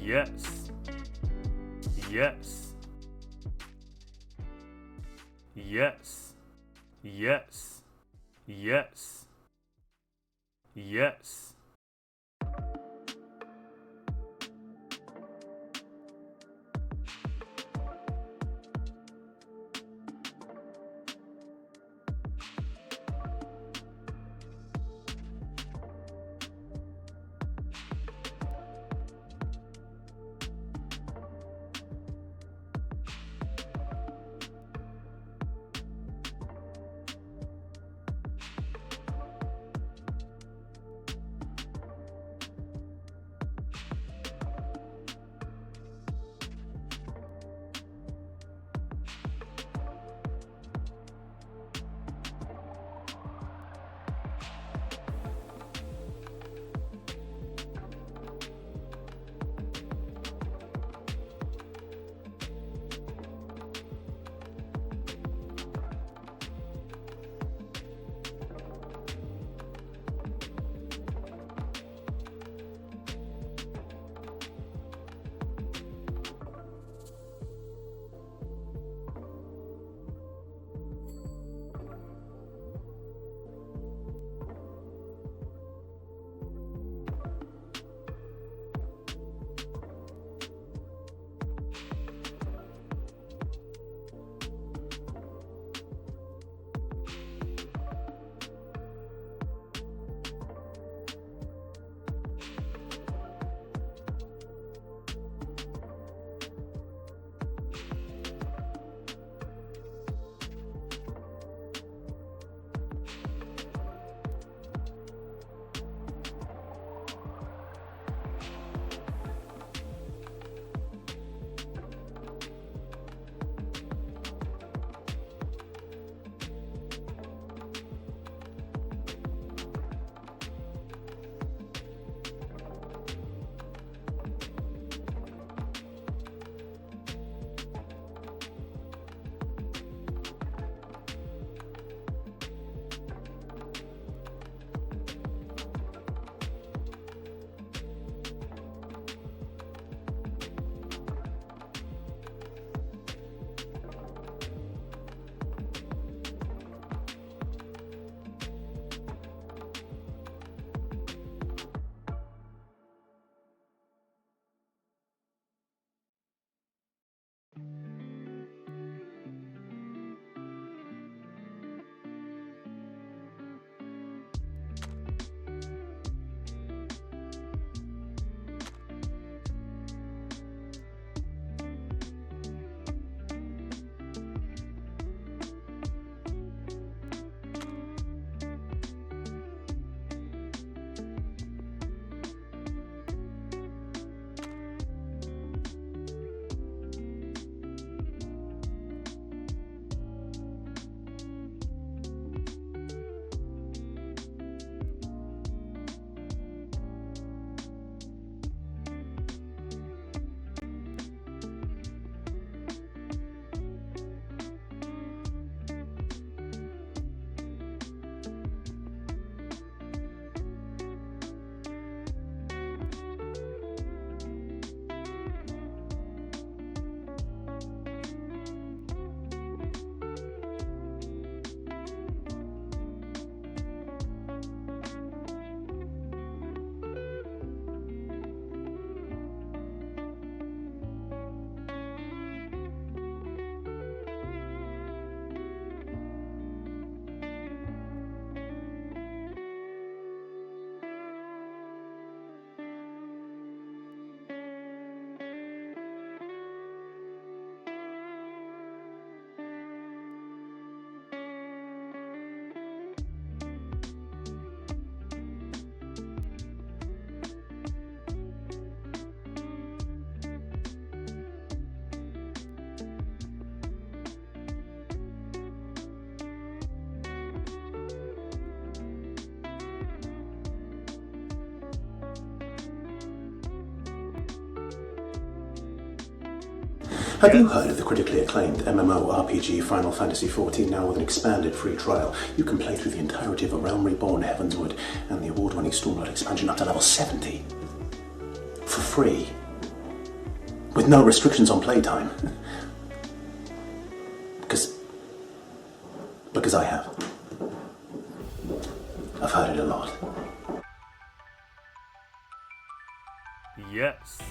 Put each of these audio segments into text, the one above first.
Yes. Yes. Yes. Yes. Yes. Yes. Have you heard of the critically acclaimed MMORPG Final Fantasy XIV, now with an expanded free trial? You can play through the entirety of A Realm Reborn, Heavensward, and the award-winning Stormblood expansion up to level 70. For free. with no restrictions on playtime. Because I have. I've heard it a lot. Yes.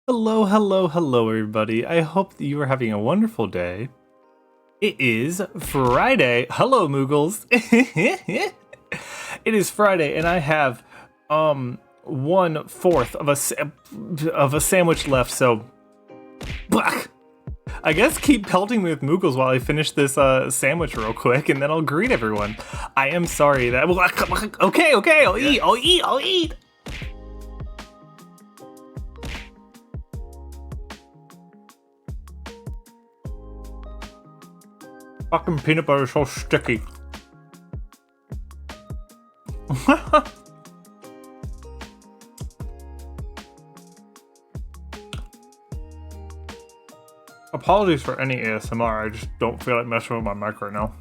Hello, everybody. I hope that you are having a wonderful day. It is Friday. Hello, Moogles. It is Friday, and I have 1/4 of a sandwich left. So, I guess keep pelting me with Moogles while I finish this sandwich real quick, and then I'll greet everyone. I am sorry that. Okay. I'll eat. Fucking peanut butter is so sticky. Apologies for any ASMR, I just don't feel like messing with my mic right now.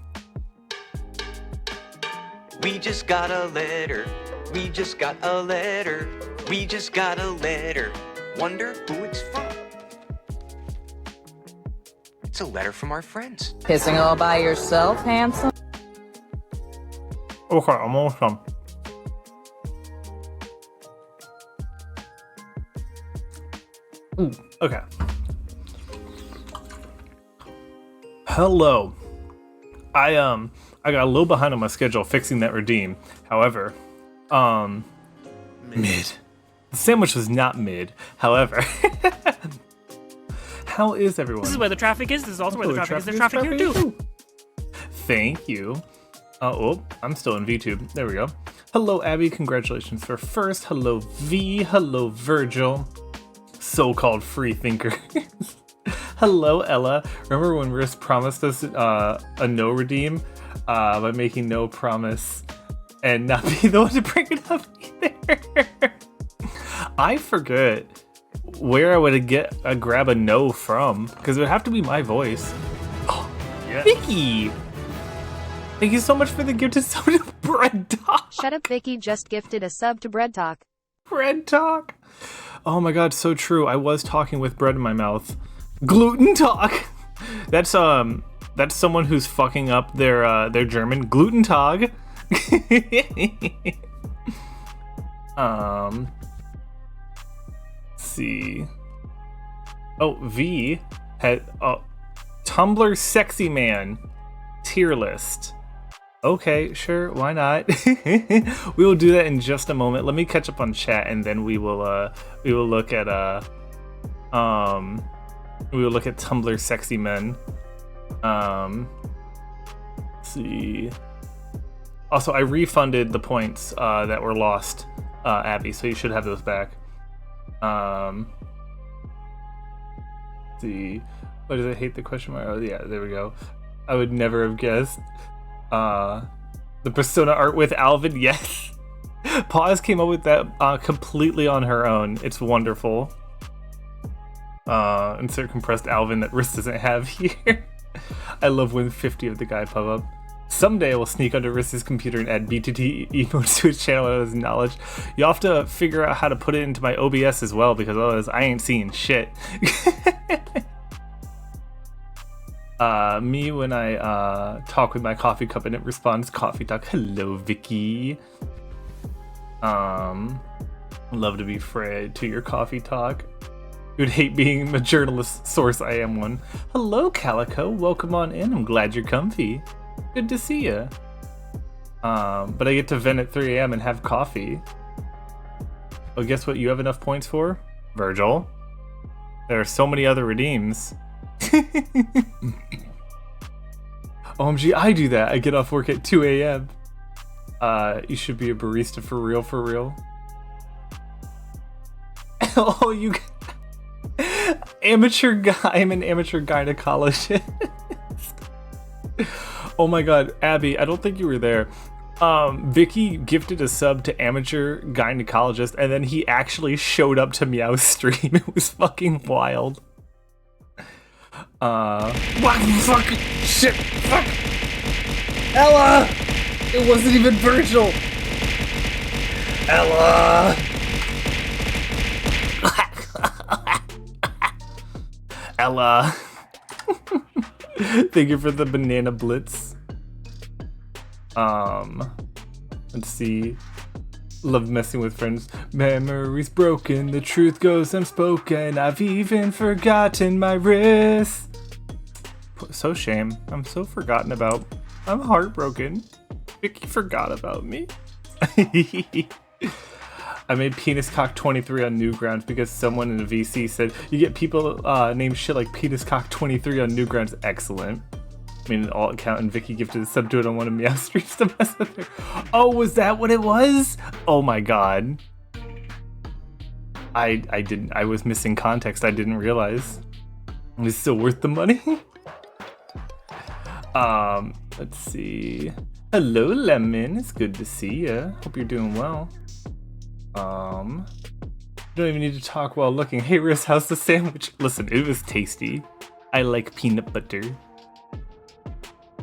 We just got a letter. We just got a letter. We just got a letter. Wonder who it's from? It's a letter from our friends. Pissing all by yourself, handsome? Okay, I'm almost done. Okay. Hello. I got a little behind on my schedule fixing that redeem. However, mid. The sandwich was not mid. However, how is everyone? This is where the traffic is. This is also where the traffic is. There's traffic here too. Thank you. I'm still in VTube. There we go. Hello, Abby. Congratulations for first. Hello, V. Hello, Virgil. So-called free thinker. Hello, Ella. Remember when Riss promised us a no redeem by making no promise and not be the one to bring it up either? I forget where I would grab a no from, because it would have to be my voice. Oh, yeah. Vicky! Thank you so much for the gift of sub to Bread Talk. Shut up, Vicky just gifted a sub to Bread Talk. Bread Talk. Oh my god, so true. I was talking with bread in my mouth. Gluten Talk. That's someone who's fucking up their German. Gluten Tag. Let's see. Oh, V had Tumblr sexy man tier list. Okay, sure, why not? We will do that in just a moment. Let me catch up on chat, and then we will look at Tumblr sexy men. Let's see. Also, I refunded the points that were lost, Abby, so you should have those back. Let's see. What does it hate the question mark? Oh yeah, there we go. I would never have guessed. The Persona art with Alvin, yes. Pause came up with that completely on her own. It's wonderful. Insert compressed Alvin that Riss doesn't have here. I love when 50 of the guy pop up. Someday I will sneak onto Riss's computer and add BTT emotes to his channel without his knowledge. You'll have to figure out how to put it into my OBS as well, because otherwise I ain't seeing shit. Me when I talk with my coffee cup and it responds coffee talk. Hello, Vicky. Love to be Fred to your coffee talk. You'd hate being a journalist source. I am one. Hello, Calico. Welcome on in. I'm glad you're comfy. Good to see you. But I get to vent at 3 a.m. and have coffee. Well, guess what you have enough points for? Virgil. There are so many other redeems. OMG, I do that. I get off work at 2 a.m. You should be a barista for real. Oh, you amateur guy. I'm an amateur gynecologist. Oh my god, Abby, I don't think you were there. Vicky gifted a sub to amateur gynecologist, and then he actually showed up to Meow's stream. It was fucking wild. What? Fuck! Shit! Fuck! Ella! It wasn't even Virgil! Ella! Ella! Thank you for the banana blitz. Let's see. Love messing with friends. Memories broken, the truth goes unspoken. I've even forgotten my wrist. So shame. I'm so forgotten about. I'm heartbroken. Vicky forgot about me. I made Penis Cock 23 on Newgrounds because someone in the VC said you get people named shit like Penis Cock 23 on Newgrounds. Excellent. I mean, all account, and Vicky gifted a sub to it on one of Meow streams to mess with her. Oh, was that what it was? Oh my god. I was missing context. I didn't realize. It's still worth the money. Let's see. Hello, Lemon. It's good to see ya. Hope you're doing well. You don't even need to talk while looking. Hey, Riz, how's the sandwich? Listen, it was tasty. I like peanut butter.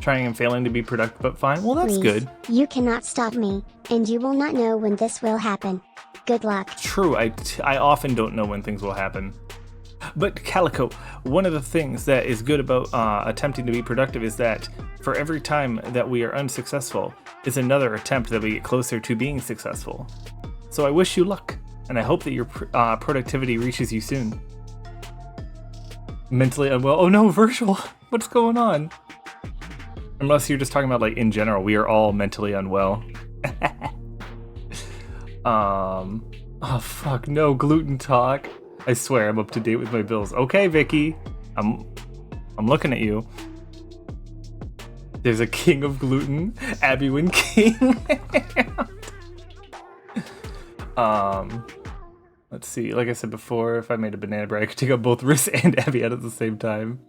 Trying and failing to be productive, but fine. Well, that's good. You cannot stop me, and you will not know when this will happen. Good luck. True, I often don't know when things will happen. But Calico, one of the things that is good about attempting to be productive is that for every time that we are unsuccessful is another attempt that we get closer to being successful. So I wish you luck, and I hope that your productivity reaches you soon. Mentally unwell. Oh no, Virtual, what's going on? Unless you're just talking about, like, in general, we are all mentally unwell. Oh fuck, no gluten talk. I swear I'm up to date with my bills. Okay, Vicky, I'm looking at you. There's a king of gluten, Abby Wynn King. Let's see. Like I said before, if I made a banana bread, I could take out both Riss and Abby out at the same time.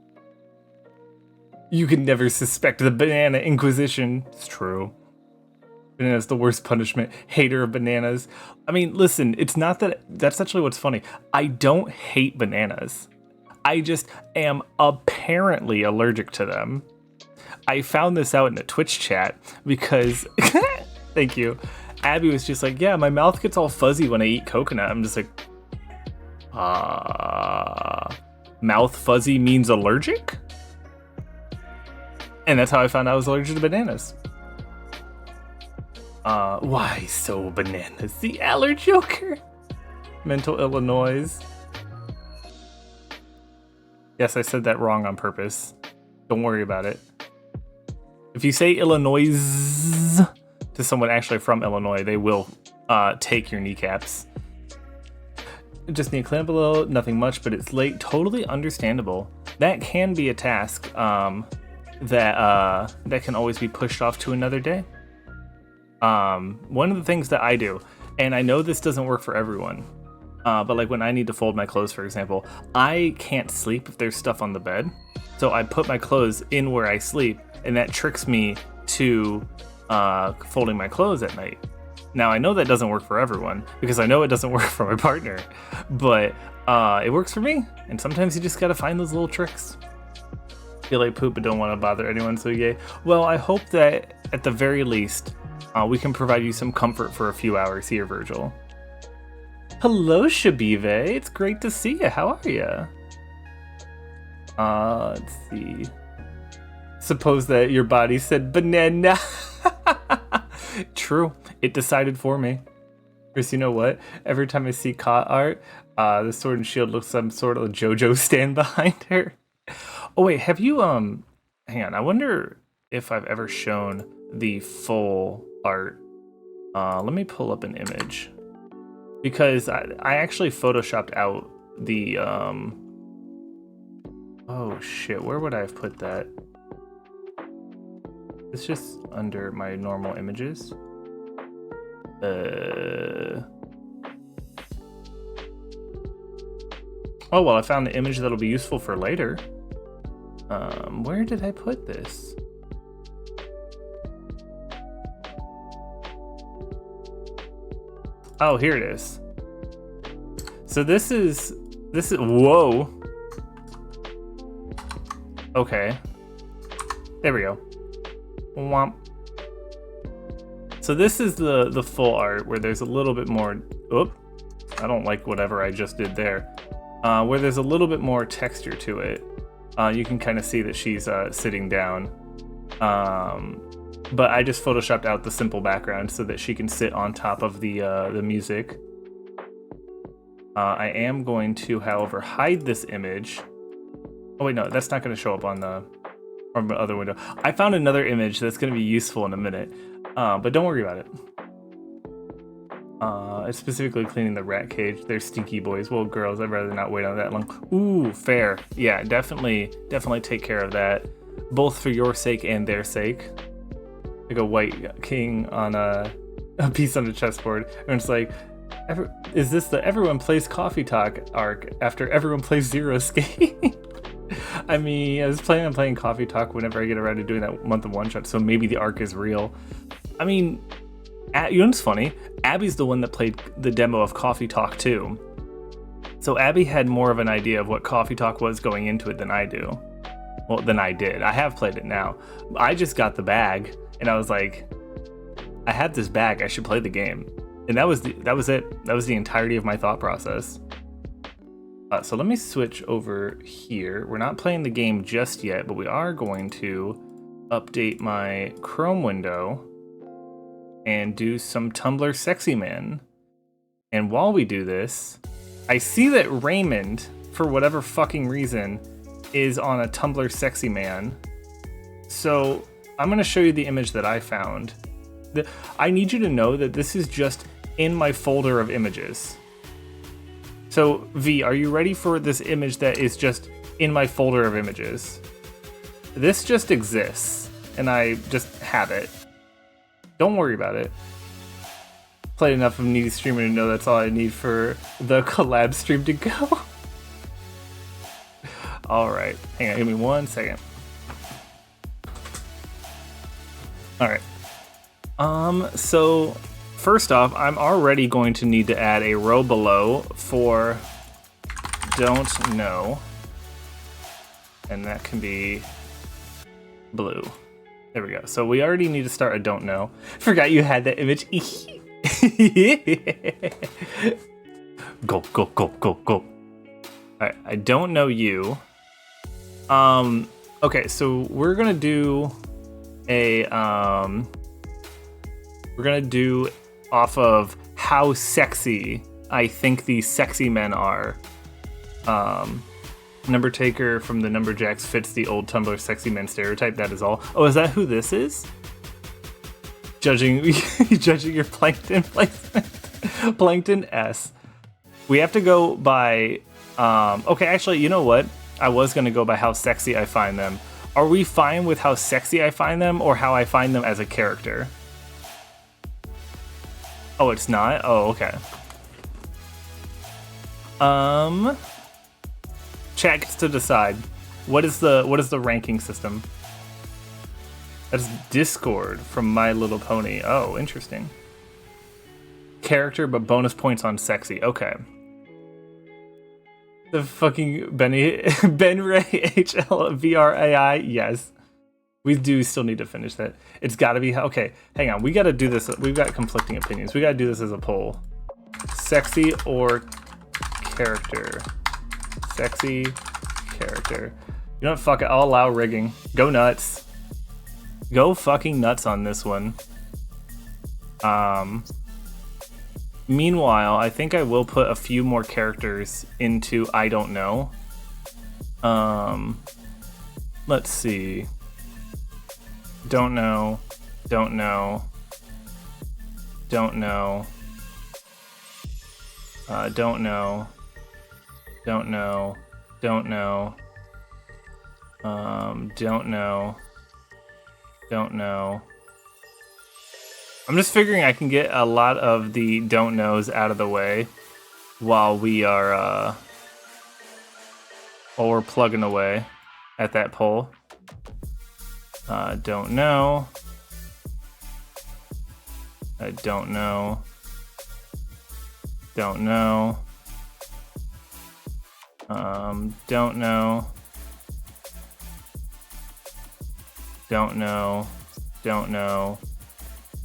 You can never suspect the banana inquisition. It's true. Banana's the worst punishment. Hater of bananas. I mean, listen, it's not that... That's actually what's funny. I don't hate bananas. I just am apparently allergic to them. I found this out in a Twitch chat because... Thank you. Abby was just like, yeah, my mouth gets all fuzzy when I eat coconut. I'm just like... Mouth fuzzy means allergic? And that's how I found out I was allergic to bananas. Why so bananas? The Aller Joker. Mental Illinois. Yes, I said that wrong on purpose. Don't worry about it. If you say Illinois to someone actually from Illinois, they will take your kneecaps. Just need to clean up a little, nothing much, but it's late. Totally understandable. That can be a task that can always be pushed off to another day. One of the things that I do, and I know this doesn't work for everyone, but like when I need to fold my clothes, for example, I can't sleep if there's stuff on the bed. So I put my clothes in where I sleep, and that tricks me to folding my clothes at night. Now, I know that doesn't work for everyone, because I know it doesn't work for my partner, but it works for me, and sometimes you just gotta find those little tricks. Feel like poop but don't want to bother anyone, so yay. Well, I hope that at the very least, we can provide you some comfort for a few hours here, Virgil. Hello, Shabive. It's great to see you. How are you? Let's see. Suppose that your body said banana. True. It decided for me. Chris, you know what? Every time I see Ka art, the Sword and Shield looks some sort of JoJo stand behind her. Oh, wait. Have you, hang on. I wonder if I've ever shown the full art. Let me pull up an image, because I actually photoshopped out the oh shit, where would I have put that? It's just under my normal images. Oh well, I found the image that'll be useful for later. Where did I put this? Oh, here it is. So this is, whoa. Okay. There we go. Womp. So this is the full art where there's a little bit more, oop, I don't like whatever I just did there. Where there's a little bit more texture to it. You can kind of see that she's sitting down. but I just photoshopped out the simple background so that she can sit on top of the music. I am going to, however, hide this image. Oh wait, no, that's not going to show up on the other window. I found another image that's going to be useful in a minute, but don't worry about it. It's specifically cleaning the rat cage. They're stinky boys. Well, girls, I'd rather not wait on that long. Ooh, fair. Yeah, definitely take care of that, both for your sake and their sake. Like a white king on a piece on a chessboard, and it's like, is this the everyone plays Coffee Talk arc after everyone plays Zero Escape? I mean, I was planning on playing Coffee Talk whenever I get around to doing that month of one shot, so maybe the arc is real. I mean, you know what's funny? Abby's the one that played the demo of Coffee Talk too. So Abby had more of an idea of what Coffee Talk was going into it than I do. Well, than I did. I have played it now. I just got the bag, and I was like, I had this bag, I should play the game. And that was it. That was the entirety of my thought process. So let me switch over here. We're not playing the game just yet, but we are going to update my Chrome window and do some Tumblr Sexy Man. And while we do this, I see that Raymond, for whatever fucking reason, is on a Tumblr Sexy Man. So I'm going to show you the image that I found. I need you to know that this is just in my folder of images. So V, are you ready for this image that is just in my folder of images? This just exists, and I just have it. Don't worry about it. Played enough of Needy Streamer to know that's all I need for the collab stream to go. Alright, hang on, give me 1 second. Alright. So first off, I'm already going to need to add a row below for don't know. And that can be blue. There we go. So we already need to start a don't know. Forgot you had that image. Go, go, go, go, go. Alright, I don't know you. Okay, so we're gonna do a we're gonna do off of how sexy I think these sexy men are. Number taker from the Numberjacks fits the old Tumblr sexy men stereotype. That is all. Oh, is that who this is? Judging your plankton placement. Plankton S. We have to go by. Okay, actually, you know what? I was gonna go by how sexy I find them. Are we fine with how sexy I find them, or how I find them as a character? Oh, it's not? Oh, okay. Chat gets to decide. What is the ranking system? That's Discord from My Little Pony. Oh, interesting. Character, but bonus points on sexy. Okay. The fucking Ben Ray HLVRAI. Yes. We do still need to finish that. It's gotta be, okay, hang on. We gotta do this. We've got conflicting opinions. We gotta do this as a poll. Sexy or character? Sexy, character. You know what, fuck it, I'll allow rigging. Go nuts. Go fucking nuts on this one. Meanwhile, I think I will put a few more characters into I don't know. Let's see. Don't know. Don't know. Don't know. Don't know. Don't know. Don't know. Don't know. Don't know. I'm just figuring I can get a lot of the don't knows out of the way while we are while we're plugging away at that poll. Don't know. I don't know. Don't know. Don't know. Don't know. Don't know.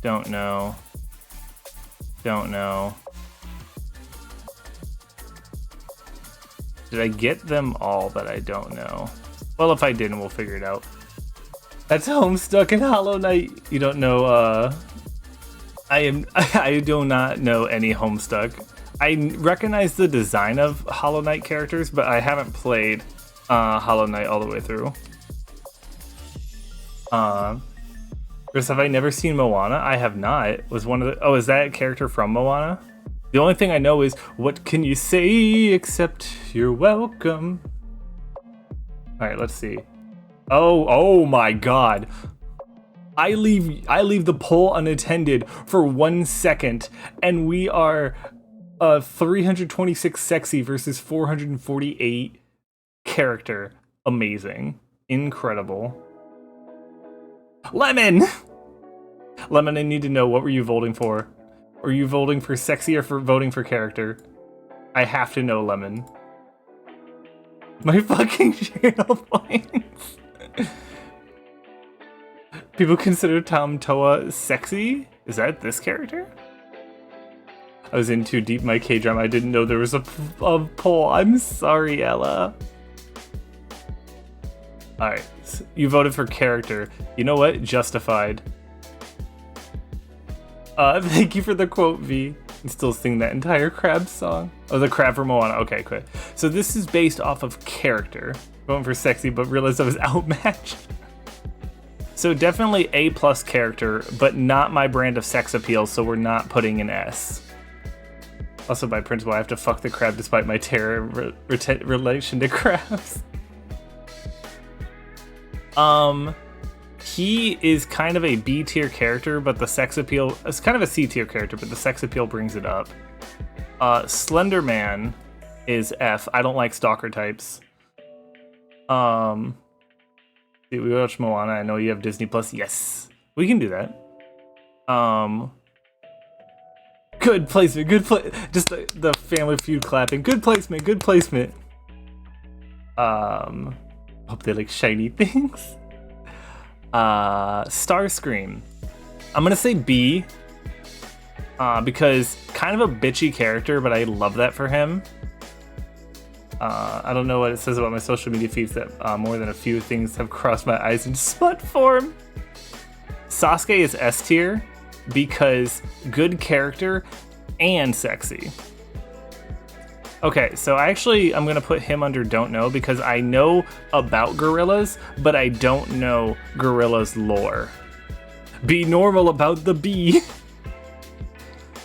Don't know. Don't know. Did I get them all that I don't know? Well, if I didn't, we'll figure it out. That's Homestuck and Hollow Knight. You don't know, I do not know any Homestuck. I recognize the design of Hollow Knight characters, but I haven't played Hollow Knight all the way through. Chris, have I never seen Moana? I have not. Was one of the... Oh, is that a character from Moana? The only thing I know is, what can you say except you're welcome? Alright, let's see. Oh my god. I leave the poll unattended for 1 second, and we are 326 sexy versus 448 character. Amazing. Incredible. Lemon! Lemon, I need to know, what were you voting for? Are you voting for sexy or for voting for character? I have to know, Lemon. My fucking channel points. People consider Tom Toa sexy? Is that this character? I was in too deep my K-drama. I didn't know there was a poll. I'm sorry, Ella. Alright, so you voted for character. You know what? Justified. Thank you for the quote, V. I'm still singing that entire crab song. Oh, the crab from Moana. Okay, quick. So this is based off of character. Going for sexy, but realized I was outmatched. So definitely A+ character, but not my brand of sex appeal, so we're not putting an S. Also, by principle, I have to fuck the crab despite my terror relation to crabs. He is kind of a B tier character, but the sex appeal is kind of a C tier character, but the sex appeal brings it up. Slender Man is F. I don't like stalker types. See, we watch Moana. I know you have Disney Plus. Yes, we can do that. Good placement. Good just the Family Feud clapping. Good placement. Good placement. Hope they like shiny things. Starscream. I'm gonna say B. Because kind of a bitchy character, but I love that for him. I don't know what it says about my social media feeds that more than a few things have crossed my eyes in smut form. Sasuke is S tier because good character and sexy. Okay, so I'm gonna put him under don't know because I know about gorillas, but I don't know gorillas lore. Be normal about the bee.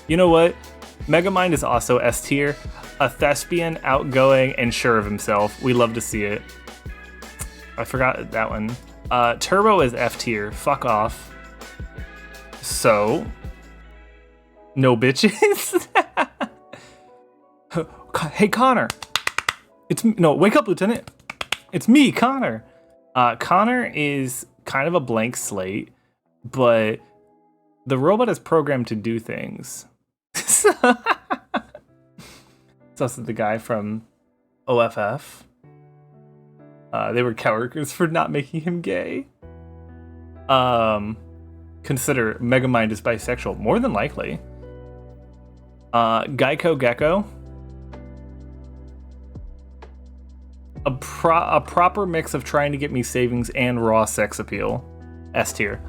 You know what? Megamind is also S tier. A thespian, outgoing, and sure of himself. We love to see it. I forgot that one. Turbo is F tier. Fuck off. So, no bitches. Hey, Connor. Wake up, Lieutenant. It's me, Connor. Connor is kind of a blank slate, but the robot is programmed to do things. It's also the guy from OFF. They were coworkers for not making him gay. Consider Megamind is bisexual. More than likely. Geico Gecko. A proper mix of trying to get me savings and raw sex appeal. S tier.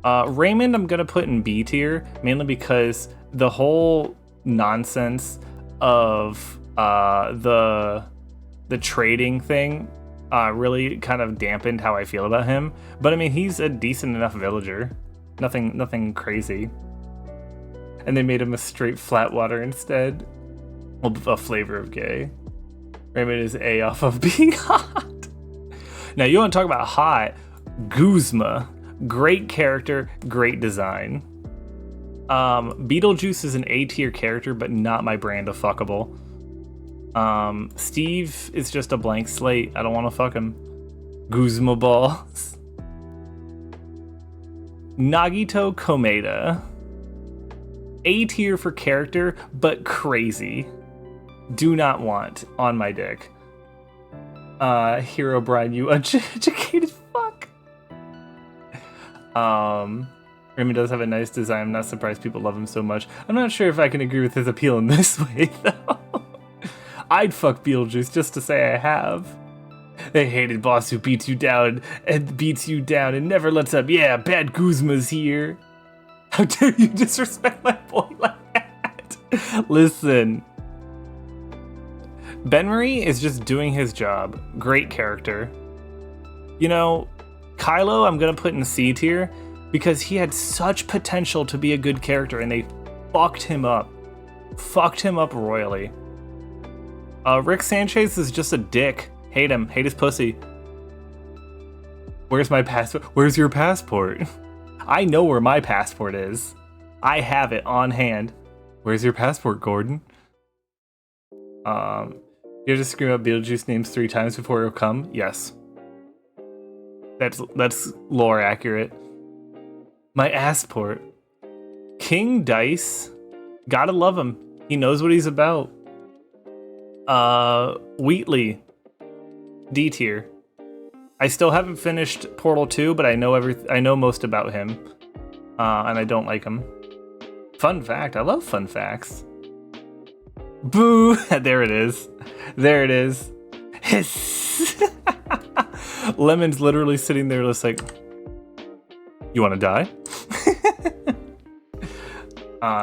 Raymond I'm gonna put in B tier, mainly because the whole nonsense of the trading thing really kind of dampened how I feel about him. But I mean, he's a decent enough villager. Nothing crazy. And they made him a straight flat water instead. Well, a flavor of gay. Raymond is A off of being hot. Now you want to talk about hot? Guzma. Great character, great design. Beetlejuice is an A tier character, but not my brand of fuckable. Steve is just a blank slate. I don't want to fuck him. Guzma balls. Nagito Komeda. A tier for character, but crazy. Do not want on my dick. Hero Brian, you uneducated fuck. Remy does have a nice design. I'm not surprised people love him so much. I'm not sure if I can agree with his appeal in this way, though. I'd fuck Beetlejuice just to say I have. A hated boss who beats you down and never lets up. Yeah, Bad Guzma's here. How dare you disrespect my boy like that? Listen. Benry is just doing his job. Great character. You know, Kylo I'm gonna put in C tier because he had such potential to be a good character and they fucked him up. Fucked him up royally. Rick Sanchez is just a dick. Hate him. Hate his pussy. Where's my passport? Where's your passport? I know where my passport is. I have it on hand. Where's your passport, Gordon? You have to scream out Beetlejuice names 3 times before it'll come? Yes. That's lore accurate. My assport. King Dice. Gotta love him. He knows what he's about. Wheatley. D tier. I still haven't finished Portal 2, but I know most about him. And I don't like him. Fun fact. I love fun facts. Boo! There it is. There it is. Hiss! Lemon's literally sitting there just like, you want to die?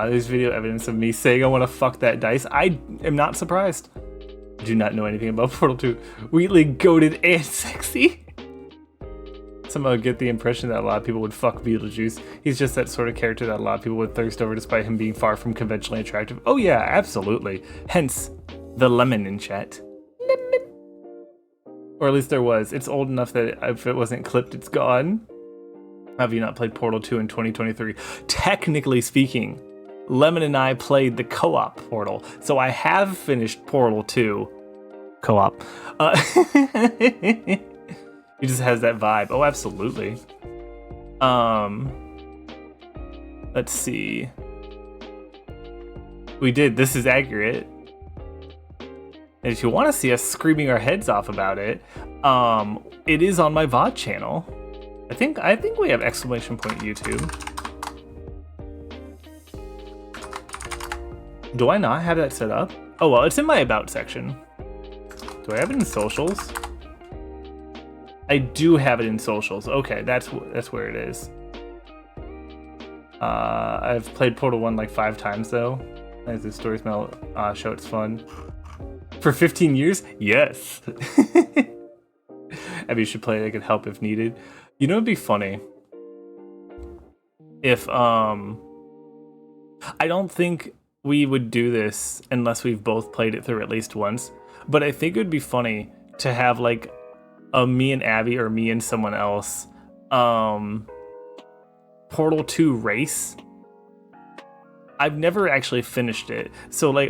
There's video evidence of me saying I want to fuck that dice. I am not surprised. Do not know anything about Portal 2. Wheatley, goated and sexy. Somehow get the impression that a lot of people would fuck Beetlejuice. He's just that sort of character that a lot of people would thirst over despite him being far from conventionally attractive. Oh yeah, absolutely. Hence, the lemon in chat. Lemon. Or at least there was. It's old enough that if it wasn't clipped, it's gone. Have you not played Portal 2 in 2023? Technically speaking, Lemon and I played the co-op Portal, so I have finished Portal 2 co-op. He just has that vibe. Oh, absolutely. Let's see. We did. This is accurate. And if you want to see us screaming our heads off about it, it is on my VOD channel. I think we have exclamation point YouTube. Do I not have that set up? Oh well, it's in my about section. Do I have it in socials? I do have it in socials. Okay, that's where it is. I've played Portal 1 like 5 times though. As the story smell show, it's fun. For 15 years? Yes. Abby should play it. I could help if needed. You know, it'd be funny if I don't think we would do this unless we've both played it through at least once. But I think it would be funny to have like a me and Abby or me and someone else Portal 2 race. I've never actually finished it, so like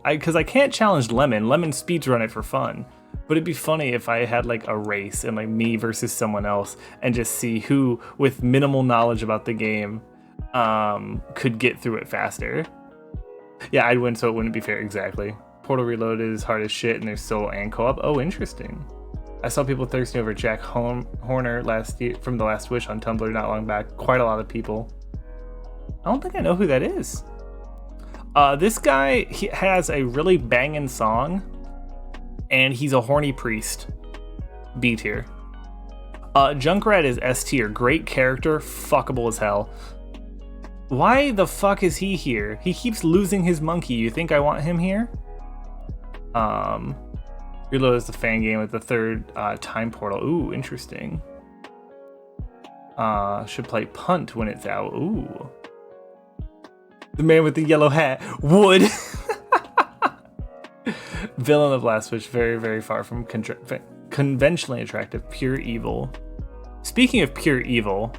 because I can't challenge Lemon speedrun it for fun, but it'd be funny if I had like a race and like me versus someone else and just see who with minimal knowledge about the game could get through it faster. Yeah, I'd win, so it wouldn't be fair. Exactly. Portal Reloaded is hard as shit and there's solo and co-op. Oh, interesting. I saw people thirsting over Jack Horner last year from The Last Wish on Tumblr not long back. Quite a lot of people. I don't think I know who that is. This guy, he has a really banging song, and he's a horny priest. B tier. Junkrat is S tier. Great character, fuckable as hell. Why the fuck is he here? He keeps losing his monkey. You think I want him here? Reload is the fan game with the 3rd time portal. Ooh, interesting. Should play Punt when it's out. Ooh. The man with the yellow hat. Wood. Villain of Last Wish. Very, very far from conventionally attractive. Pure evil. Speaking of pure evil,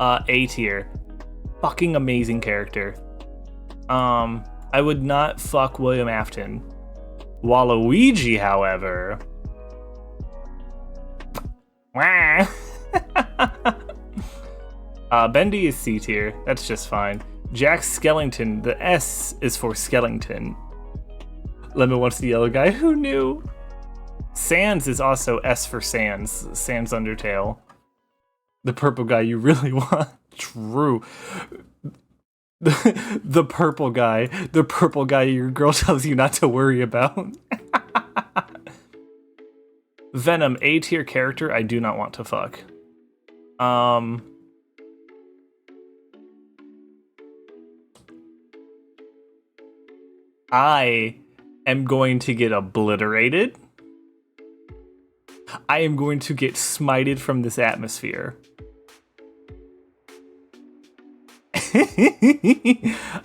A tier. Fucking amazing character. I would not fuck William Afton. Waluigi, however. Bendy is C tier. That's just fine. Jack Skellington. The S is for Skellington. Lemon wants the yellow guy. Who knew? Sans is also S for Sans. Sans Undertale. The purple guy you really want. True. The purple guy. The purple guy your girl tells you not to worry about. Venom, A tier character I do not want to fuck. I am going to get obliterated. I am going to get smited from this atmosphere.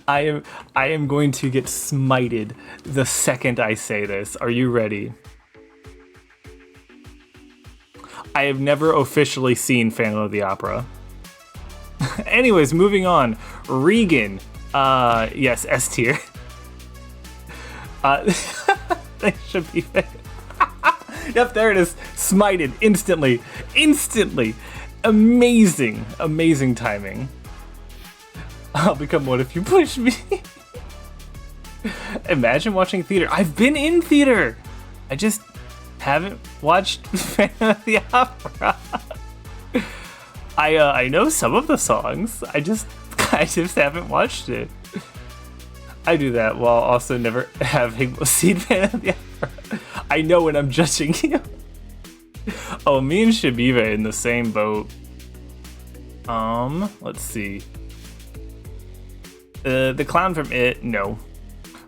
I am going to get smited the second I say this. Are you ready? I have never officially seen Phantom of the Opera. Anyways, moving on. Regan. Yes, S tier. That should be fair. Yep, there it is. Smited instantly. Instantly. Amazing timing. I'll become one if you push me. Imagine watching theater. I've been in theater. I just haven't watched Phantom of the Opera. I know some of the songs. I just haven't watched it. I do that while also never having seen Phantom of the Opera. I know when I'm judging you. Oh, me and Shabiva in the same boat. Let's see. The clown from It, no.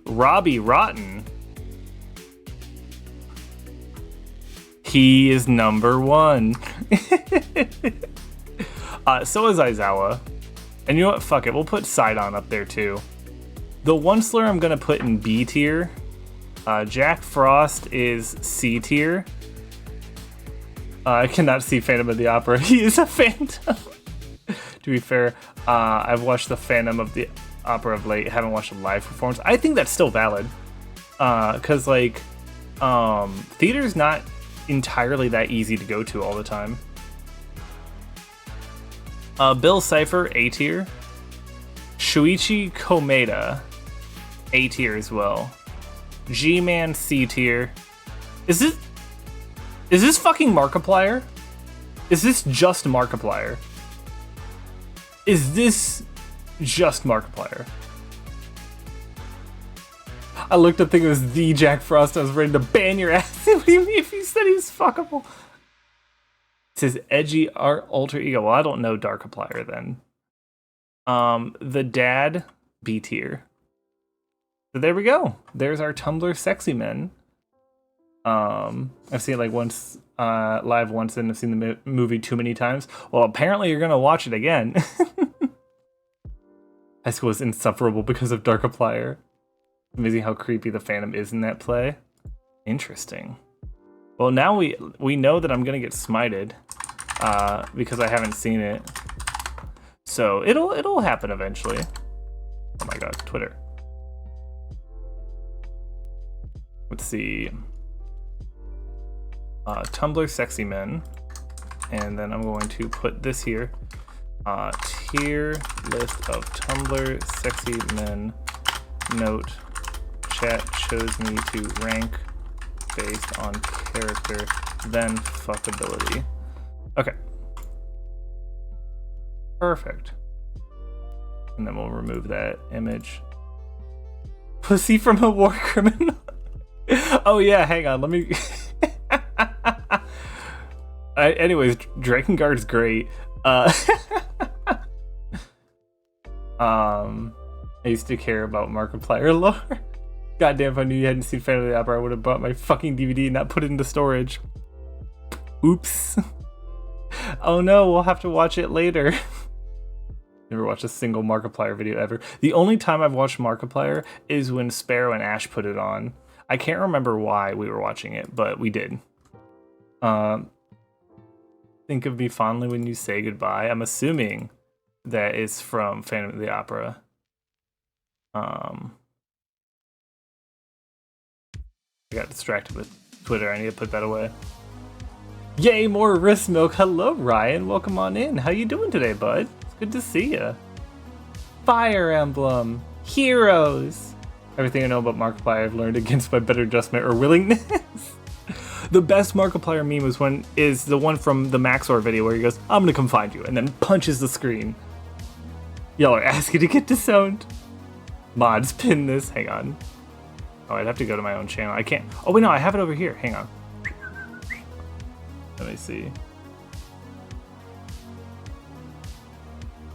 Robbie Rotten. He is number 1. So is Aizawa. And you know what? Fuck it. We'll put Sidon up there too. The one slur I'm gonna put in B tier. Jack Frost is C tier. I cannot see Phantom of the Opera. He is a phantom. To be fair, I've watched the Phantom of the Opera of late. Haven't watched a live performance. I think that's still valid. Cause like, theater's not entirely that easy to go to all the time. Bill Cipher, A tier. Shuichi Komeda, A tier as well. G-Man, C tier. Is this fucking Markiplier? Is this just Markiplier? Is this just Markiplier? I looked up thinking it was the Jack Frost. I was ready to ban your ass. What do you mean if you said he's fuckable? It says edgy art alter ego. Well, I don't know Darkiplier then. The Dad, B tier. So there we go. There's our Tumblr sexy men. I've seen it like once, live once, and I've seen the movie too many times. Well, apparently you're gonna watch it again. High school is insufferable because of Darkiplier. Amazing how creepy the Phantom is in that play. Interesting. Well, now we know that I'm gonna get smited, because I haven't seen it. So it'll happen eventually. Oh my god, Twitter. Let's see. Tumblr sexy men, and then I'm going to put this here. Tier list of Tumblr sexy men. Note: chat chose me to rank based on character, then fuckability. Okay. Perfect. And then we'll remove that image. Pussy from a war criminal. Oh yeah, hang on, let me... anyways, Drakengard's great. I used to care about Markiplier lore. Goddamn, if I knew you hadn't seen Phantom of the Opera, I would have bought my fucking DVD and not put it into storage. Oops. Oh no, we'll have to watch it later. Never watched a single Markiplier video ever. The only time I've watched Markiplier is when Sparrow and Ash put it on. I can't remember why we were watching it, but we did. Think of me fondly when you say goodbye. I'm assuming that is from Phantom of the Opera. I got distracted with Twitter. I need to put that away. Yay, more wrist milk. Hello, Ryan. Welcome on in. How you doing today, bud? It's good to see you. Fire Emblem. Heroes. Everything I know about Markiplier I've learned against my better adjustment or willingness. The best Markiplier meme is the one from the Maxor video where he goes, I'm gonna come find you, and then punches the screen. Y'all are asking to get disowned. Mods, pin this. Hang on. Oh, I'd have to go to my own channel. I can't. Oh, wait, no, I have it over here. Hang on. Let me see.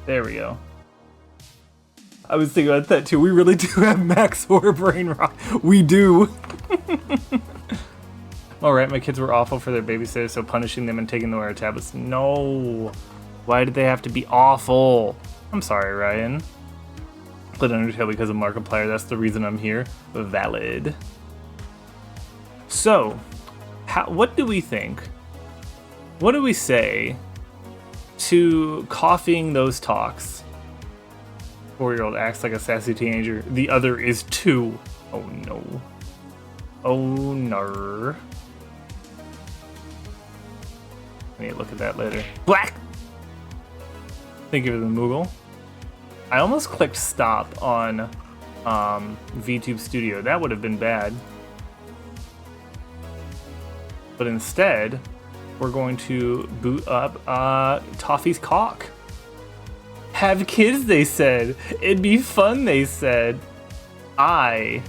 There we go. I was thinking about that too. We really do have max horror brain rot. We do. Alright, my kids were awful for their babysitter, so punishing them and taking them away tablets. No. Why did they have to be awful? I'm sorry, Ryan. Played Undertale because of Markiplier. That's the reason I'm here. Valid. So, what do we think? What do we say to coughing those talks? 4-year-old acts like a sassy teenager. The other is 2. Oh no. Oh no. I need to look at that later. Black! Thank you for the Moogle. I almost clicked stop on VTube Studio. That would have been bad. But instead, we're going to boot up Toffee's Caulk. Have kids, they said. It'd be fun, they said. I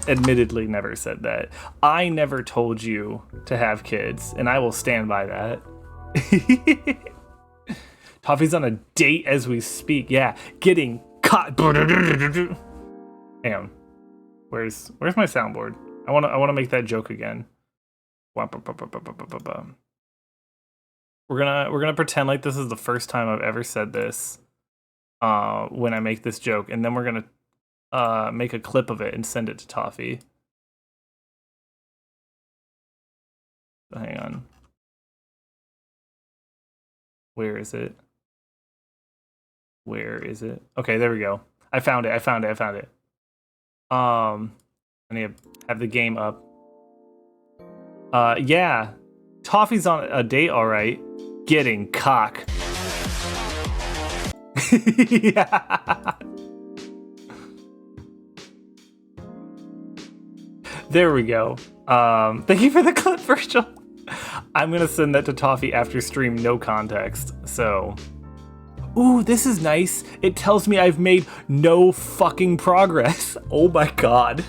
admittedly never said that. I never told you to have kids, and I will stand by that. Toffee's on a date as we speak. Yeah, getting caught. Damn. Where's my soundboard? I wanna make that joke again. We're gonna pretend like this is the first time I've ever said this when I make this joke, and then we're gonna make a clip of it and send it to Toffee. Hang on. Where is it? Where is it? Okay, there we go. I found it. I need to have the game up. Yeah. Toffee's on a date, alright. Getting cock. Yeah. There we go. Thank you for the clip, Virgil. I'm gonna send that to Toffee after stream, no context. So, ooh, this is nice. It tells me I've made no fucking progress. Oh my god.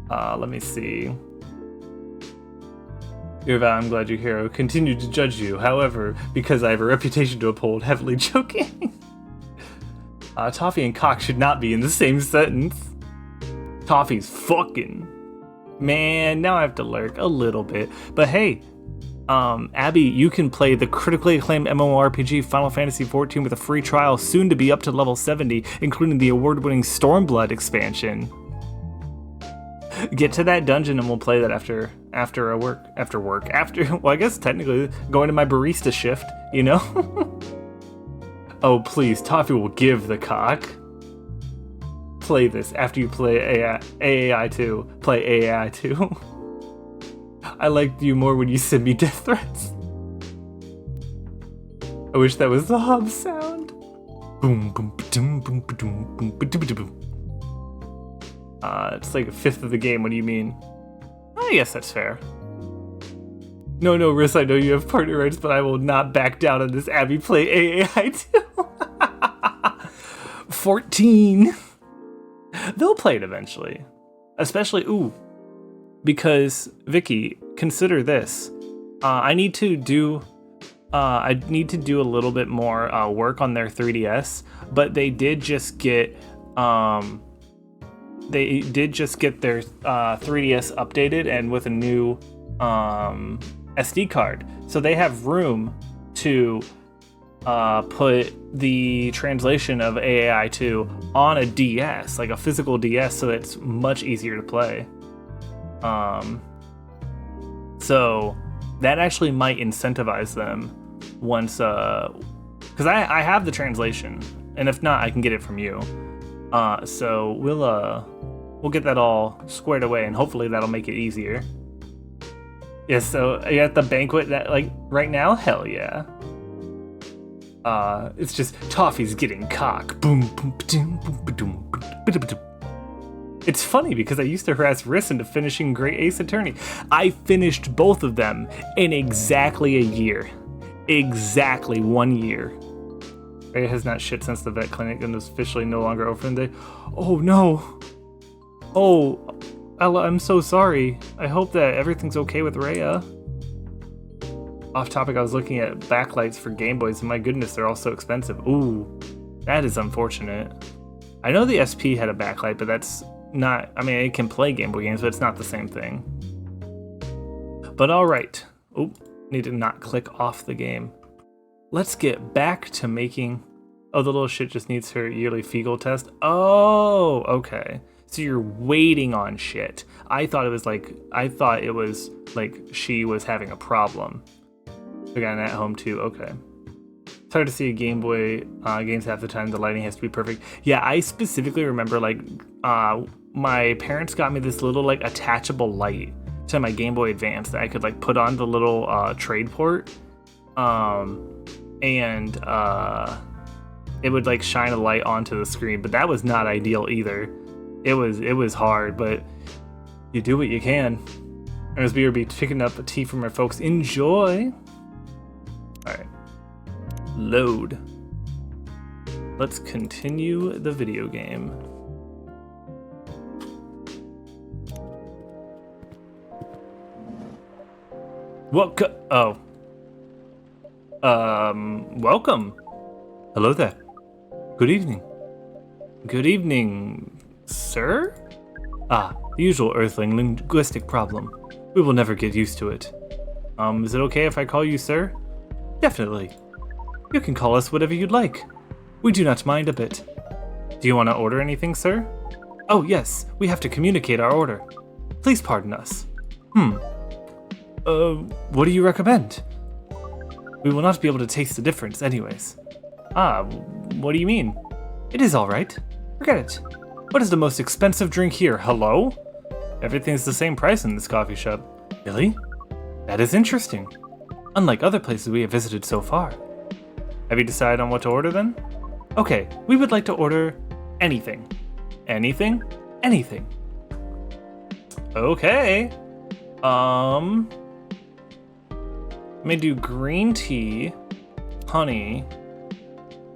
Let me see. I'm glad your hero continued to judge you. However, because I have a reputation to uphold, heavily joking. Toffee and cock should not be in the same sentence. Toffee's fucking. Man, now I have to lurk a little bit. But hey, Abby, you can play the critically acclaimed MMORPG Final Fantasy XIV with a free trial, soon to be up to level 70, including the award-winning Stormblood expansion. Get to that dungeon and we'll play that after well, I guess technically going to my barista shift, you know? Oh please, Toffee will give the cock. Play this after you play AAI 2. Play AAI 2. I liked you more when you sent me death threats. I wish that was the hub sound. Boom, boom, boom, boom, boom, boom, boom, boom. It's like a fifth of the game. What do you mean? I guess that's fair. No, Riss, I know you have partner rights, but I will not back down on this. Abby, play AAI 2. 14. They'll play it eventually. Especially, because, Vicky, consider this. I need to do a little bit more work on their 3DS, but they did just get their 3DS updated and with a new SD card. So they have room to put the translation of AAI 2 on a DS, like a physical DS, so it's much easier to play. So that actually might incentivize them once, because I have the translation, and if not, I can get it from you. So we'll get that all squared away, and hopefully that'll make it easier. Yeah, so are you at the banquet that, like, right now? Hell yeah. It's just Toffee's getting cock. Boom, boom, boom, boom, boom, boom. It's funny because I used to harass Riss into finishing Great Ace Attorney. I finished both of them in exactly a year. Exactly 1 year. Ray has not shit since the vet clinic and is officially no longer open today. Oh no. Oh, Ella, I'm so sorry. I hope that everything's okay with Rhea. Off topic, I was looking at backlights for Game Boys, and my goodness, they're all so expensive. Ooh, that is unfortunate. I know the SP had a backlight, but that's not, I mean, it can play Game Boy games, but it's not the same thing. But alright. Oh, need to not click off the game. Let's get back to making... Oh, the little shit just needs her yearly fecal test. Oh, okay. So you're waiting on shit. I thought it was like she was having a problem. We got an at home too, okay. It's hard to see a Game Boy games half the time. The lighting has to be perfect. Yeah, I specifically remember like my parents got me this little like attachable light to my Game Boy Advance that I could like put on the little trade port. It would like shine a light onto the screen, but that was not ideal either. It was hard, but you do what you can. And as we will be picking up a tea from our folks, enjoy. All right, load. Let's continue the video game. Welcome. Hello there. Good evening. Good evening, sir? Ah, the usual Earthling linguistic problem. We will never get used to it. Is it okay if I call you sir? Definitely. You can call us whatever you'd like. We do not mind a bit. Do you want to order anything, sir? Oh, yes, we have to communicate our order. Please pardon us. What do you recommend? We will not be able to taste the difference anyways. Ah, what do you mean? It is alright. Forget it. What is the most expensive drink here? Hello? Everything's the same price in this coffee shop. Really? That is interesting. Unlike other places we have visited so far. Have you decided on what to order then? Okay, we would like to order anything. Anything? Anything. Okay. Let me do green tea, honey,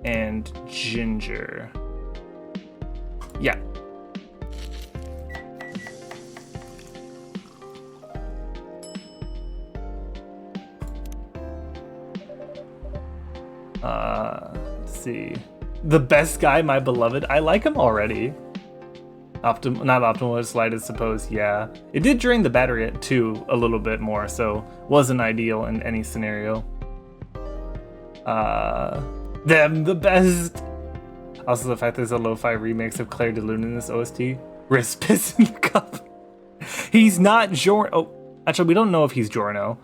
and ginger. Yeah. Let's see. The best guy, my beloved. I like him already. Not optimal as light as suppose, yeah. It did drain the battery too a little bit more, so wasn't ideal in any scenario. Them the best. Also the fact there's a lo-fi remix of Claire de Lune in this OST. Wrist piss in the cup. He's not Giorno. Oh, actually we don't know if he's Giorno.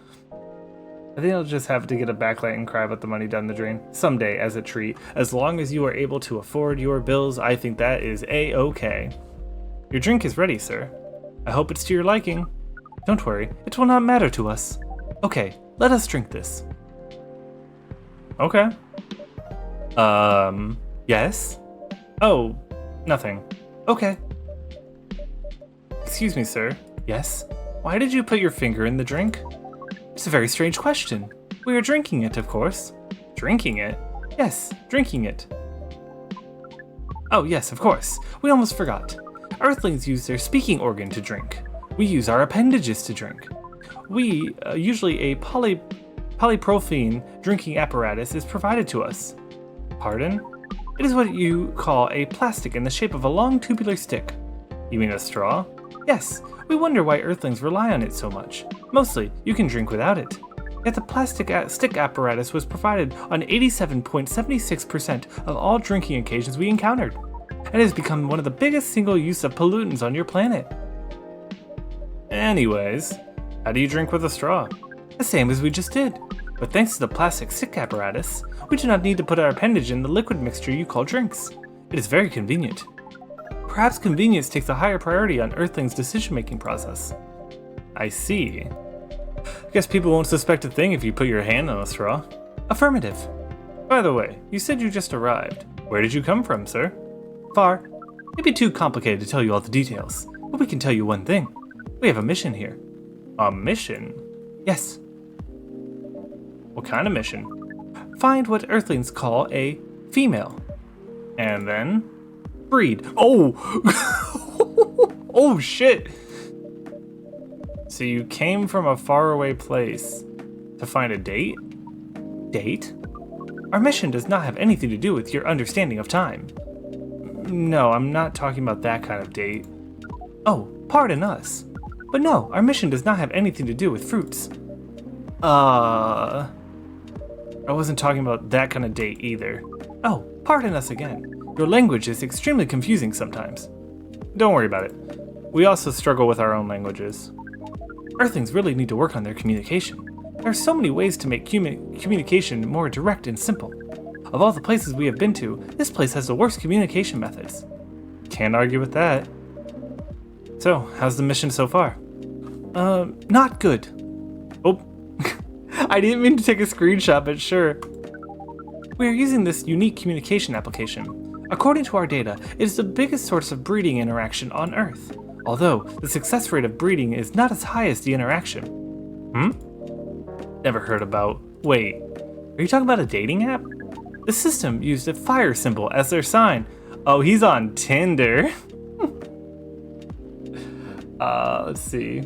I think I'll just have to get a backlight and cry about the money down the drain. Someday, as a treat. As long as you are able to afford your bills, I think that is A-okay. Your drink is ready, sir. I hope it's to your liking. Don't worry, it will not matter to us. Okay, let us drink this. Okay. Yes? Oh, nothing. Okay. Excuse me, sir. Yes? Why did you put your finger in the drink? It's a very strange question. We are drinking it, of course. Drinking it? Yes, drinking it. Oh, yes, of course. We almost forgot. Earthlings use their speaking organ to drink. We use our appendages to drink. We, usually a polypropylene drinking apparatus is provided to us. Pardon? It is what you call a plastic in the shape of a long tubular stick. You mean a straw? Yes, we wonder why Earthlings rely on it so much. Mostly, you can drink without it. Yet the plastic stick apparatus was provided on 87.76% of all drinking occasions we encountered, and has become one of the biggest single use of pollutants on your planet. Anyways, how do you drink with a straw? The same as we just did, but thanks to the plastic stick apparatus, we do not need to put our appendage in the liquid mixture you call drinks. It is very convenient. Perhaps convenience takes a higher priority on Earthling's decision-making process. I see. I guess people won't suspect a thing if you put your hand on a straw. Affirmative. By the way, you said you just arrived. Where did you come from, sir? Far. It'd be too complicated to tell you all the details, but we can tell you one thing. We have a mission here. A mission? Yes. What kind of mission? Find what Earthlings call a female. And then breed. Oh! Oh shit! So you came from a faraway place to find a date? Date? Our mission does not have anything to do with your understanding of time. No, I'm not talking about that kind of date. Oh, pardon us. But no, our mission does not have anything to do with fruits. I wasn't talking about that kind of date either. Oh, pardon us again. Your language is extremely confusing sometimes. Don't worry about it. We also struggle with our own languages. Earthlings really need to work on their communication. There are so many ways to make communication more direct and simple. Of all the places we have been to, this place has the worst communication methods. Can't argue with that. So, how's the mission so far? Not good. Oh, I didn't mean to take a screenshot, but sure. We are using this unique communication application. According to our data, it is the biggest source of breeding interaction on Earth. Although, the success rate of breeding is not as high as the interaction. Never heard about. Wait, are you talking about a dating app? The system used a fire symbol as their sign. Oh, he's on Tinder. Let's see.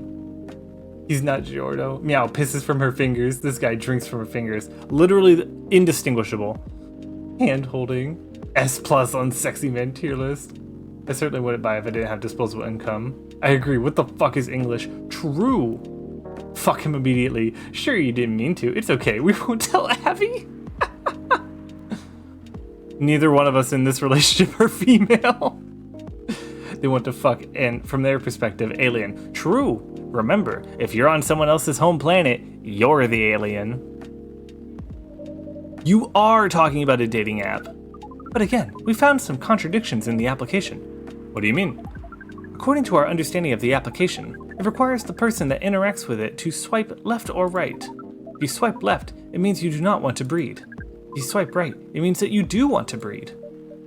He's not Giordo. Meow pisses from her fingers. This guy drinks from her fingers. Literally indistinguishable. Hand holding. S+ on sexy man tier list. I certainly wouldn't buy if I didn't have disposable income. I agree. What the fuck is English? True. Fuck him immediately. Sure, you didn't mean to. It's okay. We won't tell Abby. Neither one of us in this relationship are female. They want to fuck, and from their perspective, alien. True. Remember, if you're on someone else's home planet, you're the alien. You are talking about a dating app. But again, we found some contradictions in the application. What do you mean? According to our understanding of the application, it requires the person that interacts with it to swipe left or right. If you swipe left, it means you do not want to breed. If you swipe right, it means that you do want to breed.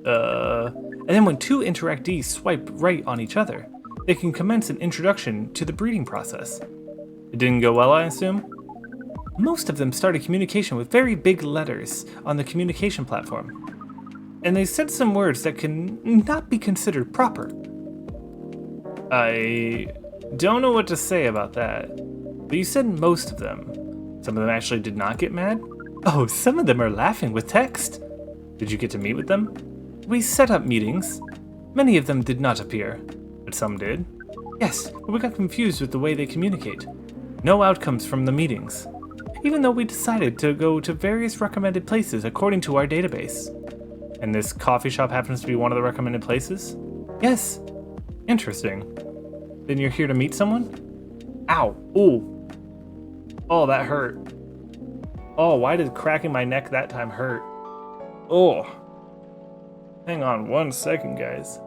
And then when two interactees swipe right on each other, they can commence an introduction to the breeding process. It didn't go well, I assume? Most of them started communication with very big letters on the communication platform. And they said some words that can not be considered proper. I don't know what to say about that, but you said most of them. Some of them actually did not get mad? Oh, some of them are laughing with text. Did you get to meet with them? We set up meetings. Many of them did not appear, but some did. Yes, but we got confused with the way they communicate. No outcomes from the meetings, even though we decided to go to various recommended places according to our database. And this coffee shop happens to be one of the recommended places? Yes. Interesting. Then you're here to meet someone? Ow. Ooh. Oh, that hurt. Oh, why did cracking my neck that time hurt? Oh. Hang on 1 second, guys.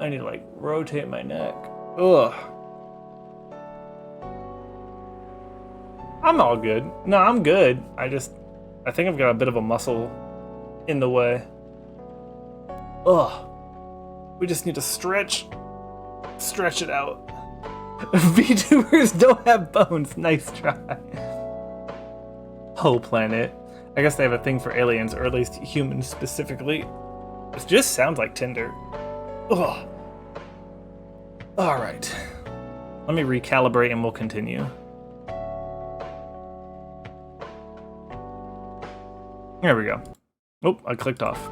I need to, rotate my neck. Ugh. I'm all good. No, I'm good. I think I've got a bit of a muscle in the way. Ugh. We just need to stretch it out. VTubers don't have bones. Nice try. Whole planet. I guess they have a thing for aliens, or at least humans specifically. It just sounds like Tinder. Ugh. Alright. Let me recalibrate and we'll continue. There we go. Oh, I clicked off.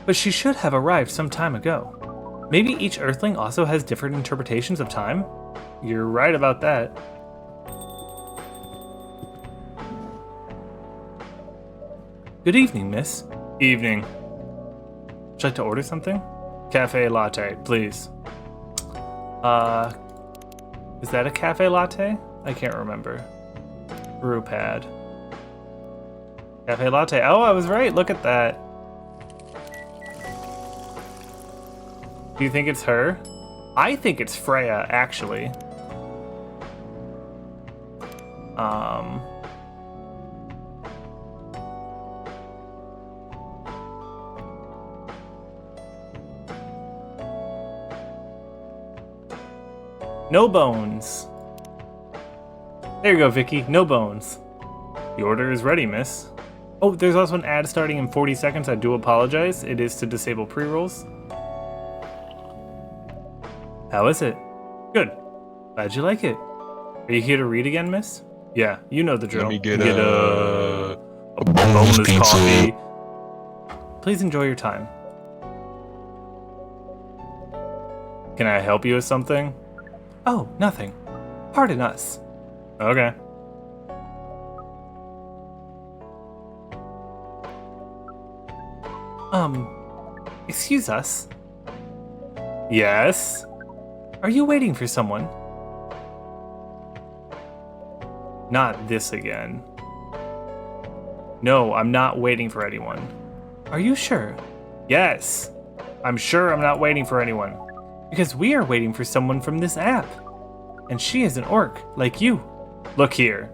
But she should have arrived some time ago. Maybe each Earthling also has different interpretations of time? You're right about that. Good evening, miss. Evening. Would you like to order something? Cafe latte, please. Is that a cafe latte? I can't remember. Brew pad. Cafe latte. Oh, I was right. Look at that. Do you think it's her? I think it's Freya, actually. No bones. There you go, Vicky. No bones. The order is ready, miss. Oh, there's also an ad starting in 40 seconds. I do apologize. It is to disable pre-rolls. How is it? Good. Glad you like it. Are you here to read again, miss? Yeah, you know the drill. Let me get a boneless pizza. coffee. Please enjoy your time. Can I help you with something? Oh, nothing. Pardon us. Okay. Excuse us. Yes? Are you waiting for someone? Not this again. No, I'm not waiting for anyone. Are you sure? Yes. I'm sure I'm not waiting for anyone. Because we are waiting for someone from this app. And she is an orc, like you. Look here.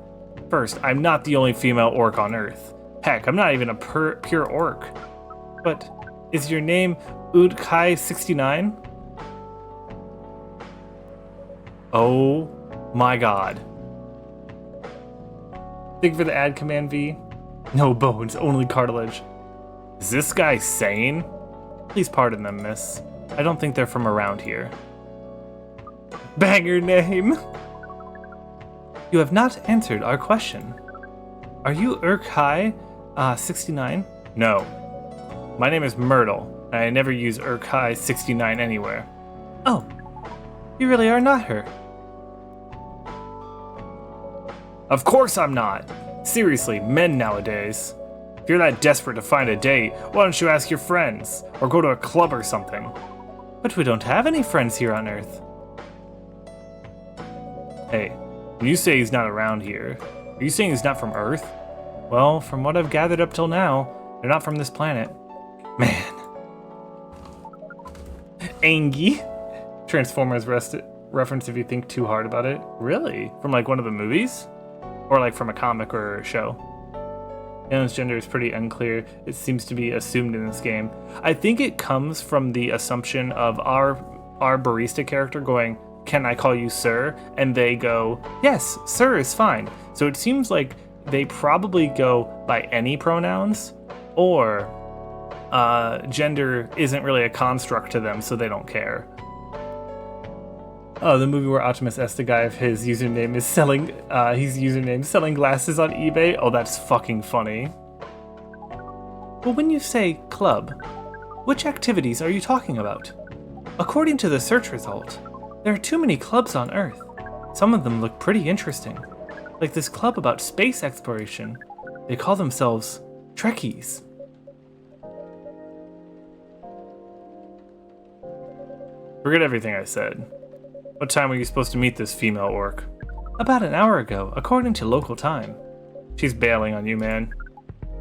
First, I'm not the only female orc on Earth. Heck, I'm not even a pure orc. But is your name Udkai69? Oh my god. Think for the add command V. No bones, only cartilage. Is this guy sane? Please pardon them, miss. I don't think they're from around here. Banger name! You have not answered our question. Are you Urkhai 69? No. My name is Myrtle, and I never use Urkhai 69 anywhere. Oh, you really are not her. Of course I'm not! Seriously, men nowadays. If you're that desperate to find a date, why don't you ask your friends, or go to a club or something? But we don't have any friends here on Earth. Hey, when you say he's not around here, are you saying he's not from Earth? Well, from what I've gathered up till now, they're not from this planet. Man. Angie. Transformers reference if you think too hard about it. Really? From like one of the movies? Or like from a comic or a show? Allen's gender is pretty unclear. It seems to be assumed in this game. I think it comes from the assumption of our barista character going, "Can I call you sir?" And they go, "Yes, sir is fine." So it seems like they probably go by any pronouns, or gender isn't really a construct to them, so they don't care. Oh, the movie where Optimus asks the guy if his username is selling glasses on eBay. Oh, that's fucking funny. Well, when you say club, which activities are you talking about? According to the search result, there are too many clubs on Earth. Some of them look pretty interesting. Like this club about space exploration. They call themselves Trekkies. Forget everything I said. What time were you supposed to meet this female orc? About an hour ago, according to local time. She's bailing on you, man.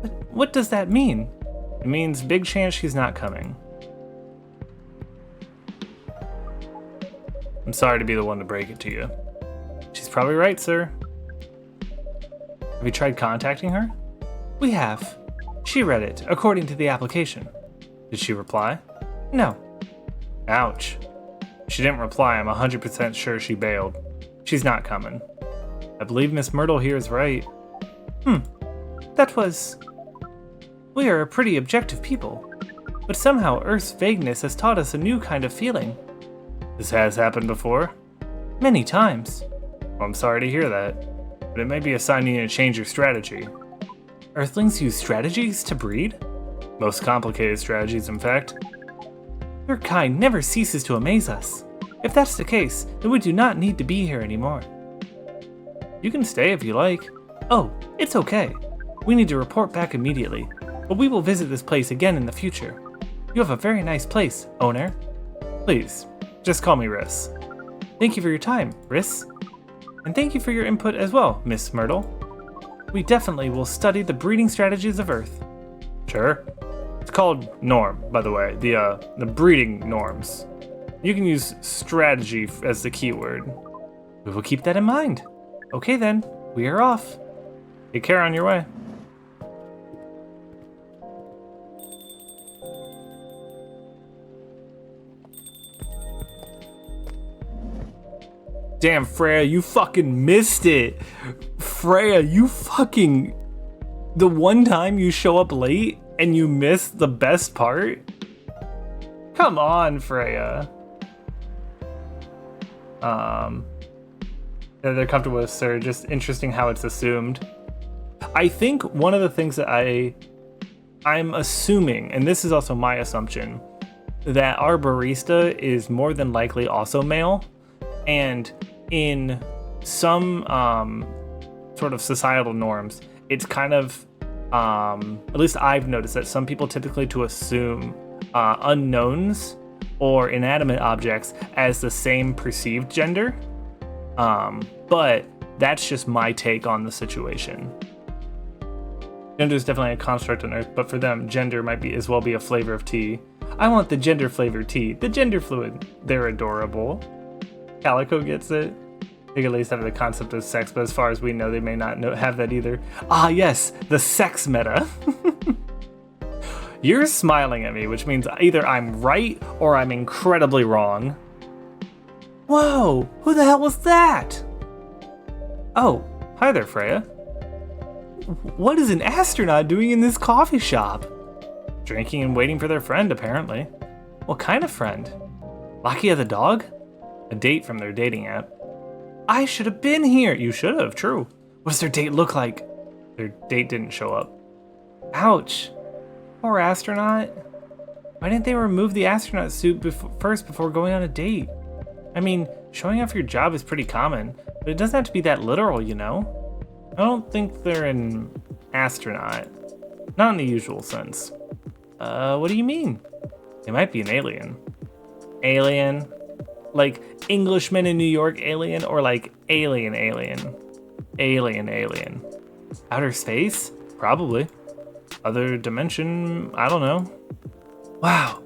But what does that mean? It means big chance she's not coming. I'm sorry to be the one to break it to you. She's probably right, sir. Have you tried contacting her? We have. She read it, according to the application. Did she reply? No. Ouch. She didn't reply. I'm 100% sure she bailed. She's not coming. I believe Miss Myrtle here is right. We are a pretty objective people. But somehow Earth's vagueness has taught us a new kind of feeling. This has happened before? Many times. Well, I'm sorry to hear that. But it may be a sign you need to change your strategy. Earthlings use strategies to breed? Most complicated strategies, in fact. Your kind never ceases to amaze us. If that's the case, then we do not need to be here anymore. You can stay if you like. Oh, it's okay. We need to report back immediately, but we will visit this place again in the future. You have a very nice place, owner. Please, just call me Riss. Thank you for your time, Riss. And thank you for your input as well, Miss Myrtle. We definitely will study the breeding strategies of Earth. Sure. It's called norm, by the way, the breeding norms. You can use strategy as the keyword. We will keep that in mind. Okay then, we are off. Take care on your way. Damn, Freya, you fucking missed it. Freya, you fucking... The one time you show up late and you miss the best part? Come on, Freya. they're comfortable with sir. Just interesting how it's assumed. I think one of the things that I'm assuming, and this is also my assumption, that our barista is more than likely also male, and in some sort of societal norms, it's kind of, at least I've noticed that some people typically to assume unknowns or inanimate objects as the same perceived gender, but that's just my take on the situation. Gender is definitely a construct on Earth, but for them, gender might be as well be a flavor of tea. I want the gender flavored tea, the gender fluid. They're adorable. Calico gets it. They at least have the concept of sex, but as far as we know, they may not have that either. Ah, yes, the sex meta. You're smiling at me, which means either I'm right or I'm incredibly wrong. Whoa, who the hell was that? Oh, hi there, Freya. What is an astronaut doing in this coffee shop? Drinking and waiting for their friend, apparently. What kind of friend? Lakia the dog? A date from their dating app. I should have been here. You should have, true. What does their date look like? Their date didn't show up. Ouch. Poor astronaut. Why didn't they remove the astronaut suit first before going on a date? I mean, showing off your job is pretty common, but it doesn't have to be that literal, you know? I don't think they're an astronaut. Not in the usual sense. What do you mean? They might be an alien. Alien? Like Englishman in New York alien, or like alien alien? Alien. Outer space? Probably. Other dimension? I don't know. Wow.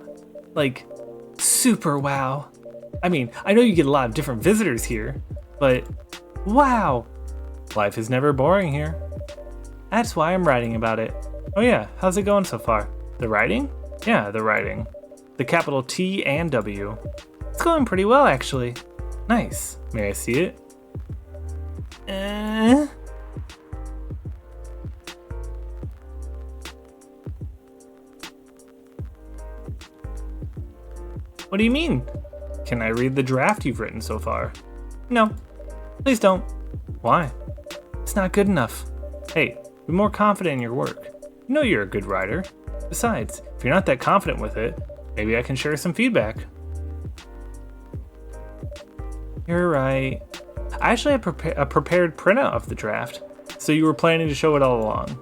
Like, super wow. I mean, I know you get a lot of different visitors here, but wow. Life is never boring here. That's why I'm writing about it. Oh yeah, how's it going so far? The writing? Yeah, the writing. The capital T and W. It's going pretty well, actually. Nice. May I see it? What do you mean? Can I read the draft you've written so far? No. Please don't. Why? It's not good enough. Hey, be more confident in your work. You know you're a good writer. Besides, if you're not that confident with it, maybe I can share some feedback. You're right. I actually have a prepared printout of the draft, so you were planning to show it all along.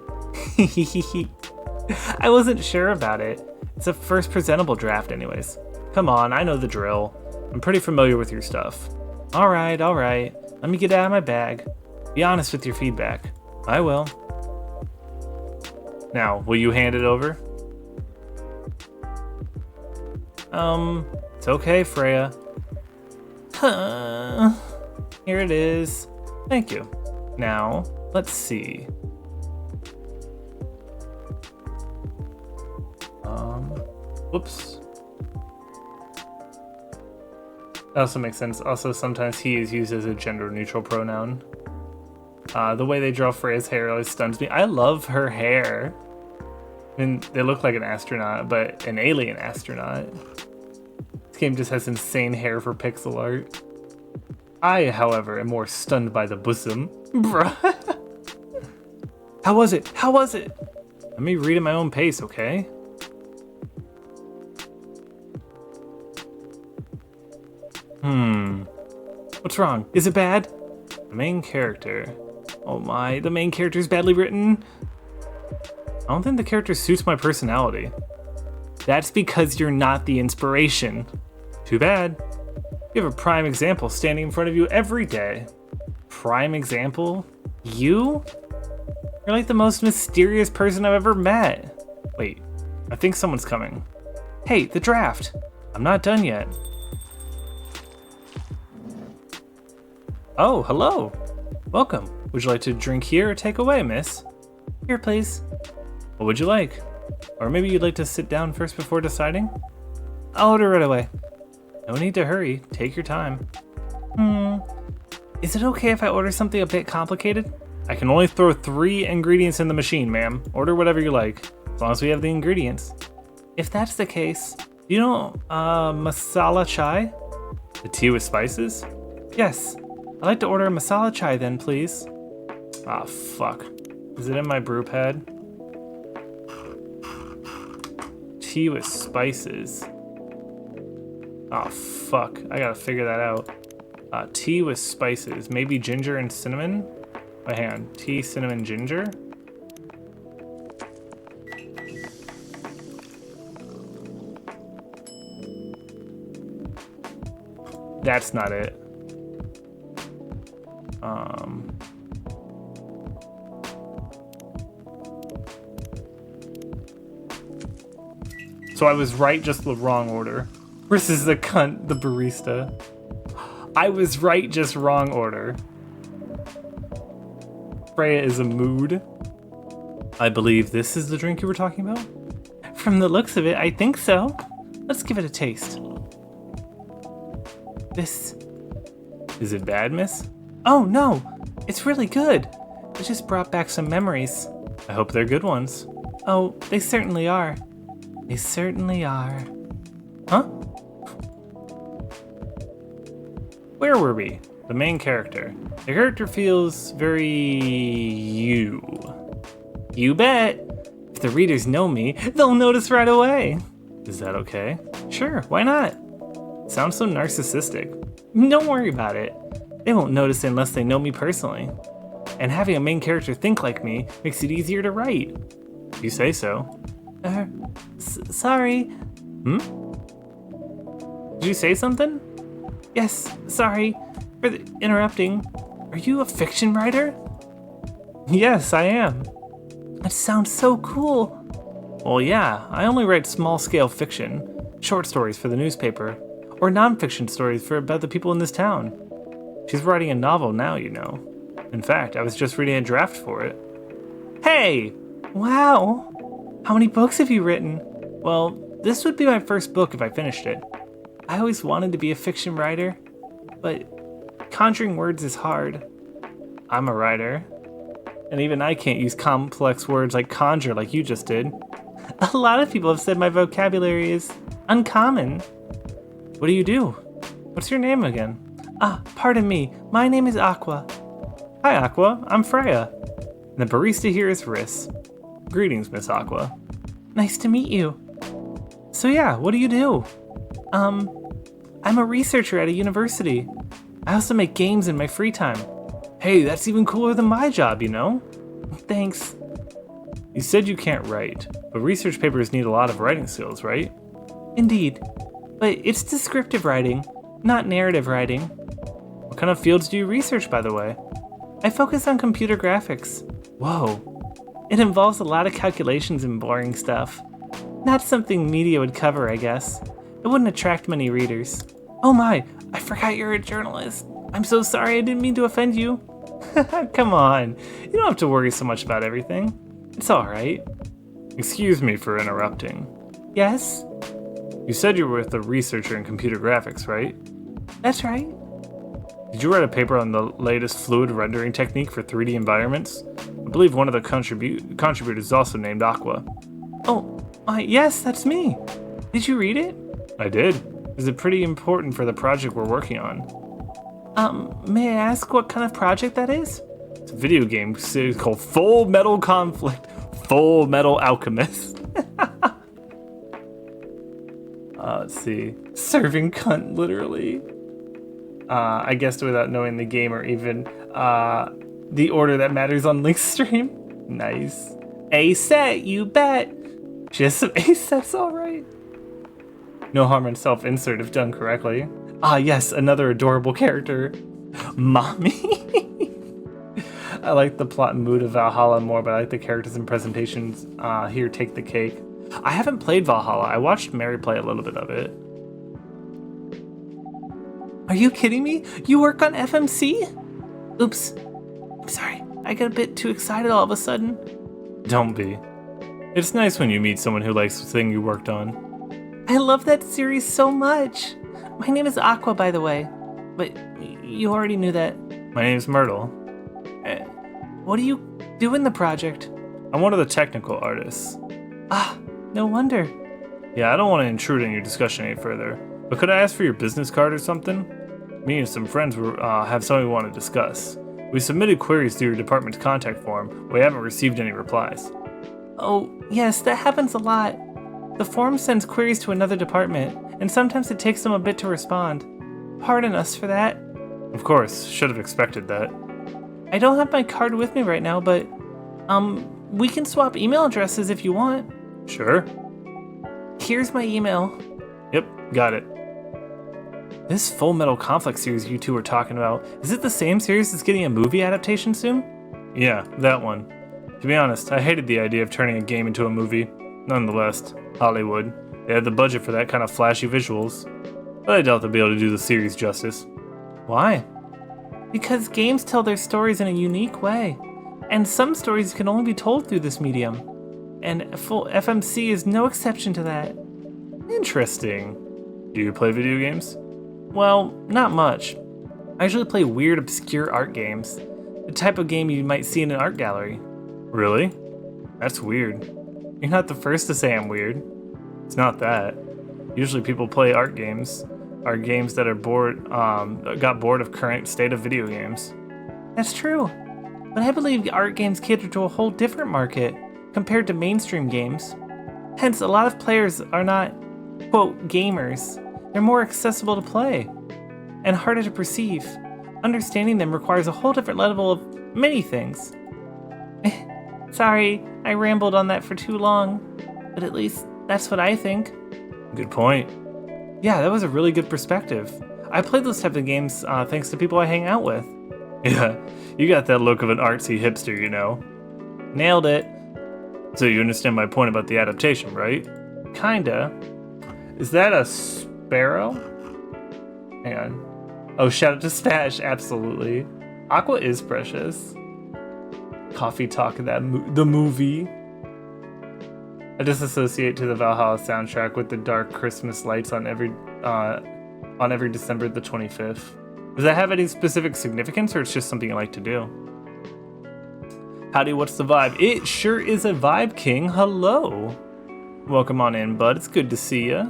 I wasn't sure about it. It's a first presentable draft anyways. Come on, I know the drill. I'm pretty familiar with your stuff. All right. Let me get out of my bag. Be honest with your feedback. I will. Now, will you hand it over? It's okay, Freya. Here it is. Thank you. Now, let's see. Whoops. That also makes sense. Also, sometimes he is used as a gender-neutral pronoun. The way they draw Freya's hair always stuns me. I love her hair. I mean, they look like an astronaut, but an alien astronaut. This game just has insane hair for pixel art. I, however, am more stunned by the bosom. Bruh. How was it? Let me read at my own pace, okay? What's wrong? Is it bad? The main character. Oh my, the main character's badly written? I don't think the character suits my personality. That's because you're not the inspiration. Too bad. You have a prime example standing in front of you every day. Prime example? You? You're like the most mysterious person I've ever met. Wait, I think someone's coming. Hey, the draft. I'm not done yet. Oh, hello. Welcome. Would you like to drink here or take away, miss? Here, please. What would you like? Or maybe you'd like to sit down first before deciding? I'll order right away. No need to hurry. Take your time. Is it okay if I order something a bit complicated? I can only throw 3 ingredients in the machine, ma'am. Order whatever you like, as long as we have the ingredients. If that's the case, do you know masala chai? The tea with spices? Yes. I'd like to order a masala chai then, please. Ah, fuck. Is it in my brew pad? Tea with spices. Oh, fuck. I gotta figure that out. Tea with spices. Maybe ginger and cinnamon? Wait, hang on. Tea, cinnamon, ginger? That's not it. So I was right, just the wrong order. Versus the cunt, the barista. I was right, just wrong order. Freya is a mood. I believe this is the drink you were talking about? From the looks of it, I think so. Let's give it a taste. This... Is it bad, miss? Oh, no. It's really good. It just brought back some memories. I hope they're good ones. Oh, they certainly are. They certainly are. Huh? Where were we? The main character. The character feels very... you. You bet. If the readers know me, they'll notice right away. Is that okay? Sure, why not? Sounds so narcissistic. Don't worry about it. They won't notice unless they know me personally. And having a main character think like me makes it easier to write. You say so. Sorry. Hmm? Did you say something? Yes, sorry for interrupting. Are you a fiction writer? Yes, I am. That sounds so cool. Well, yeah, I only write small-scale fiction, short stories for the newspaper, or non-fiction stories about the people in this town. She's writing a novel now, you know. In fact, I was just reading a draft for it. Hey! Wow! How many books have you written? Well, this would be my first book if I finished it. I always wanted to be a fiction writer, but conjuring words is hard. I'm a writer, and even I can't use complex words like conjure like you just did. A lot of people have said my vocabulary is uncommon. What do you do? What's your name again? Ah, pardon me. My name is Aqua. Hi, Aqua. I'm Freya. And the barista here is Riss. Greetings, Miss Aqua. Nice to meet you. So yeah, what do you do? I'm a researcher at a university. I also make games in my free time. Hey, that's even cooler than my job, you know? Thanks. You said you can't write, but research papers need a lot of writing skills, right? Indeed. But it's descriptive writing, not narrative writing. What kind of fields do you research, by the way? I focus on computer graphics. Whoa. It involves a lot of calculations and boring stuff. Not something media would cover, I guess. It wouldn't attract many readers. Oh my, I forgot you're a journalist. I'm so sorry, I didn't mean to offend you. Come on, you don't have to worry so much about everything. It's alright. Excuse me for interrupting. Yes? You said you were with a researcher in computer graphics, right? That's right. Did you write a paper on the latest fluid rendering technique for 3D environments? I believe one of the contributors is also named Aqua. Oh, yes, that's me. Did you read it? I did. Is it pretty important for the project we're working on? May I ask what kind of project that is? It's a video game series called Full Metal Conflict, Full Metal Alchemist. Let's see. Serving cunt, literally. I guessed without knowing the game or even the order that matters on Link's stream. Nice. A set, you bet. She has some A sets, alright. No harm in self-insert if done correctly. Ah, yes, another adorable character. Mommy. I like the plot and mood of Valhalla more, but I like the characters and presentations. Here, take the cake. I haven't played Valhalla. I watched Mary play a little bit of it. Are you kidding me? You work on FMC? Oops. I'm sorry. I got a bit too excited all of a sudden. Don't be. It's nice when you meet someone who likes the thing you worked on. I love that series so much. My name is Aqua, by the way. But you already knew that. My name's Myrtle. What do you do in the project? I'm one of the technical artists. Ah, no wonder. Yeah, I don't want to intrude on your discussion any further, but could I ask for your business card or something? Me and some friends have something we want to discuss. We submitted queries through your department's contact form. We haven't received any replies. Oh, yes, that happens a lot. The form sends queries to another department, and sometimes it takes them a bit to respond. Pardon us for that. Of course, should have expected that. I don't have my card with me right now, but, we can swap email addresses if you want. Sure. Here's my email. Yep, got it. This Full Metal Conflict series you two were talking about, is it the same series that's getting a movie adaptation soon? Yeah, that one. To be honest, I hated the idea of turning a game into a movie. Nonetheless, Hollywood. They had the budget for that kind of flashy visuals. But I doubt they'll be able to do the series justice. Why? Because games tell their stories in a unique way. And some stories can only be told through this medium. And full FMC is no exception to that. Interesting. Do you play video games? Well, not much. I usually play weird, obscure art games. The type of game you might see in an art gallery. Really? That's weird. You're not the first to say I'm weird. It's not that. Usually people play art games are games that are got bored of current state of video games. That's true. But I believe art games cater to a whole different market compared to mainstream games. Hence, a lot of players are not, quote, gamers. They're more accessible to play and harder to perceive. Understanding them requires a whole different level of many things. Sorry, I rambled on that for too long, but at least that's what I think. Good point. Yeah, that was a really good perspective. I play those types of games thanks to people I hang out with. Yeah, you got that look of an artsy hipster, you know. Nailed it. So you understand my point about the adaptation, right? Kinda. Is that a sparrow? Hang on. Oh, shout out to Stash, absolutely. Aqua is precious. Toffee Caulk, the movie. I disassociate to the Valhalla soundtrack with the dark Christmas lights on every December the 25th. Does that have any specific significance, or it's just something you like to do? Howdy, what's the vibe? It sure is a vibe, King. Hello. Welcome on in, bud. It's good to see ya.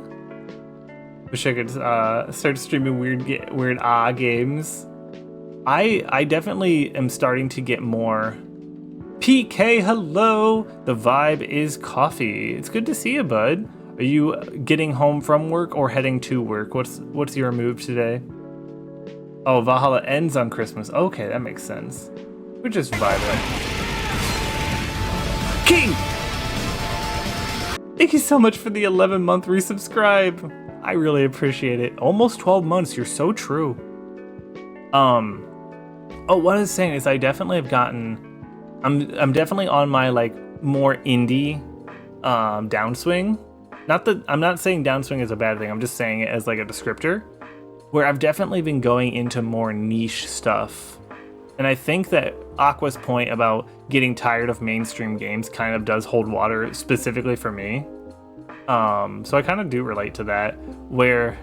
Wish I could start streaming weird games. I definitely am starting to get more. PK, hello. The vibe is coffee. It's good to see you, bud. Are you getting home from work or heading to work? What's your move today? Oh, Valhalla ends on Christmas. Okay, that makes sense. We're just vibing. King! Thank you so much for the 11-month resubscribe. I really appreciate it. Almost 12 months. You're so true. Oh, what I was saying is I definitely have gotten. I'm definitely on my like more indie downswing. Not that I'm not saying downswing is a bad thing. I'm just saying it as like a descriptor, where I've definitely been going into more niche stuff. And I think that Aqua's point about getting tired of mainstream games kind of does hold water specifically for me. So I kind of do relate to that, where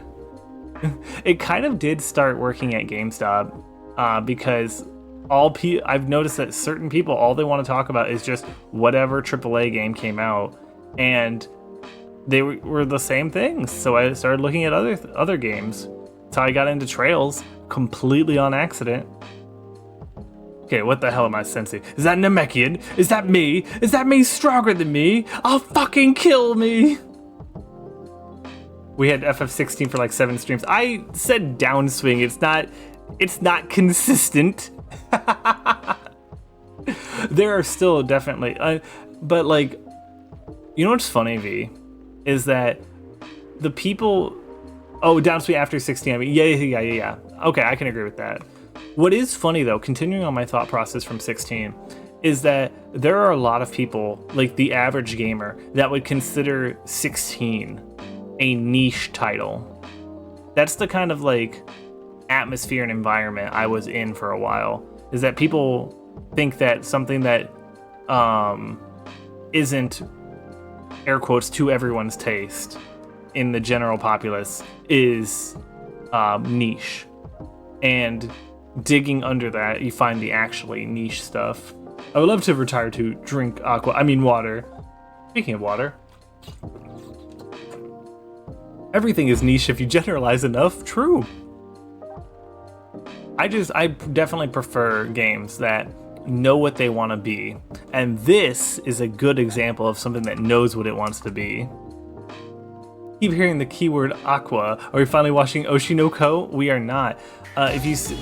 it kind of did start working at GameStop because I've noticed that certain people, all they want to talk about is just whatever AAA game came out, and they were the same things. So I started looking at other games. That's how I got into Trails, completely on accident. Okay, what the hell am I sensing? Is that Namekian? Is that me? Is that me stronger than me? I'll fucking kill me! We had FF16 for like 7 streams. I said downswing. It's not consistent. There are still definitely, but like, you know what's funny, V, is that the people. Oh, downswing after 16. I mean, yeah. Okay, I can agree with that. What is funny though, continuing on my thought process from 16, is that there are a lot of people, like the average gamer, that would consider 16 a niche title. That's the kind of like atmosphere and environment I was in for a while, is that people think that something that isn't, air quotes, to everyone's taste in the general populace is niche. And digging under that, you find the actually niche stuff. I would love to retire to drink water. Speaking of water, everything is niche if you generalize enough. True. I definitely prefer games that know what they want to be. And this is a good example of something that knows what it wants to be. Keep hearing the keyword aqua. Are we finally watching Oshinoko? We are not. If you see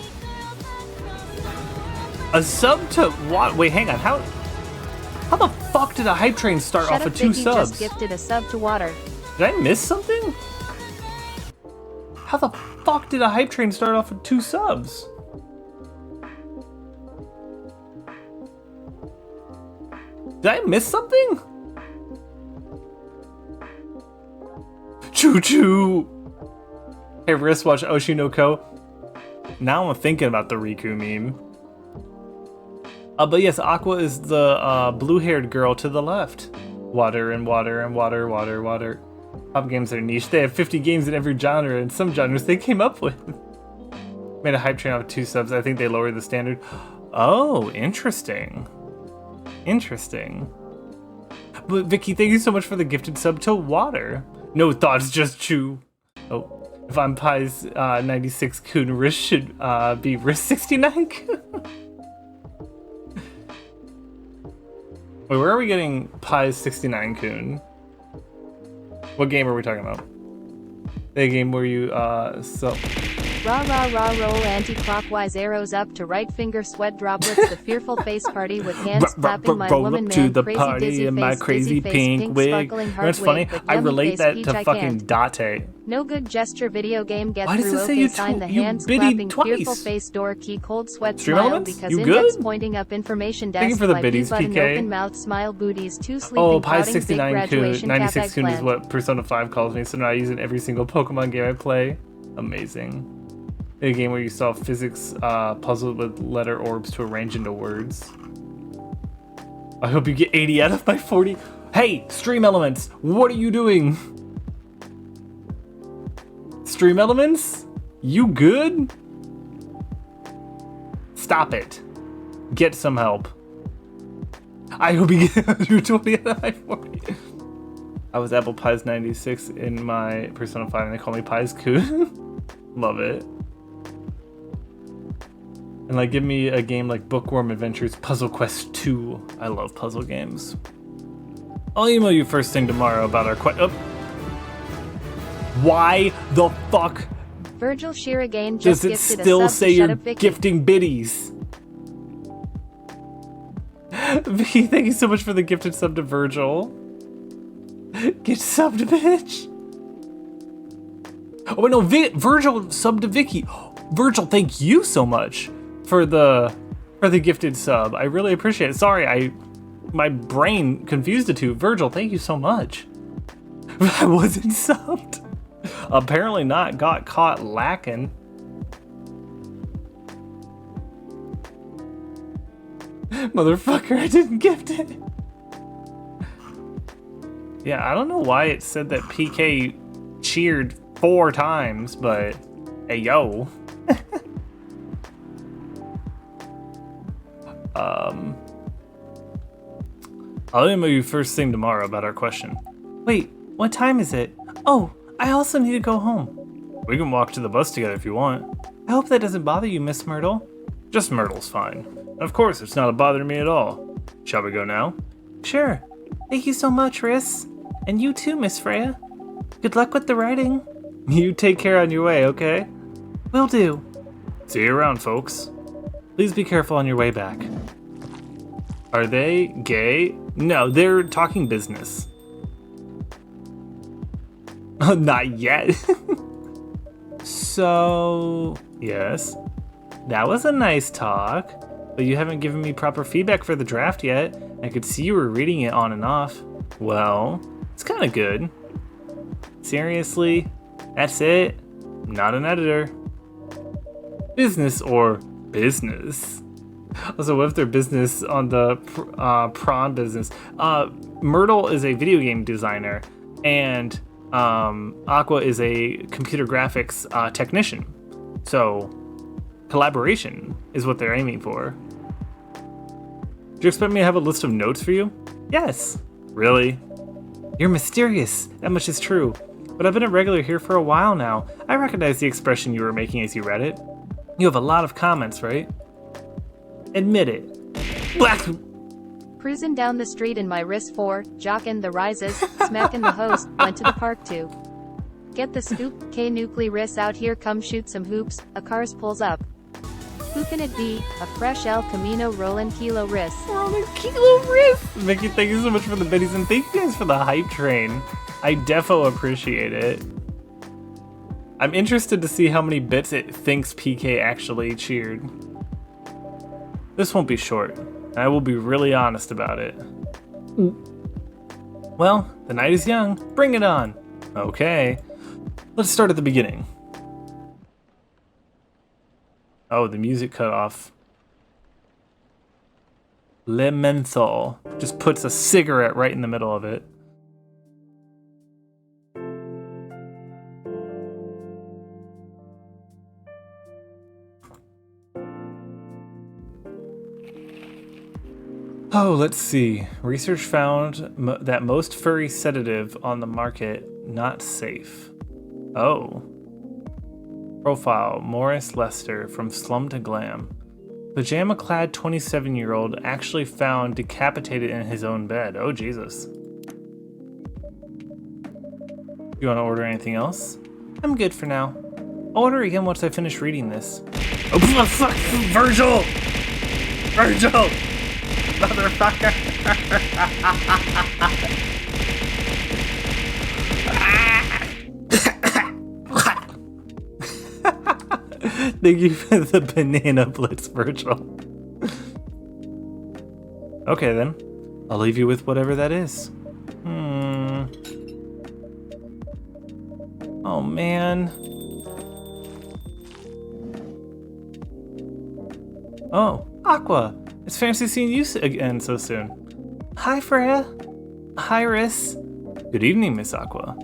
a sub to what? Wait, hang on. How the fuck did a hype train start off with 2 subs? Just gifted a sub to water. Did I miss something? How the fuck did a hype train start off with 2 subs? Did I miss something? Choo choo! Hey, wristwatch Oshinoko. Now I'm thinking about the Riku meme. But yes, Aqua is the blue-haired girl to the left. Water and water and water, water, water. Pop games are niche. They have 50 games in every genre, and some genres they came up with. Made a hype train out of 2 subs. I think they lowered the standard. Oh, interesting. Interesting. But Vicky, thank you so much for the gifted sub to water. No thoughts, just chew. Oh, if I'm Pie's 96 Kun, Risk should be Risk 69 Kun. Wait, where are we getting Pie's 69 Kun? What game are we talking about? The game where you so. Rah rah rah roll anti-clockwise arrows up to right finger sweat droplets the fearful face party with hands clapping my roll woman up to man the crazy party dizzy in face, my crazy face, pink wig. sparkling You know heart what's funny? wig, I yummy relate face that peach to I fucking can't. Date. No good gesture video game get Why does through it say okay you sign the you hands biddied clapping twice? fearful face door key cold sweat Stream smile Elements? because You index good? pointing up information Thank you desk for the my biddies, button PK. open mouth smile booties 2 sleeping Oh, Pi pouting big 69 Kun, graduation 96 cap Kun is eggplant. what Persona 5 calls me, so now I use it in every single Pokemon game I play. Amazing. A game where you solve physics puzzles with letter orbs to arrange into words. I hope you get 80 out of my 40. Hey, Stream Elements, what are you doing? Stream Elements? You good? Stop it. Get some help. I hope you get 120 out of my 40. I was Apple Pie's 96 in my Persona 5 and they call me Pie's Kun. Love it. And like, give me a game like Bookworm Adventures Puzzle Quest 2. I love puzzle games. I'll email you first thing tomorrow about our Why the fuck Virgil Shear again just does it gifted a still sub say to shut you're up Vicky. gifting biddies? Vicky, thank you so much for the gifted sub to Virgil. Get subbed, bitch. Oh wait, no, Virgil subbed to Vicky. Virgil, thank you so much for the gifted sub. I really appreciate it. Sorry, my brain confused the two. Virgil, thank you so much. I wasn't subbed. Apparently not. Got caught lacking. Motherfucker, I didn't gift it. Yeah, I don't know why it said that PK cheered 4 times, but hey, yo. I'll email you first thing tomorrow about our question. Wait, what time is it? Oh, I also need to go home. We can walk to the bus together if you want. I hope that doesn't bother you, Miss Myrtle. Just Myrtle's fine. Of course, it's not a bother to me at all. Shall we go now? Sure. Thank you so much, Riss. And you too, Miss Freya. Good luck with the writing. You take care on your way, okay? Will do. See you around, folks. Please be careful on your way back. Are they gay? No, they're talking business. Oh, not yet. So, yes. That was a nice talk, but you haven't given me proper feedback for the draft yet. I could see you were reading it on and off. Well, it's kind of good. Seriously? That's it? I'm not an editor. Business or business? Also, what if their business on the prawn business? Myrtle is a video game designer, and Aqua is a computer graphics technician. So, collaboration is what they're aiming for. Do you expect me to have a list of notes for you? Yes. Really? You're mysterious. That much is true. But I've been a regular here for a while now. I recognize the expression you were making as you read it. You have a lot of comments, right? Admit it. Black. Cruising down the street in my RIS 4, jockin' the rises, smacking the host, went to the park too. Get the scoop, K Nuclear RIS out here, come shoot some hoops, a cars pulls up. Who can it be? A fresh El Camino rollin' kilo RIS. Rollin' kilo RIS! Mickey, thank you so much for the biddies, and thank you guys for the hype train. I defo appreciate it. I'm interested to see how many bits it thinks PK actually cheered. This won't be short. I will be really honest about it. Well, the night is young. Bring it on. Okay. Let's start at the beginning. Oh, the music cut off. Le Menthol just puts a cigarette right in the middle of it. Oh, let's see. Research found that most furry sedative on the market not safe. Oh. Profile, Morris Lester, from slum to glam. Pajama-clad 27-year-old actually found decapitated in his own bed. Oh, Jesus. You want to order anything else? I'm good for now. I'll order again once I finish reading this. Oh, fuck! Virgil! Virgil! Motherfucker! Thank you for the banana blitz, Virgil. Okay then, I'll leave you with whatever that is. Oh man. Oh, Aqua. It's fancy seeing you again so soon. Hi, Freya. Hi, Riss. Good evening, Miss Aqua.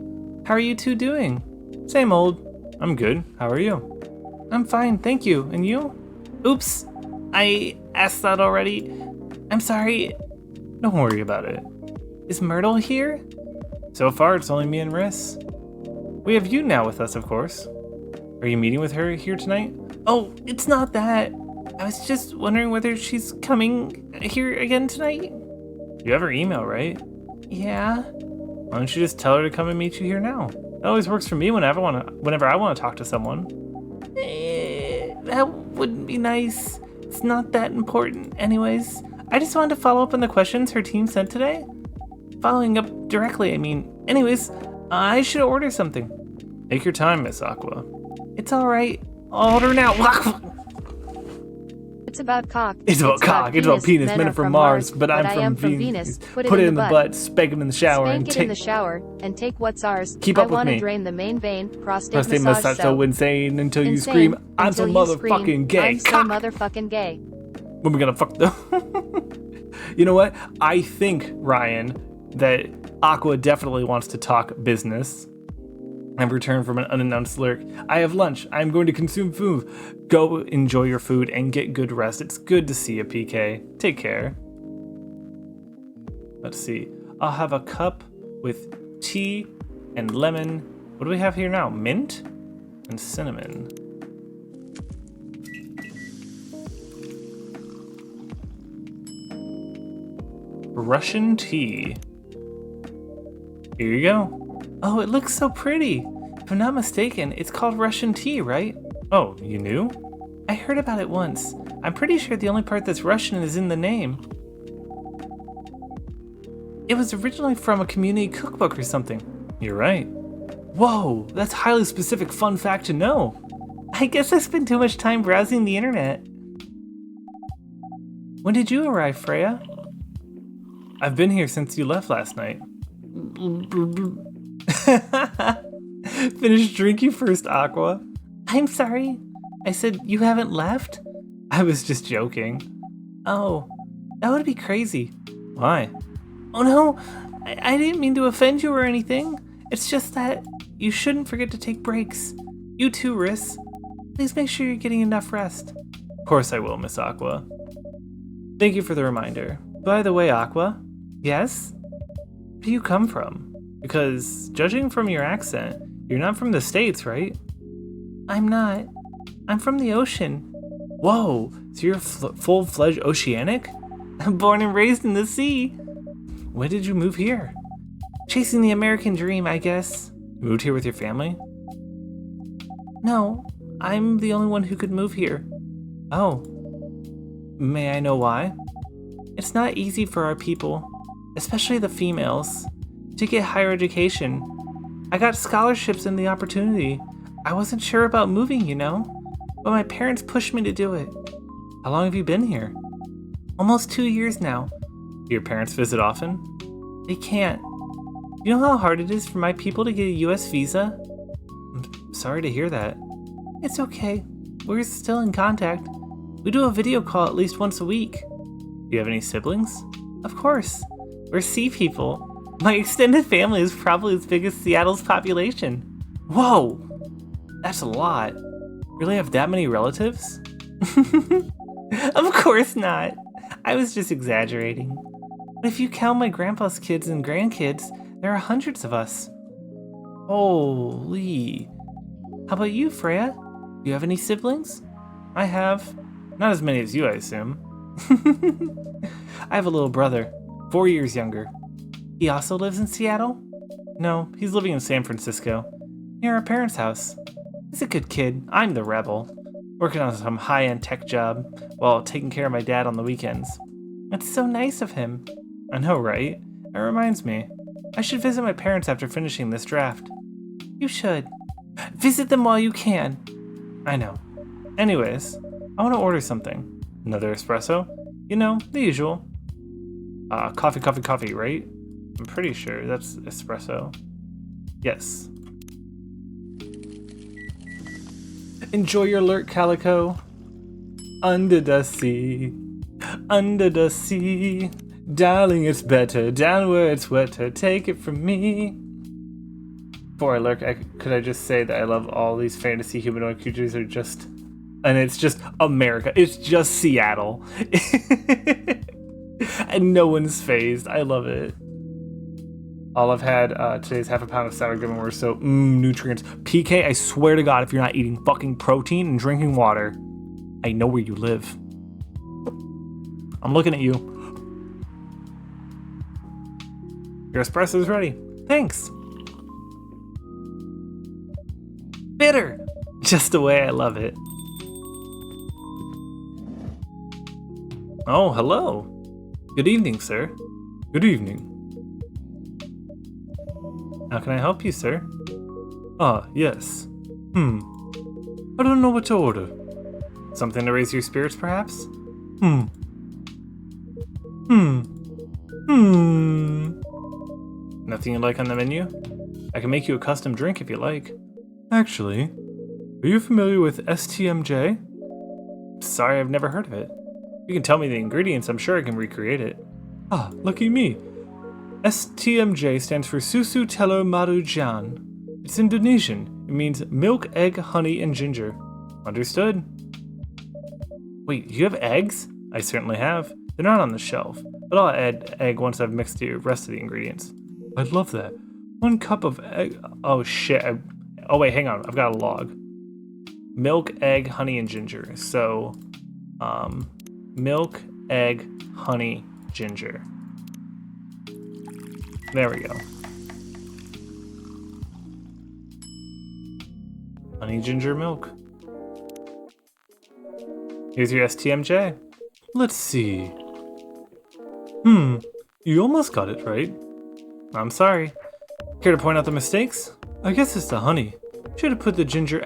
How are you two doing? Same old. I'm good. How are you? I'm fine, thank you. And you? Oops, I asked that already. I'm sorry. Don't worry about it. Is Myrtle here? So far, it's only me and Riss. We have you now with us, of course. Are you meeting with her here tonight? Oh, it's not that. I was just wondering whether she's coming here again tonight. You have her email, right? Yeah. Why don't you just tell her to come and meet you here now? That always works for me whenever I want to talk to someone. That wouldn't be nice. It's not that important. Anyways, I just wanted to follow up on the questions her team sent today. Following up directly, I mean. Anyways, I should order something. Take your time, Miss Aqua. It's alright. I'll order now. It's about cock. It's about cock. It's about penis. Men are from Mars, but I'm from Venus. Put it in the butt. Spank him in the shower. Spank it in the shower and take what's ours. Keep up with me. I want to drain the main vein. Prostate massage so insane until you scream. I'm so motherfucking gay. I'm so motherfucking gay. When we gonna fuck them? You know what? I think, Ryan, that Aqua definitely wants to talk business. I've returned from an unannounced lurk. I have lunch. I'm going to consume food. Go enjoy your food and get good rest. It's good to see you, PK. Take care. Let's see. I'll have a cup with tea and lemon. What do we have here now? Mint and cinnamon. Russian tea. Here you go. Oh, it looks so pretty. If I'm not mistaken, it's called Russian tea, right? Oh, you knew? I heard about it once. I'm pretty sure the only part that's Russian is in the name. It was originally from a community cookbook or something. You're right. Whoa, that's highly specific fun fact to know. I guess I spent too much time browsing the internet. When did you arrive, Freya? I've been here since you left last night. Finish drinking first, Aqua. I'm sorry. I said you haven't left? I was just joking. Oh, that would be crazy. Why? Oh no, I didn't mean to offend you or anything. It's just that you shouldn't forget to take breaks. You too, Riss. Please make sure you're getting enough rest. Of course I will, Miss Aqua. Thank you for the reminder. By the way, Aqua. Yes? Where do you come from? Because, judging from your accent, you're not from the States, right? I'm not. I'm from the ocean. Whoa, so you're full-fledged oceanic? Born and raised in the sea. When did you move here? Chasing the American dream, I guess. You moved here with your family? No, I'm the only one who could move here. Oh. May I know why? It's not easy for our people, especially the females, to get higher education. I got scholarships and the opportunity. I wasn't sure about moving, you know, but my parents pushed me to do it. How long have you been here? Almost 2 years now. Do your parents visit often? They can't. You know how hard it is for my people to get a US visa? I'm sorry to hear that. It's okay. We're still in contact. We do a video call at least once a week. Do you have any siblings? Of course. We're sea people. My extended family is probably as big as Seattle's population. Whoa! That's a lot. Really have that many relatives? Of course not. I was just exaggerating. But if you count my grandpa's kids and grandkids, there are hundreds of us. Holy. How about you, Freya? Do you have any siblings? I have. Not as many as you, I assume. I have a little brother, 4 years younger. He also lives in Seattle? No, he's living in San Francisco, near our parents' house. He's a good kid. I'm the rebel, working on some high-end tech job while taking care of my dad on the weekends. It's so nice of him. I know, right? It reminds me. I should visit my parents after finishing this draft. You should. Visit them while you can. I know. Anyways, I want to order something. Another espresso? You know, the usual. Coffee, right? I'm pretty sure that's espresso. Yes. Enjoy your lurk, Calico. Under the sea. Under the sea. Darling, it's better down where it's wetter. Take it from me. Before I lurk, could I just say that I love all these fantasy humanoid creatures are just... And it's just America. It's just Seattle. And no one's phased. I love it. All I've had today is half a pound of sour gum and we're so nutrients. PK, I swear to God, if you're not eating fucking protein and drinking water, I know where you live. I'm looking at you. Your espresso's ready. Thanks. Bitter. Just the way I love it. Oh, hello. Good evening, sir. Good evening. How can I help you, sir? Ah, yes. I don't know what to order. Something to raise your spirits, perhaps? Nothing you like on the menu? I can make you a custom drink if you like. Actually, are you familiar with STMJ? Sorry, I've never heard of it. You can tell me the ingredients, I'm sure I can recreate it. Ah, lucky me. STMJ stands for Susu Telur Madu Jan. It's Indonesian. It means milk, egg, honey, and ginger. Understood. Wait, you have eggs? I certainly have. They're not on the shelf, but I'll add egg once I've mixed the rest of the ingredients. I'd love that. 1 cup of egg. Oh shit. Oh wait, hang on. I've got a log. Milk, egg, honey, and ginger. So, milk, egg, honey, ginger. There we go. Honey, ginger, milk. Here's your STMJ. Let's see. You almost got it right. I'm sorry. Care to point out the mistakes? I guess it's the honey. Should have put the ginger in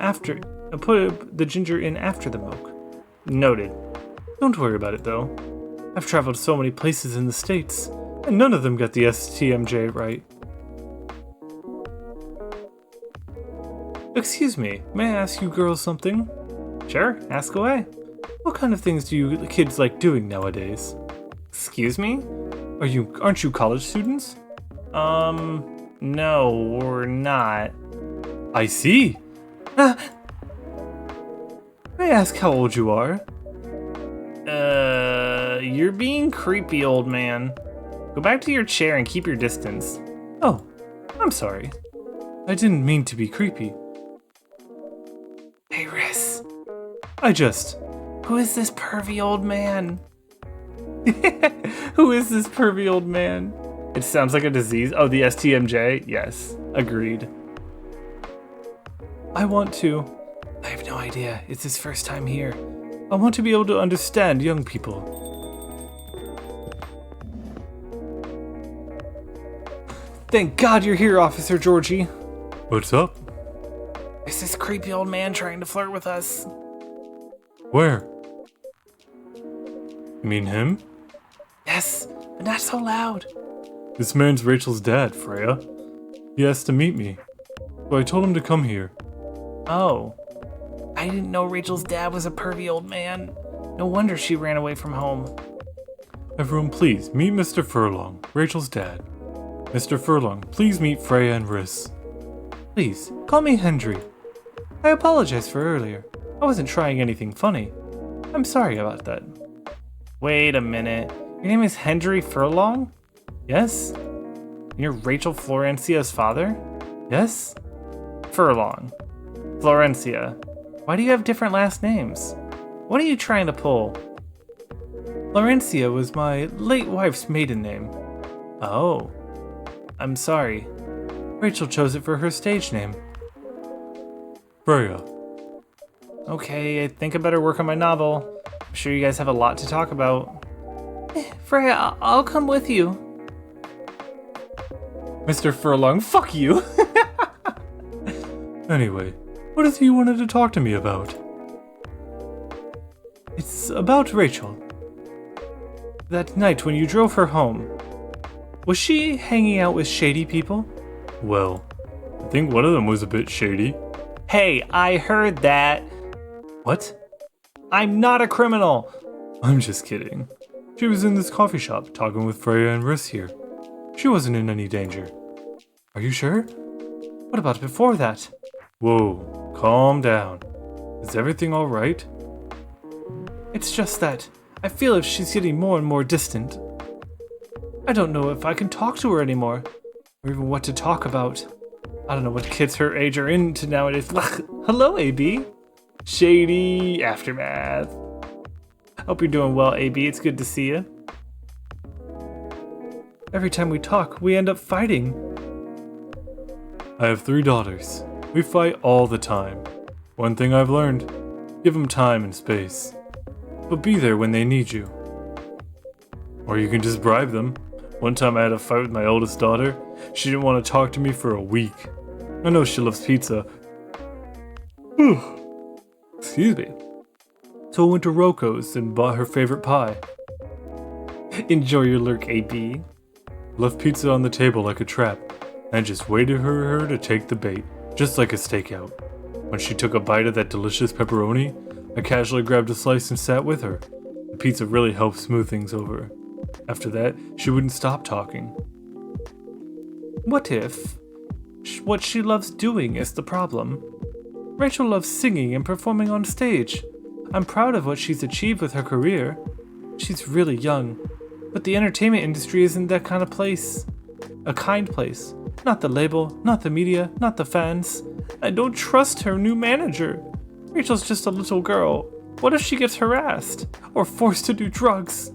after the milk. Noted. Don't worry about it though. I've traveled so many places in the States, and none of them got the STMJ right. Excuse me, may I ask you girls something? Sure, ask away. What kind of things do you kids like doing nowadays? Excuse me? Aren't you college students? No, we're not. I see. May I ask how old you are? You're being creepy, old man. Go back to your chair and keep your distance. Oh, I'm sorry. I didn't mean to be creepy. Hey, Riss. Who is this pervy old man? Who is this pervy old man? It sounds like a disease. Oh, the STMJ? Yes, agreed. I have no idea. It's his first time here. I want to be able to understand young people. Thank God you're here, Officer Georgie. What's up? There's this creepy old man trying to flirt with us. Where? You mean him? Yes, but not so loud. This man's Rachel's dad, Freya. He asked to meet me, so I told him to come here. Oh. I didn't know Rachel's dad was a pervy old man. No wonder she ran away from home. Everyone please, meet Mr. Furlong, Rachel's dad. Mr. Furlong, please meet Freya and Riss. Please, call me Hendry. I apologize for earlier. I wasn't trying anything funny. I'm sorry about that. Wait a minute. Your name is Hendry Furlong? Yes? And you're Rachel Florencia's father? Yes? Furlong. Florencia. Why do you have different last names? What are you trying to pull? Florencia was my late wife's maiden name. Oh. I'm sorry. Rachel chose it for her stage name. Freya. Okay, I think I better work on my novel. I'm sure you guys have a lot to talk about. Freya, I'll come with you. Mr. Furlong, fuck you! Anyway, what is it you wanted to talk to me about? It's about Rachel. That night when you drove her home, was she hanging out with shady people? Well, I think one of them was a bit shady. Hey, I heard that. What? I'm not a criminal. I'm just kidding. She was in this coffee shop talking with Freya and Riss here. She wasn't in any danger. Are you sure? What about before that? Whoa, calm down. Is everything all right? It's just that I feel if she's getting more and more distant. I don't know if I can talk to her anymore, or even what to talk about. I don't know what kids her age are into nowadays. Hello, AB. Shady Aftermath. Hope you're doing well, AB. It's good to see you. Every time we talk, we end up fighting. I have 3 daughters. We fight all the time. One thing I've learned, give them time and space. But be there when they need you. Or you can just bribe them. One time I had a fight with my oldest daughter. She didn't want to talk to me for a week. I know she loves pizza. Excuse me. So I went to Rocco's and bought her favorite pie. Enjoy your lurk, AB. Left pizza on the table like a trap. I just waited for her to take the bait, just like a stakeout. When she took a bite of that delicious pepperoni, I casually grabbed a slice and sat with her. The pizza really helped smooth things over. After that, she wouldn't stop talking. What if what she loves doing is the problem? Rachel loves singing and performing on stage. I'm proud of what she's achieved with her career. She's really young, but the entertainment industry isn't that kind of place. A kind place. Not the label, not the media, not the fans. I don't trust her new manager. Rachel's just a little girl. What if she gets harassed? Or forced to do drugs?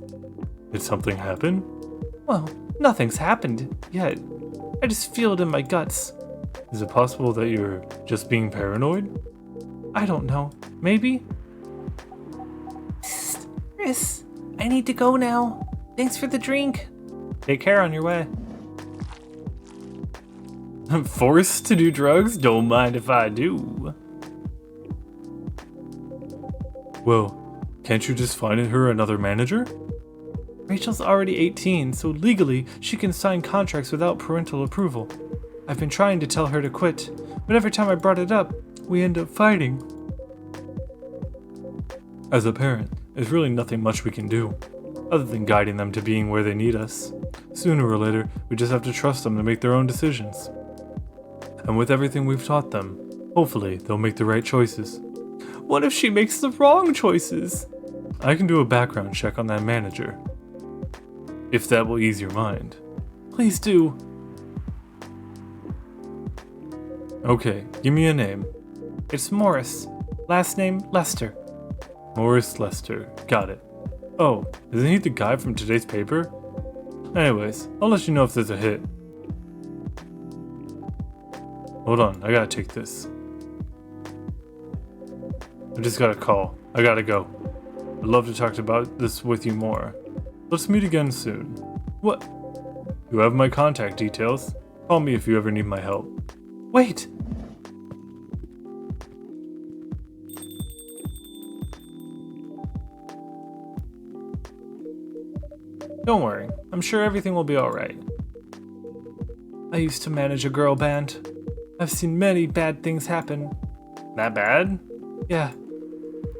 Did something happen? Well, nothing's happened yet. I just feel it in my guts. Is it possible that you're just being paranoid? I don't know. Maybe? Riss, I need to go now. Thanks for the drink. Take care on your way. I'm forced to do drugs? Don't mind if I do. Well, can't you just find her another manager? Rachel's already 18, so legally she can sign contracts without parental approval. I've been trying to tell her to quit, but every time I brought it up, we end up fighting. As a parent, there's really nothing much we can do, other than guiding them to being where they need us. Sooner or later, we just have to trust them to make their own decisions. And with everything we've taught them, hopefully they'll make the right choices. What if she makes the wrong choices? I can do a background check on that manager. If that will ease your mind. Please do. Okay, give me a name. It's Morris. Last name, Lester. Morris Lester. Got it. Oh, isn't he the guy from today's paper? Anyways, I'll let you know if there's a hit. Hold on, I gotta take this. I just got a call. I gotta go. I'd love to talk about this with you more. Let's meet again soon. What? You have my contact details. Call me if you ever need my help. Wait! Don't worry, I'm sure everything will be alright. I used to manage a girl band. I've seen many bad things happen. That bad? Yeah.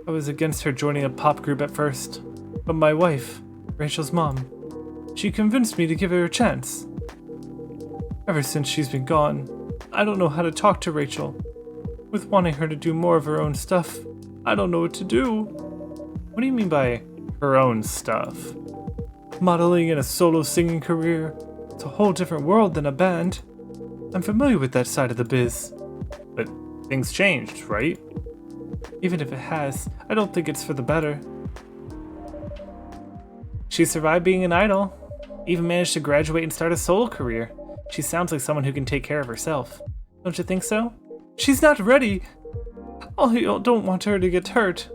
I was against her joining a pop group at first, but my wife, Rachel's mom, she convinced me to give her a chance. Ever since she's been gone, I don't know how to talk to Rachel. With wanting her to do more of her own stuff, I don't know what to do. What do you mean by her own stuff? Modeling and a solo singing career, it's a whole different world than a band. I'm familiar with that side of the biz. But things changed, right? Even if it has, I don't think it's for the better. She survived being an idol, even managed to graduate and start a solo career. She sounds like someone who can take care of herself. Don't you think so? She's not ready! I don't want her to get hurt.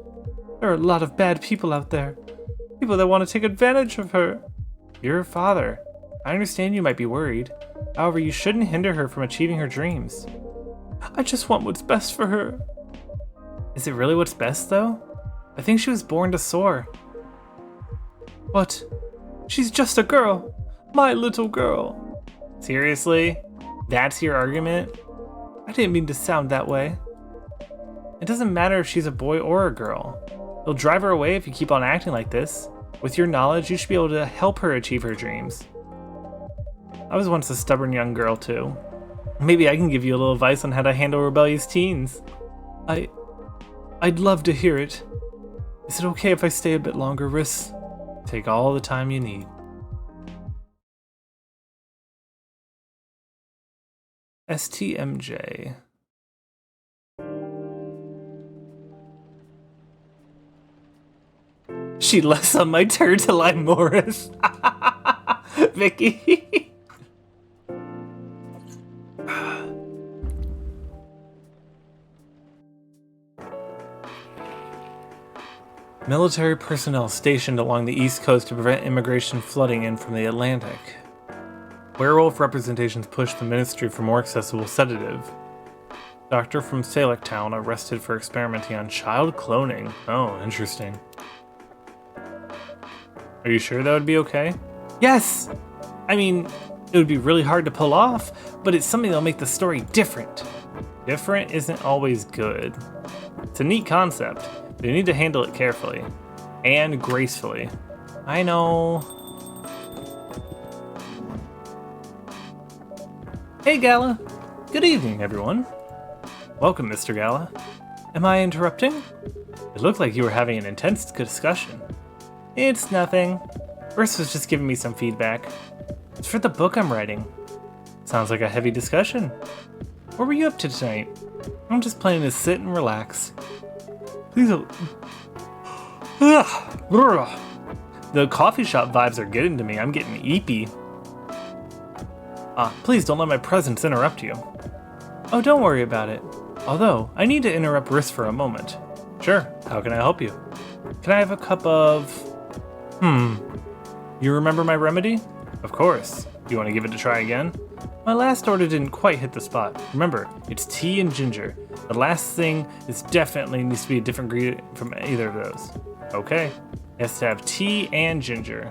There are a lot of bad people out there. People that want to take advantage of her. You're her father. I understand you might be worried. However, you shouldn't hinder her from achieving her dreams. I just want what's best for her. Is it really what's best, though? I think she was born to soar. What? She's just a girl. My little girl. Seriously? That's your argument? I didn't mean to sound that way. It doesn't matter if she's a boy or a girl. It'll drive her away if you keep on acting like this. With your knowledge, you should be able to help her achieve her dreams. I was once a stubborn young girl, too. Maybe I can give you a little advice on how to handle rebellious teens. I'd love to hear it. Is it okay if I stay a bit longer, Riss? Take all the time you need. STMJ. She less on my turn till I'm Morris. Vicky. Military personnel stationed along the East Coast to prevent immigration flooding in from the Atlantic. Werewolf representations push the ministry for more accessible sedative. Doctor from Salek Town arrested for experimenting on child cloning. Oh, interesting. Are you sure that would be okay? Yes! I mean, it would be really hard to pull off, but it's something that'll make the story different. Different isn't always good. It's a neat concept, but you need to handle it carefully. And gracefully. I know. Hey, Gala. Good evening, everyone. Welcome, Mr. Gala. Am I interrupting? It looked like you were having an intense discussion. It's nothing. Urs was just giving me some feedback. It's for the book I'm writing. Sounds like a heavy discussion. What were you up to tonight? I'm just planning to sit and relax. Please don't... The coffee shop vibes are getting to me. I'm getting eepy. Please don't let my presence interrupt you. Oh, don't worry about it. Although, I need to interrupt Riss for a moment. Sure, how can I help you? Can I have a cup of... You remember my remedy? Of course. You want to give it a try again? My last order didn't quite hit the spot. Remember, it's tea and ginger. The last thing is definitely needs to be a different ingredient from either of those. Okay. It has to have tea and ginger.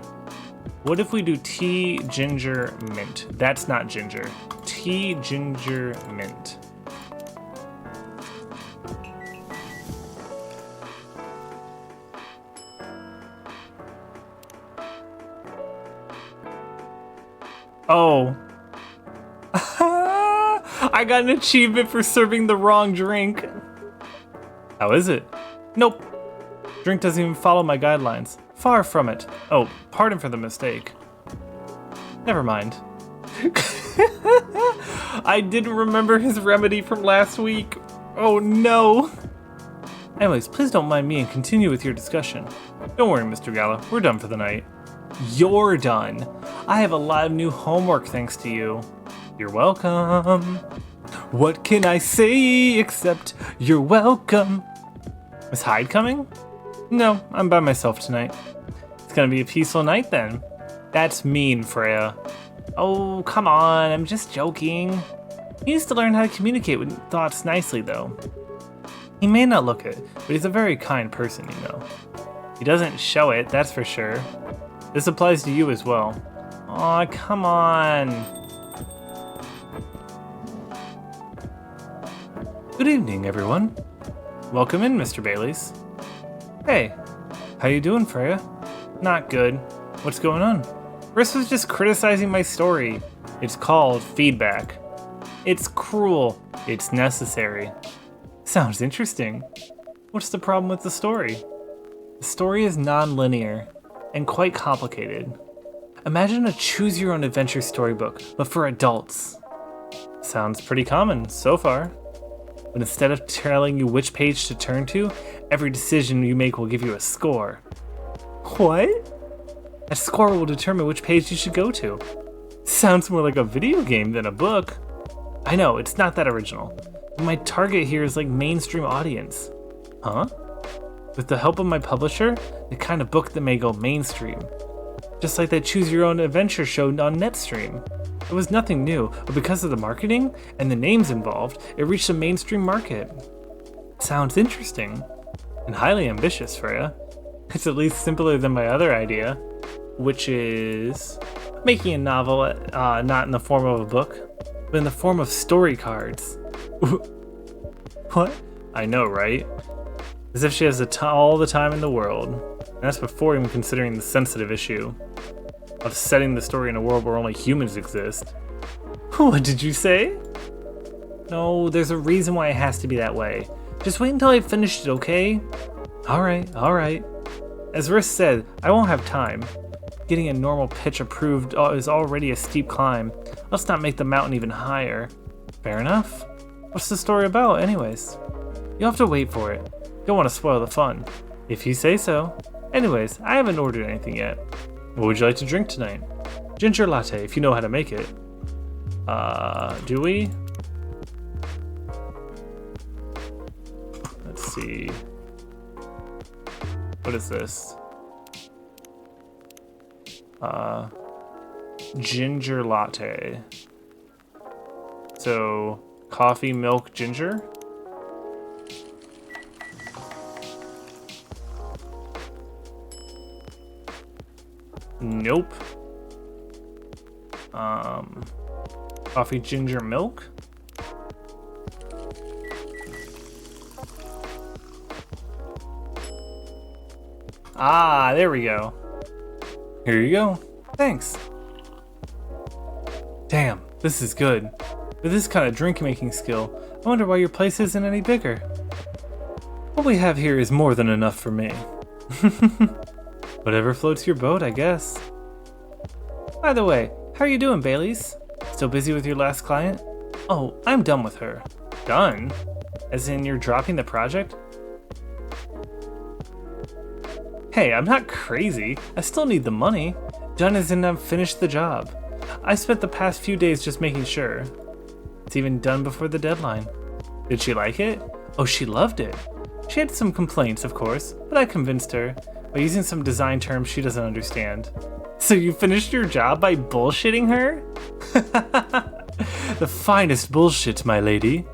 What if we do tea, ginger, mint? That's not ginger. Tea, ginger, mint. Oh. I got an achievement for serving the wrong drink. How is it? Nope. Drink doesn't even follow my guidelines. Far from it. Oh, pardon for the mistake. Never mind. I didn't remember his remedy from last week. Oh no. Anyways, please don't mind me and continue with your discussion. Don't worry, Mr. Gala, we're done for the night. You're done. I have a lot of new homework thanks to you. You're welcome. What can I say except you're welcome? Is Hyde coming? No, I'm by myself tonight. It's gonna be a peaceful night then. That's mean, Freya. Oh, come on, I'm just joking. He needs to learn how to communicate with thoughts nicely, though. He may not look it, but he's a very kind person, you know. He doesn't show it, that's for sure. This applies to you as well. Aw, come on. Good evening, everyone. Welcome in, Mr. Baileys. Hey, how you doing, Freya? Not good. What's going on? Riss was just criticizing my story. It's called feedback. It's cruel. It's necessary. Sounds interesting. What's the problem with the story? The story is non-linear and quite complicated. Imagine a choose-your-own-adventure storybook, but for adults. Sounds pretty common so far. But instead of telling you which page to turn to, every decision you make will give you a score. What? That score will determine which page you should go to. Sounds more like a video game than a book. I know, it's not that original. But my target here is like mainstream audience. Huh? With the help of my publisher, the kind of book that may go mainstream. Just like that Choose Your Own Adventure show on Netstream. It was nothing new, but because of the marketing and the names involved, it reached a mainstream market. Sounds interesting. And highly ambitious, Freya. It's at least simpler than my other idea, which is making a novel not in the form of a book, but in the form of story cards. What? I know, right? As if she has all the time in the world. And that's before even considering the sensitive issue of setting the story in a world where only humans exist. What did you say? No, there's a reason why it has to be that way. Just wait until I finished it, okay? Alright. As Riss said, I won't have time. Getting a normal pitch approved is already a steep climb. Let's not make the mountain even higher. Fair enough. What's the story about, anyways? You'll have to wait for it. Don't want to spoil the fun. If you say so. Anyways, I haven't ordered anything yet. What would you like to drink tonight? Ginger latte, if you know how to make it. Do we? Let's see. What is this? Ginger latte. So, coffee, milk, ginger? Nope. Coffee, ginger, milk? Ah, there we go. Here you go. Thanks. Damn, this is good. With this kind of drink-making skill, I wonder why your place isn't any bigger. What we have here is more than enough for me. Whatever floats your boat, I guess. By the way, how are you doing, Baileys? Still busy with your last client? Oh, I'm done with her. Done? As in you're dropping the project? Hey, I'm not crazy. I still need the money. Done as in I've finished the job. I spent the past few days just making sure. It's even done before the deadline. Did she like it? Oh, she loved it. She had some complaints, of course, but I convinced her by using some design terms she doesn't understand. So you finished your job by bullshitting her? The finest bullshit, my lady.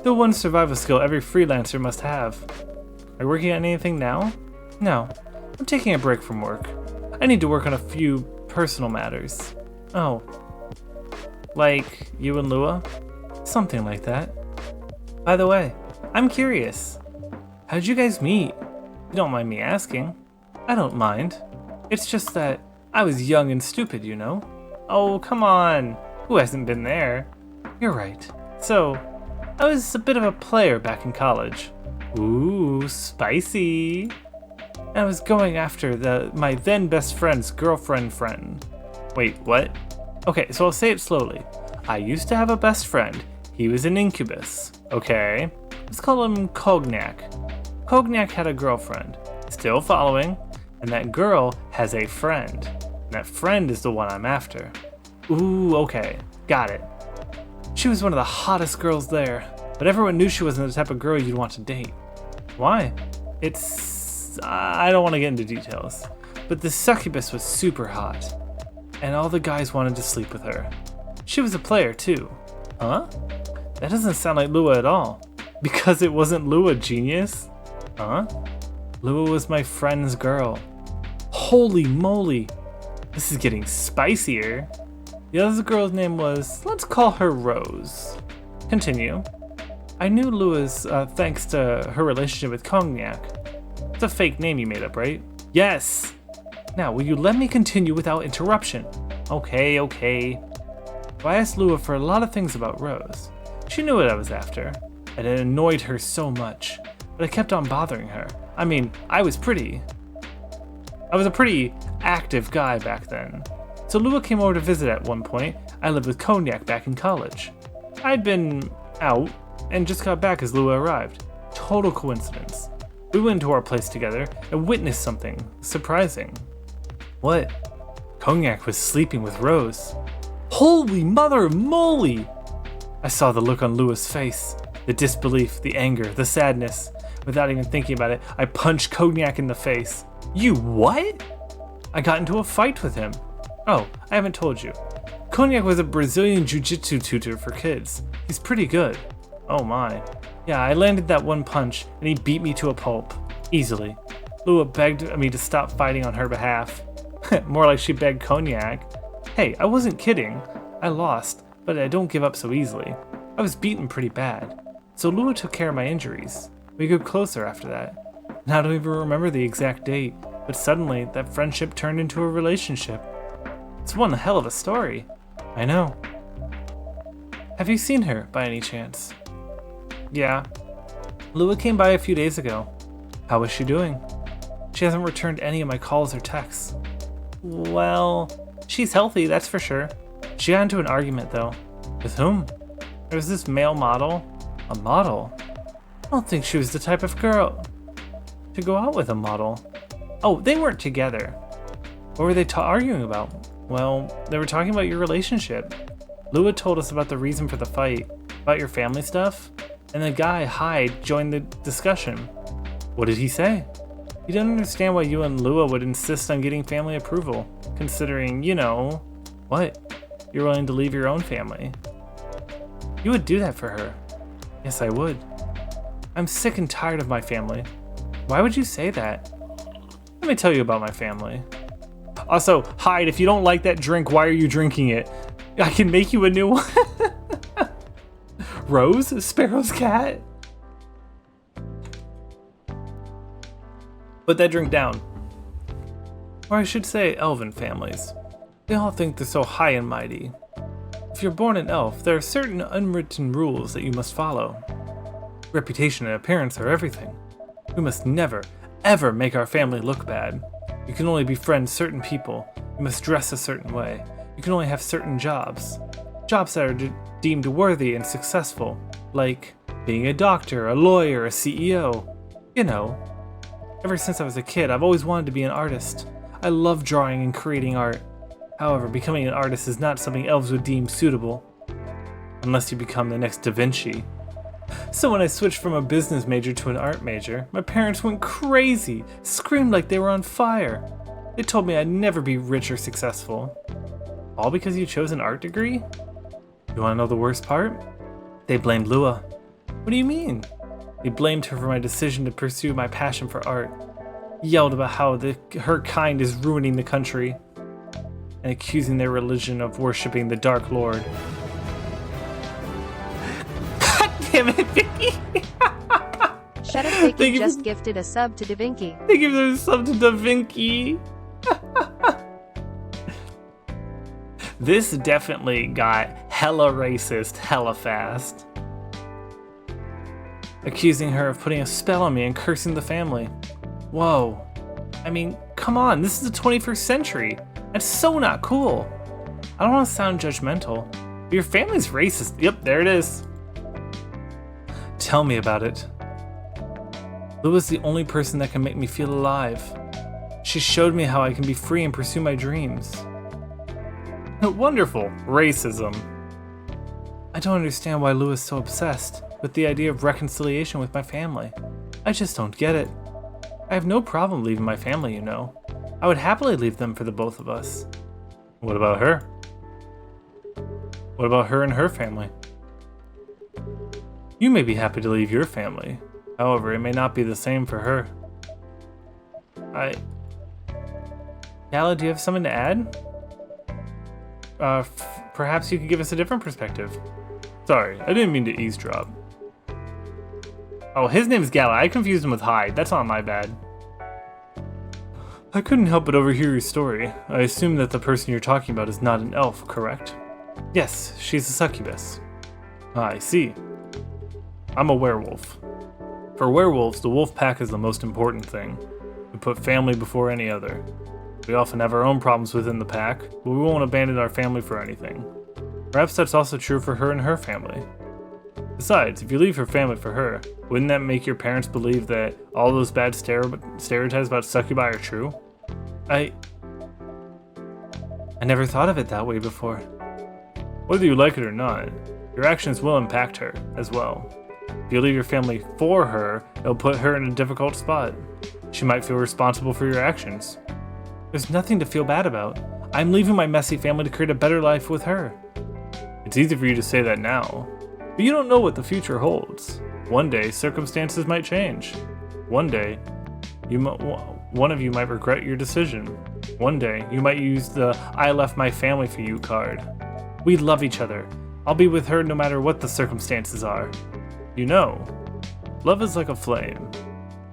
The one survival skill every freelancer must have. Are you working on anything now? No, I'm taking a break from work. I need to work on a few personal matters. Oh, like you and Lua? Something like that. By the way, I'm curious. How did you guys meet? You don't mind me asking. I don't mind. It's just that I was young and stupid, you know? Oh, come on. Who hasn't been there? You're right. So, I was a bit of a player back in college. Ooh, spicy. And I was going after my then best friend's girlfriend friend. Wait, what? Okay, so I'll say it slowly. I used to have a best friend. He was an incubus. Okay? Let's call him Cognac. Cognac had a girlfriend, still following, and that girl has a friend. And that friend is the one I'm after. Ooh, okay, got it. She was one of the hottest girls there, but everyone knew she wasn't the type of girl you'd want to date. Why? I don't want to get into details, but the succubus was super hot, and all the guys wanted to sleep with her. She was a player too. Huh? That doesn't sound like Lua at all. Because it wasn't Lua, genius? Huh? Lua was my friend's girl. Holy moly! This is getting spicier. The other girl's name was, let's call her Rose. Continue. I knew Lua's thanks to her relationship with Cognac. It's a fake name you made up, right? Yes! Now, will you let me continue without interruption? Okay. Well, I asked Lua for a lot of things about Rose. She knew what I was after, and it annoyed her so much, but I kept on bothering her. I mean, I was a pretty active guy back then. So Lua came over to visit at one point. I lived with Cognac back in college. I'd been out and just got back as Lua arrived. Total coincidence. We went to our place together and witnessed something surprising. What? Cognac was sleeping with Rose. Holy mother moly! I saw the look on Lua's face, the disbelief, the anger, the sadness. Without even thinking about it, I punched Cognac in the face. You what? I got into a fight with him. Oh, I haven't told you. Cognac was a Brazilian jiu-jitsu tutor for kids. He's pretty good. Oh my. Yeah, I landed that one punch, and he beat me to a pulp. Easily. Lua begged me to stop fighting on her behalf. More like she begged Cognac. Hey, I wasn't kidding. I lost, but I don't give up so easily. I was beaten pretty bad. So Lua took care of my injuries. We grew closer after that. And I don't even remember the exact date, but suddenly that friendship turned into a relationship. It's one hell of a story. I know. Have you seen her, by any chance? Yeah. Lua came by a few days ago. How is she doing? She hasn't returned any of my calls or texts. Well, she's healthy, that's for sure. She got into an argument, though. With whom? There was this male model. A model? I don't think she was the type of girl to go out with a model. Oh, they weren't together. What were they arguing about? Well, they were talking about your relationship. Lua told us about the reason for the fight, about your family stuff, and the guy, Hyde, joined the discussion. What did he say? He didn't understand why you and Lua would insist on getting family approval, considering, you know, what? You're willing to leave your own family. You would do that for her. Yes, I would. I'm sick and tired of my family. Why would you say that? Let me tell you about my family. Also, Hyde, if you don't like that drink, why are you drinking it? I can make you a new one. Rose? Sparrow's cat? Put that drink down. Or I should say elven families. They all think they're so high and mighty. If you're born an elf, there are certain unwritten rules that you must follow. Reputation and appearance are everything. We must never, ever make our family look bad. You can only befriend certain people. You must dress a certain way. You can only have certain jobs. Jobs that are deemed worthy and successful, like being a doctor, a lawyer, a CEO. You know. Ever since I was a kid, I've always wanted to be an artist. I love drawing and creating art. However, becoming an artist is not something elves would deem suitable. Unless you become the next Da Vinci. So when I switched from a business major to an art major, my parents went crazy, screamed like they were on fire. They told me I'd never be rich or successful. All because you chose an art degree? You wanna know the worst part? They blamed Lua. What do you mean? They blamed her for my decision to pursue my passion for art. Yelled about how her kind is ruining the country, and accusing their religion of worshipping the Dark Lord. God damn it, Vicky! Shut up, Vicky just gifted a sub to Da Vinci. They gave a sub to Da Vinci. This definitely got hella racist hella fast. Accusing her of putting a spell on me and cursing the family. Whoa. I mean, come on, this is the 21st century. That's so not cool. I don't want to sound judgmental, but your family's racist. Yep, there it is. Tell me about it. Lou is the only person that can make me feel alive. She showed me how I can be free and pursue my dreams. Wonderful. Racism. I don't understand why Lou is so obsessed with the idea of reconciliation with my family. I just don't get it. I have no problem leaving my family, you know. I would happily leave them for the both of us. What about her? What about her and her family? You may be happy to leave your family. However, it may not be the same for her. Gala, do you have something to add? Perhaps you could give us a different perspective. Sorry, I didn't mean to eavesdrop. Oh, his name's Gala. I confused him with Hyde. That's not my bad. I couldn't help but overhear your story. I assume that the person you're talking about is not an elf, correct? Yes, she's a succubus. I see. I'm a werewolf. For werewolves, the wolf pack is the most important thing. We put family before any other. We often have our own problems within the pack, but we won't abandon our family for anything. Perhaps that's also true for her and her family. Besides, if you leave her family for her, wouldn't that make your parents believe that all those bad stereotypes about succubi are true? I never thought of it that way before. Whether you like it or not, your actions will impact her as well. If you leave your family for her, it'll put her in a difficult spot. She might feel responsible for your actions. There's nothing to feel bad about. I'm leaving my messy family to create a better life with her. It's easy for you to say that now, but you don't know what the future holds. One day, circumstances might change. One day, one of you might regret your decision. One day, you might use the I left my family for you card. We love each other. I'll be with her no matter what the circumstances are. You know, love is like a flame.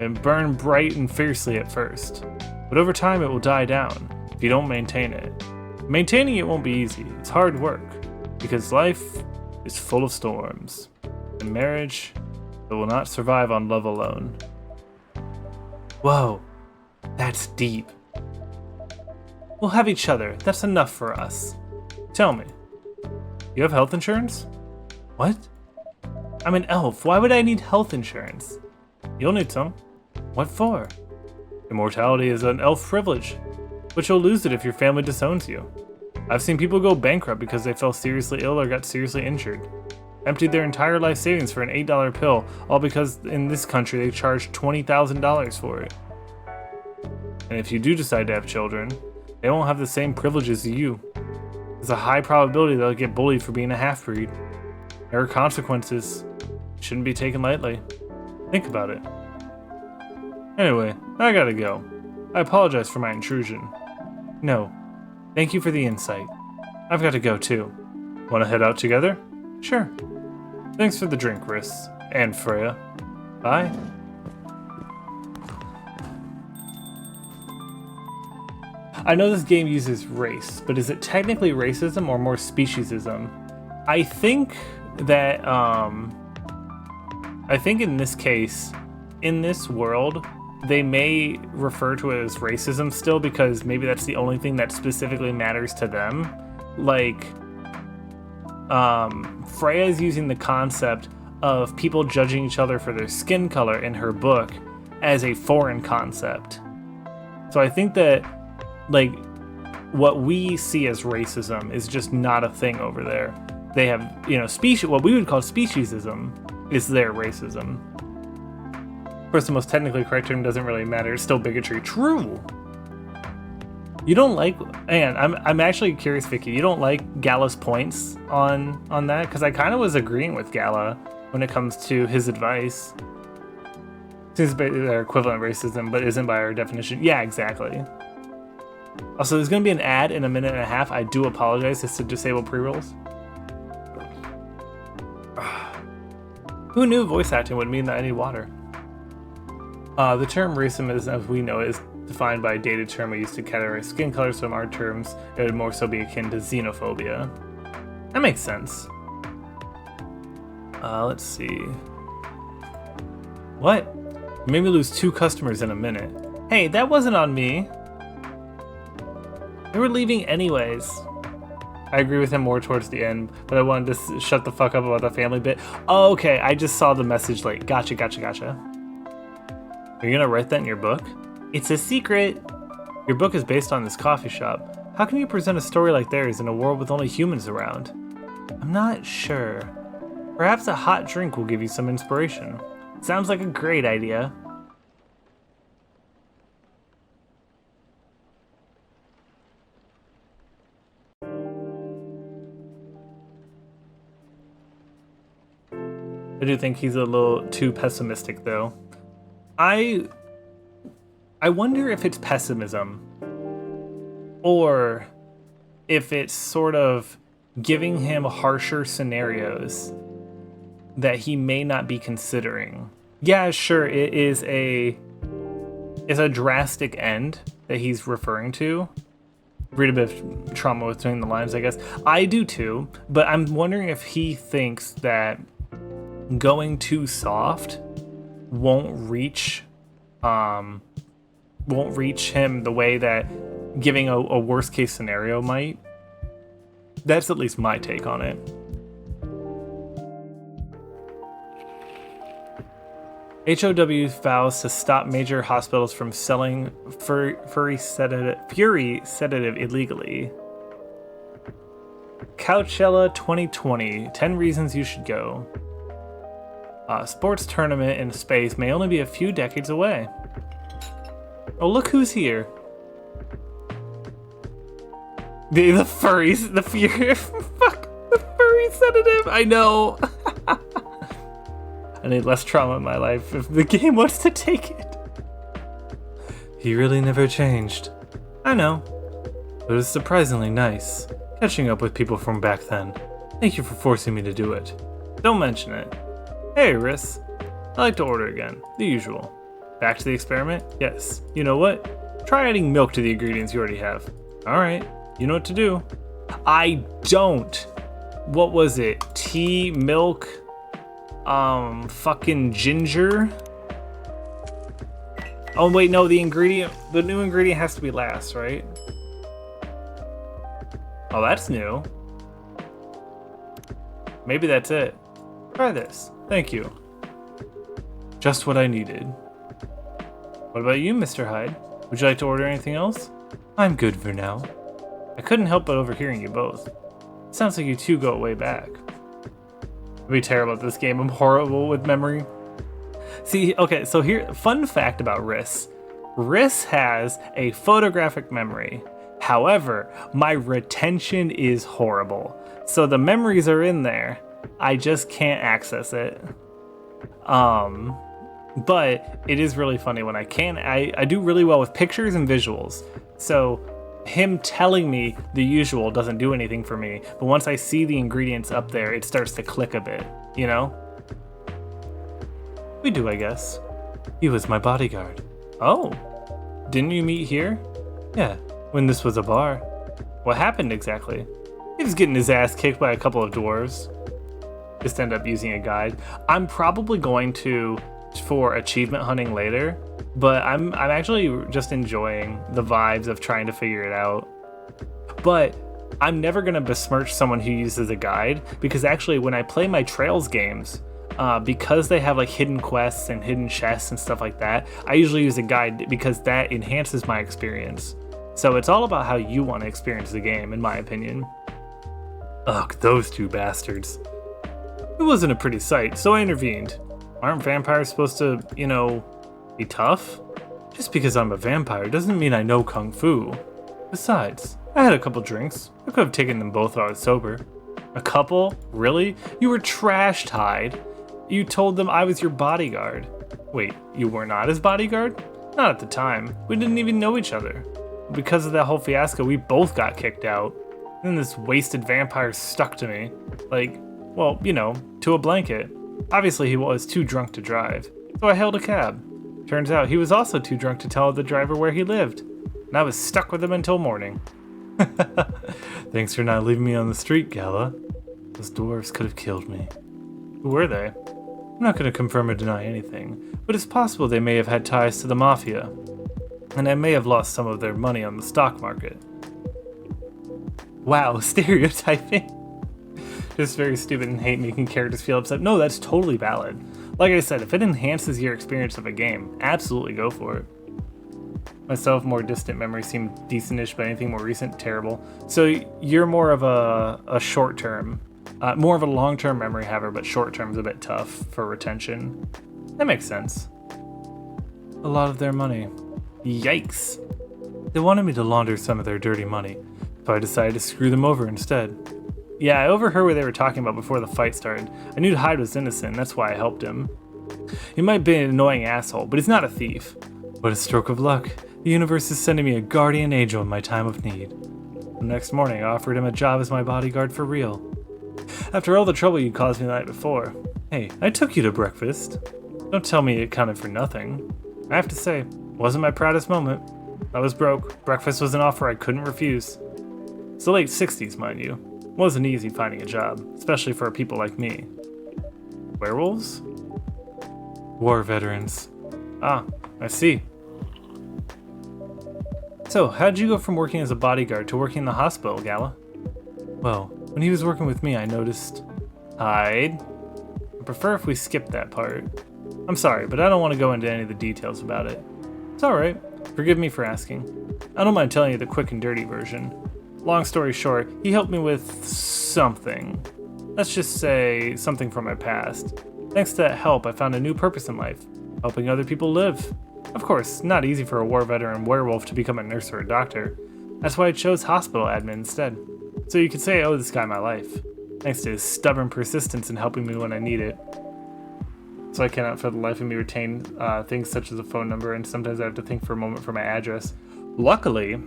It burns bright and fiercely at first, but over time it will die down if you don't maintain it. Maintaining it won't be easy. It's hard work, because life is full of storms. And marriage, it will not survive on love alone. Whoa, that's deep. We'll have each other. That's enough for us. Tell me, you have health insurance? What? I'm an elf. Why would I need health insurance? You'll need some. What for? Immortality is an elf privilege, but you'll lose it if your family disowns you. I've seen people go bankrupt because they fell seriously ill or got seriously injured. Emptied their entire life savings for an $8 pill, all because in this country they charge $20,000 for it. And if you do decide to have children, they won't have the same privileges as you. There's a high probability they'll get bullied for being a half-breed. There are consequences. Shouldn't be taken lightly. Think about it. Anyway, I gotta go. I apologize for my intrusion. No. Thank you for the insight. I've got to go too. Wanna head out together? Sure. Thanks for the drink, Riss. And Freya. Bye. I know this game uses race, but is it technically racism or more speciesism? I think that, I think in this case, in this world, they may refer to it as racism still because maybe that's the only thing that specifically matters to them. Like, Freya is using the concept of people judging each other for their skin color in her book as a foreign concept. So I think that, like, what we see as racism is just not a thing over there. They have, you know, what we would call speciesism is their racism. Of course, the most technically correct term doesn't really matter. It's still bigotry. True. You don't like, and I'm actually curious, Vicky. You don't like Gala's points on that because I kind of was agreeing with Gala when it comes to his advice. Seems they're equivalent racism, but isn't by our definition. Yeah, exactly. Also, there's going to be an ad in a minute and a half. I do apologize. It's to disable pre-rolls. Who knew voice acting would mean that I need water? The term racism, as we know, is defined by a dated term we used to categorize skin color, so in our terms, it would more so be akin to xenophobia. That makes sense. Let's see. What? You made me lose 2 customers in a minute. Hey, that wasn't on me. They were leaving anyways. I agree with him more towards the end, but I wanted to shut the fuck up about the family bit. Oh, okay, I just saw the message late. Gotcha. Are you gonna write that in your book? It's a secret! Your book is based on this coffee shop. How can you present a story like theirs in a world with only humans around? I'm not sure. Perhaps a hot drink will give you some inspiration. Sounds like a great idea. I do think he's a little too pessimistic, though. I wonder if it's pessimism, or if it's sort of giving him harsher scenarios that he may not be considering. Yeah, sure, it's a drastic end that he's referring to. Read a bit of trauma between the lines, I guess. I do too, but I'm wondering if he thinks that going too soft won't reach him the way that giving a worst case scenario might. That's at least my take on it. HOW vows to stop major hospitals from selling fury sedative illegally. Coachella 2020, 10 reasons you should go. Sports tournament in space may only be a few decades away. Oh, look who's here. The furries, the fury, fuck, the furry sedative, I know. I need less trauma in my life if the game wants to take it. He really never changed. I know, but it was surprisingly nice catching up with people from back then. Thank you for forcing me to do it. Don't mention it. Hey, Riss. I'd like to order again. The usual. Back to the experiment? Yes. You know what? Try adding milk to the ingredients you already have. Alright. You know what to do. I don't. What was it? Tea, milk, fucking ginger? Oh, wait, no, the new ingredient has to be last, right? Oh, that's new. Maybe that's it. Try this. Thank you. Just what I needed. What about you, Mr. Hyde? Would you like to order anything else? I'm good for now. I couldn't help but overhearing you both. Sounds like you two go way back. I'd be terrible at this game. I'm horrible with memory. See, okay, so here, fun fact about Riss. Riss has a photographic memory. However, my retention is horrible. So the memories are in there. I just can't access it. But it is really funny when I can. I do really well with pictures and visuals. So him telling me the usual doesn't do anything for me. But once I see the ingredients up there, it starts to click a bit, you know? We do, I guess. He was my bodyguard. Oh, didn't you meet here? Yeah, when this was a bar. What happened exactly? He was getting his ass kicked by a couple of dwarves. Just end up using a guide. I'm probably going to for achievement hunting later, but I'm actually just enjoying the vibes of trying to figure it out. But I'm never gonna besmirch someone who uses a guide, because actually when I play my Trails games, because they have like hidden quests and hidden chests and stuff like that, I usually use a guide because that enhances my experience. So it's all about how you want to experience the game, in my opinion. Ugh, those two bastards. It wasn't a pretty sight, so I intervened. Aren't vampires supposed to, you know, be tough? Just because I'm a vampire doesn't mean I know Kung Fu. Besides, I had a couple drinks. I could have taken them both while I was sober. A couple? Really? You were trashed, Hyde. You told them I was your bodyguard. Wait, you were not his bodyguard? Not at the time. We didn't even know each other. Because of that whole fiasco, we both got kicked out. Then this wasted vampire stuck to me. Like, well, you know, to a blanket. Obviously he was too drunk to drive, so I hailed a cab. Turns out he was also too drunk to tell the driver where he lived, and I was stuck with him until morning. Thanks for not leaving me on the street, Gala. Those dwarves could have killed me. Who were they? I'm not going to confirm or deny anything, but it's possible they may have had ties to the mafia, and I may have lost some of their money on the stock market. Wow, stereotyping. Just very stupid and hate making characters feel upset. No, that's totally valid. Like I said, if it enhances your experience of a game, absolutely go for it. Myself, more distant memories seem decentish, but anything more recent, terrible. So you're more of a short term, more of a long term memory haver, but short term's a bit tough for retention. That makes sense. A lot of their money. Yikes. They wanted me to launder some of their dirty money, so I decided to screw them over instead. Yeah, I overheard what they were talking about before the fight started. I knew Hyde was innocent, that's why I helped him. He might be an annoying asshole, but he's not a thief. What a stroke of luck. The universe is sending me a guardian angel in my time of need. The next morning, I offered him a job as my bodyguard for real. After all the trouble you caused me the night before. Hey, I took you to breakfast. Don't tell me it counted for nothing. I have to say, wasn't my proudest moment. I was broke. Breakfast was an offer I couldn't refuse. It's the late 60s, mind you. It wasn't easy finding a job, especially for people like me. Werewolves? War veterans. Ah, I see. So, how'd you go from working as a bodyguard to working in the hospital, Gala? Well, when he was working with me, I noticed... Hyde? I prefer if we skip that part. I'm sorry, but I don't want to go into any of the details about it. It's alright. Forgive me for asking. I don't mind telling you the quick and dirty version. Long story short, he helped me with something. Let's just say something from my past. Thanks to that help, I found a new purpose in life. Helping other people live. Of course, not easy for a war veteran werewolf to become a nurse or a doctor. That's why I chose hospital admin instead. So you could say I owe this guy my life. Thanks to his stubborn persistence in helping me when I need it. So I cannot for the life of me retain things such as a phone number, and sometimes I have to think for a moment for my address. Luckily,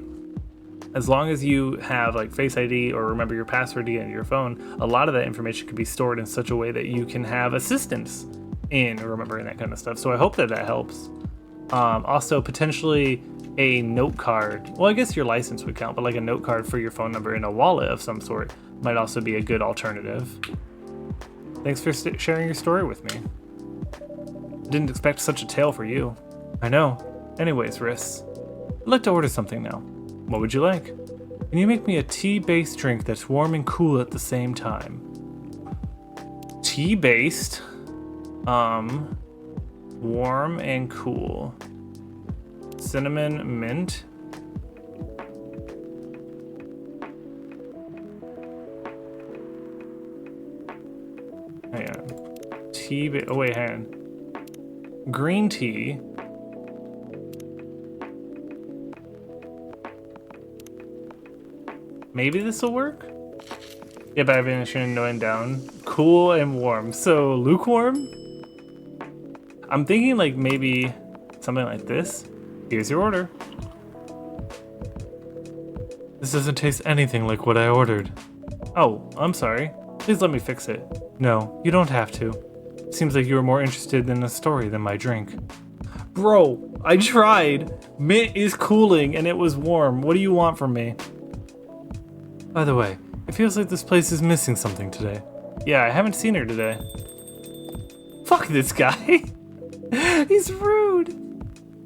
as long as you have like Face ID or remember your password to get into your phone, a lot of that information can be stored in such a way that you can have assistance in remembering that kind of stuff. So I hope that helps. Also, potentially a note card. Well, I guess your license would count, but like a note card for your phone number in a wallet of some sort might also be a good alternative. Thanks for sharing your story with me. Didn't expect such a tale for you. I know. Anyways, Riss, I'd like to order something now. What would you like? Can you make me a tea-based drink that's warm and cool at the same time? Tea-based? Warm and cool. Cinnamon mint? Hang on. Tea, oh wait, hang on. Green tea. Maybe this will work? Yeah, by vanishing and down. Cool and warm. So, lukewarm? I'm thinking like maybe something like this. Here's your order. This doesn't taste anything like what I ordered. Oh, I'm sorry. Please let me fix it. No, you don't have to. Seems like you were more interested in the story than my drink. Bro, I tried. Mint is cooling and it was warm. What do you want from me? By the way, it feels like this place is missing something today. Yeah, I haven't seen her today. Fuck this guy. He's rude.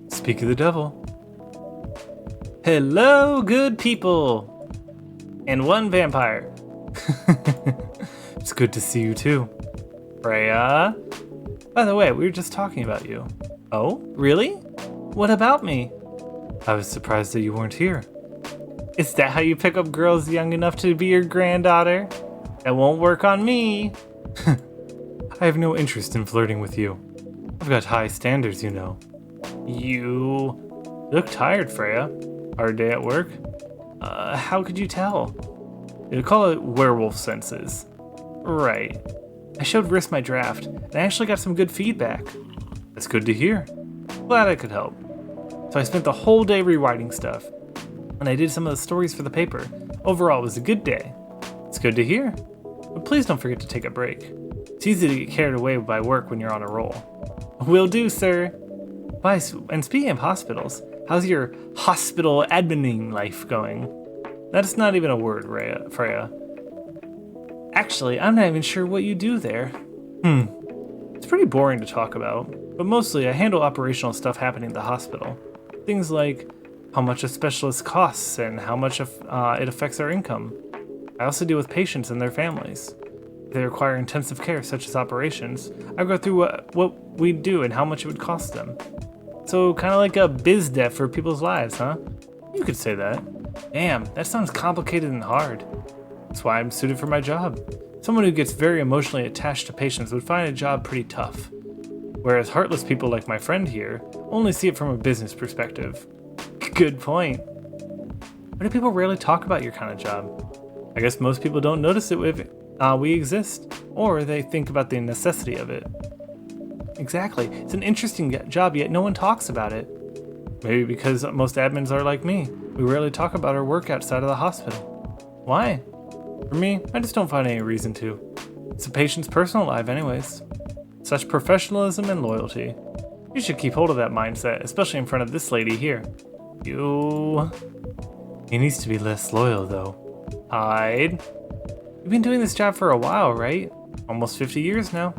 Speak of the devil. Hello, good people. And one vampire. It's good to see you too. Freya? By the way, we were just talking about you. Oh, really? What about me? I was surprised that you weren't here. Is that how you pick up girls young enough to be your granddaughter? That won't work on me. I have no interest in flirting with you. I've got high standards, you know. You look tired, Freya. Hard day at work? How could you tell? You'd call it werewolf senses. Right. I showed Riss my draft, and I actually got some good feedback. That's good to hear. Glad I could help. So I spent the whole day rewriting stuff, and I did some of the stories for the paper. Overall, it was a good day. It's good to hear. But please don't forget to take a break. It's easy to get carried away by work when you're on a roll. Will do, sir. Bye. And speaking of hospitals, how's your hospital admining life going? That's not even a word, Freya. Actually, I'm not even sure what you do there. It's pretty boring to talk about, but mostly I handle operational stuff happening at the hospital. Things like how much a specialist costs and how much it affects our income. I also deal with patients and their families. They require intensive care, such as operations. I go through what we do and how much it would cost them. So kind of like a biz dev for people's lives, huh? You could say that. Damn, that sounds complicated and hard. That's why I'm suited for my job. Someone who gets very emotionally attached to patients would find a job pretty tough. Whereas heartless people like my friend here only see it from a business perspective. Good point. Why do people rarely talk about your kind of job? I guess most people don't notice it if we exist, or they think about the necessity of it. Exactly. It's an interesting job, yet no one talks about it. Maybe because most admins are like me. We rarely talk about our work outside of the hospital. Why? For me, I just don't find any reason to. It's a patient's personal life anyways. Such professionalism and loyalty. You should keep hold of that mindset, especially in front of this lady here. He needs to be less loyal though. Hide. You've been doing this job for a while, right? Almost 50 years now.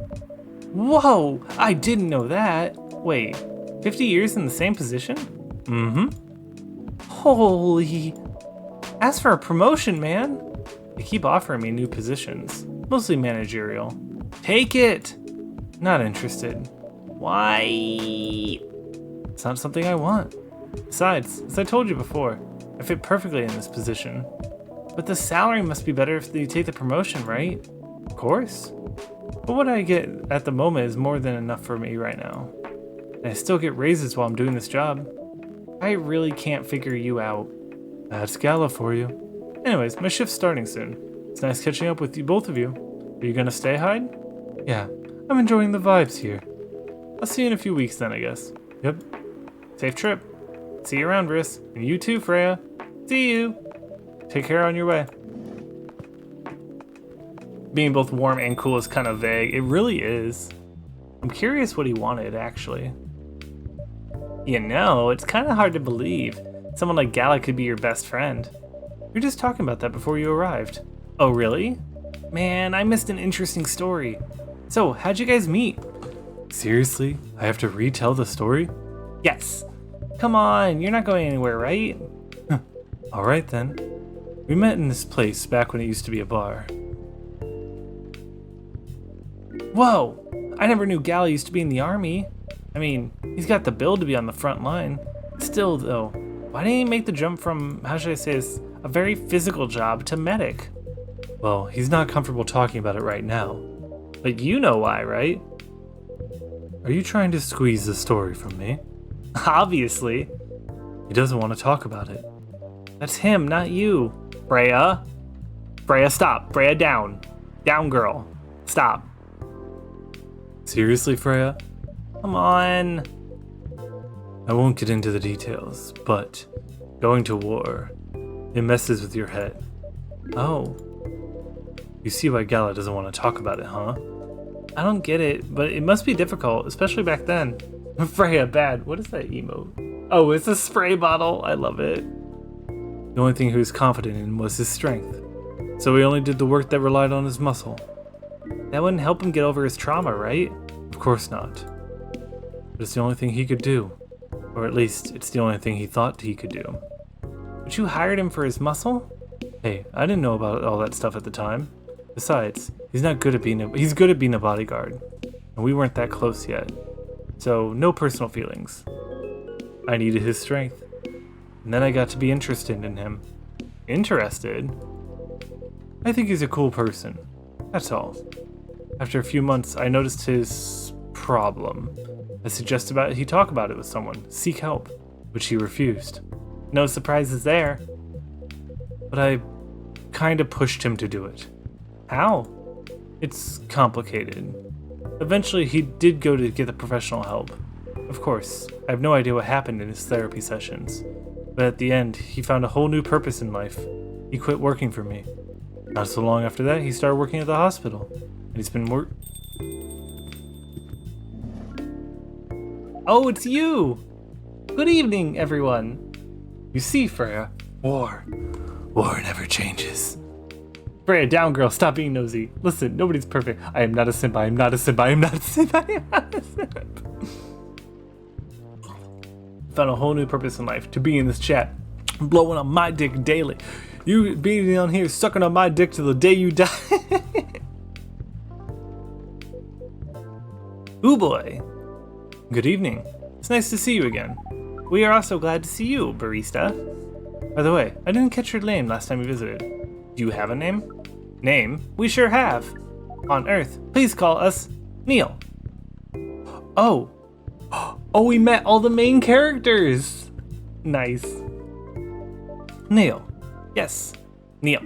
Whoa! I didn't know that. Wait, 50 years in the same position? Mm-hmm. Holy. Ask for a promotion, man. They keep offering me new positions, mostly managerial. Take it! Not interested. Why? It's not something I want. Besides, as I told you before, I fit perfectly in this position. But the salary must be better if you take the promotion, right? Of course. But what I get at the moment is more than enough for me right now. And I still get raises while I'm doing this job. I really can't figure you out. That's Gala for you. Anyways, my shift's starting soon. It's nice catching up with you, both of you. Are you gonna stay, Hyde? Yeah, I'm enjoying the vibes here. I'll see you in a few weeks then, I guess. Yep. Safe trip. See you around, Briss. And you too, Freya. See you. Take care on your way. Being both warm and cool is kind of vague. It really is. I'm curious what he wanted, actually. You know, it's kind of hard to believe someone like Gala could be your best friend. We were just talking about that before you arrived. Oh, really? Man, I missed an interesting story. So, how'd you guys meet? Seriously? I have to retell the story? Yes. Come on, you're not going anywhere, right? Alright then. We met in this place back when it used to be a bar. Whoa! I never knew Gala used to be in the army. I mean, he's got the build to be on the front line. Still though, why didn't he make the jump from, how should I say this, a very physical job to medic? Well, he's not comfortable talking about it right now. But you know why, right? Are you trying to squeeze the story from me? Obviously. He doesn't want to talk about it. That's him, not you. Freya. Freya, stop. Freya, down. Down, girl. Stop. Seriously, Freya? Come on. I won't get into the details, but going to war, it messes with your head. Oh. You see why Gala doesn't want to talk about it, huh? I don't get it, but it must be difficult, especially back then. Freya, bad. What is that emote? Oh, it's a spray bottle. I love it. The only thing he was confident in was his strength. So he only did the work that relied on his muscle. That wouldn't help him get over his trauma, right? Of course not. But it's the only thing he could do. Or at least, it's the only thing he thought he could do. But you hired him for his muscle? Hey, I didn't know about all that stuff at the time. Besides, he's good at being a bodyguard. And we weren't that close yet. So, no personal feelings. I needed his strength. And then I got to be interested in him. Interested? I think he's a cool person. That's all. After a few months, I noticed his problem. I suggested he talk about it with someone, seek help, which he refused. No surprises there. But I kinda pushed him to do it. How? It's complicated. Eventually, he did go to get the professional help. Of course, I have no idea what happened in his therapy sessions. But at the end, he found a whole new purpose in life. He quit working for me. Not so long after that, he started working at the hospital. And he's been Oh, it's you! Good evening, everyone. You see, Freya, war never changes. Freya, down, girl. Stop being nosy. Listen, nobody's perfect. I am not a simp. I am not a simp. I am not a simp. I am not a simp. Found a whole new purpose in life. To be in this chat. Blowing on my dick daily. You being on here, sucking on my dick till the day you die. Ooh boy. Good evening. It's nice to see you again. We are also glad to see you, barista. By the way, I didn't catch your name last time you visited. Do you have a name? Name? We sure have. On Earth, please call us Neil. Oh. Oh, we met all the main characters. Nice. Neil. Yes, Neil.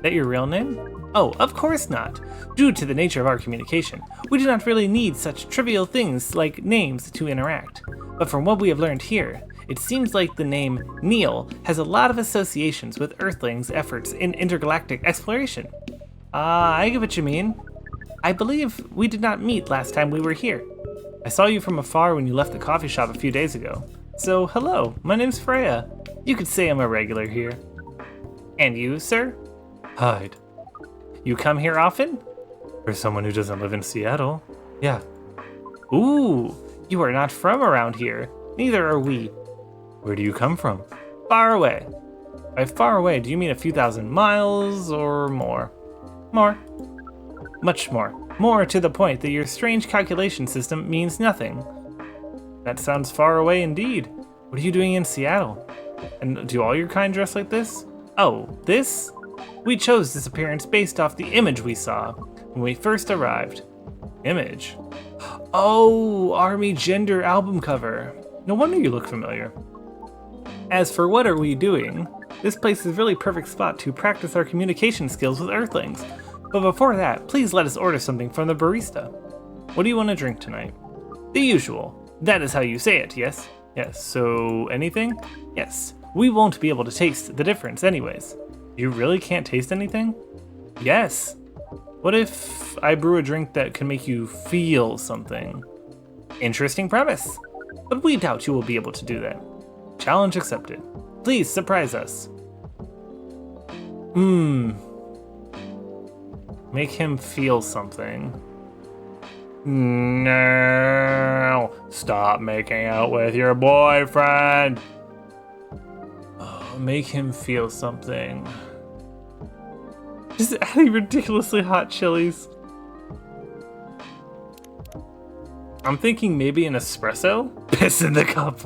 That your real name? Oh, of course not. Due to the nature of our communication, we do not really need such trivial things like names to interact. But from what we have learned here, it seems like the name Neil has a lot of associations with Earthlings' efforts in intergalactic exploration. I get what you mean. I believe we did not meet last time we were here. I saw you from afar when you left the coffee shop a few days ago. So, hello, my name's Freya. You could say I'm a regular here. And you, sir? Hyde. You come here often? For someone who doesn't live in Seattle, yeah. Ooh, you are not from around here. Neither are we. Where do you come from? Far away. By far away, do you mean a few thousand miles or more? More. Much more. More to the point that your strange calculation system means nothing. That sounds far away indeed. What are you doing in Seattle? And do all your kind dress like this? Oh, this? We chose this appearance based off the image we saw when we first arrived. Image? Oh, Army Gender album cover. No wonder you look familiar. As for what are we doing, this place is a really perfect spot to practice our communication skills with Earthlings. But before that, please let us order something from the barista. What do you want to drink tonight? The usual. That is how you say it, yes? Yes, so anything? Yes. We won't be able to taste the difference anyways. You really can't taste anything? Yes. What if I brew a drink that can make you feel something? Interesting premise. But we doubt you will be able to do that. Challenge accepted. Please surprise us. Make him feel something. No. Stop making out with your boyfriend. Make him feel something. Just adding ridiculously hot chilies. I'm thinking maybe an espresso? Piss in the cup.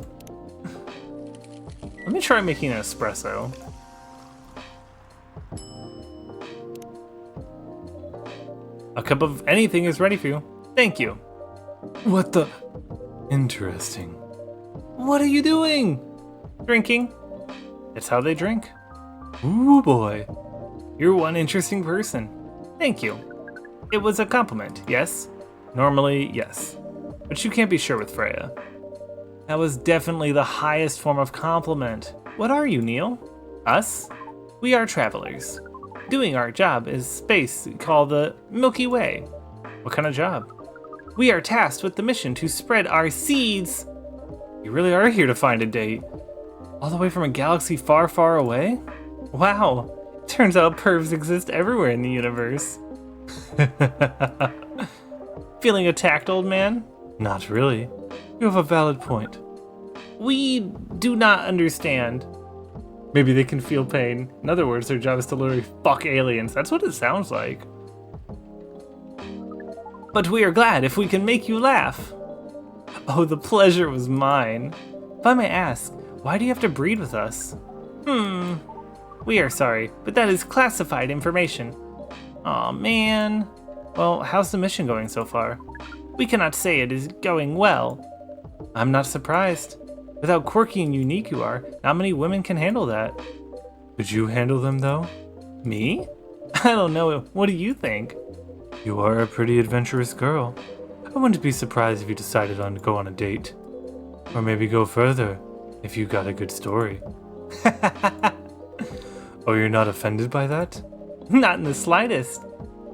Let me try making an espresso. A cup of anything is ready for you. Thank you. What the? Interesting. What are you doing? Drinking. It's how they drink. Ooh boy. You're one interesting person. Thank you. It was a compliment, yes? Normally, yes. But you can't be sure with Freya. That was definitely the highest form of compliment. What are you, Neil? Us? We are travelers. Doing our job is space called the Milky Way. What kind of job? We are tasked with the mission to spread our seeds. You really are here to find a date. All the way from a galaxy far, far away? Wow. Turns out pervs exist everywhere in the universe. Feeling attacked, old man? Not really. You have a valid point. We do not understand. Maybe they can feel pain. In other words, their job is to literally fuck aliens. That's what it sounds like. But we are glad if we can make you laugh. Oh, the pleasure was mine. If I may ask, why do you have to breed with us? We are sorry, but that is classified information. Aw, man. Well, how's the mission going so far? We cannot say it is going well. I'm not surprised. With how quirky and unique you are, not many women can handle that. Could you handle them, though? Me? I don't know. What do you think? You are a pretty adventurous girl. I wouldn't be surprised if you decided to go on a date. Or maybe go further, if you got a good story. Oh, you're not offended by that? Not in the slightest.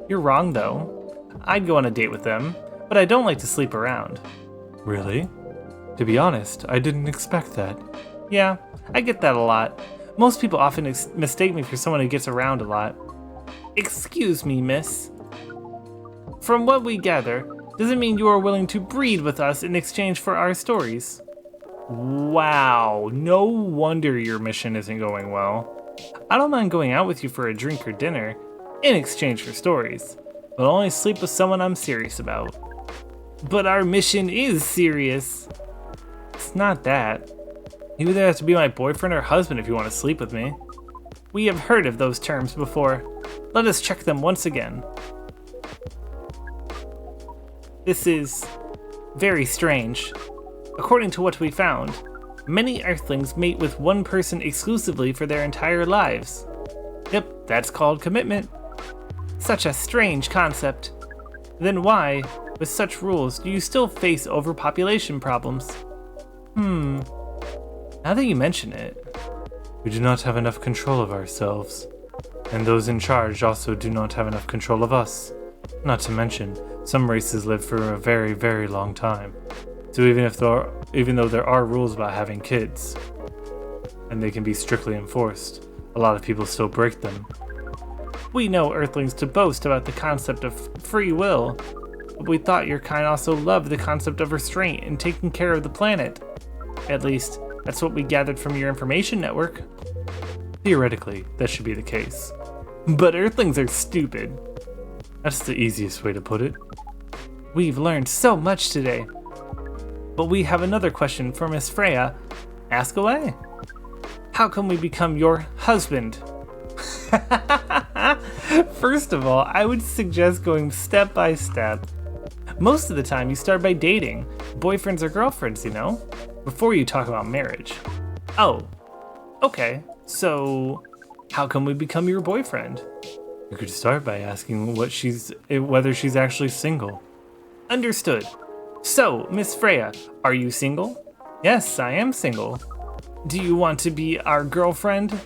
You're wrong, though. I'd go on a date with them, but I don't like to sleep around. Really? To be honest, I didn't expect that. Yeah, I get that a lot. Most people often mistake me for someone who gets around a lot. Excuse me, miss. From what we gather, does it mean you are willing to breed with us in exchange for our stories? Wow, no wonder your mission isn't going well. I don't mind going out with you for a drink or dinner, in exchange for stories, but I'll only sleep with someone I'm serious about. But our mission is serious. It's not that. You either have to be my boyfriend or husband if you want to sleep with me. We have heard of those terms before. Let us check them once again. This is very strange. According to what we found, many Earthlings mate with one person exclusively for their entire lives. Yep, that's called commitment. Such a strange concept. Then why, with such rules, do you still face overpopulation problems? Now that you mention it, we do not have enough control of ourselves, and those in charge also do not have enough control of us. Not to mention, some races live for a very, very long time. So even though there are rules about having kids, and they can be strictly enforced, a lot of people still break them. We know Earthlings to boast about the concept of free will, but we thought your kind also loved the concept of restraint and taking care of the planet. At least, that's what we gathered from your information network. Theoretically, that should be the case. But Earthlings are stupid. That's the easiest way to put it. We've learned so much today. But we have another question for Miss Freya. Ask away. How can we become your husband? First of all, I would suggest going step by step. Most of the time, you start by dating, boyfriends or girlfriends, you know, before you talk about marriage. Oh, okay, so how can we become your boyfriend? You could start by asking whether she's actually single. Understood. So, Miss Freya, are you single? Yes, I am single. Do you want to be our girlfriend?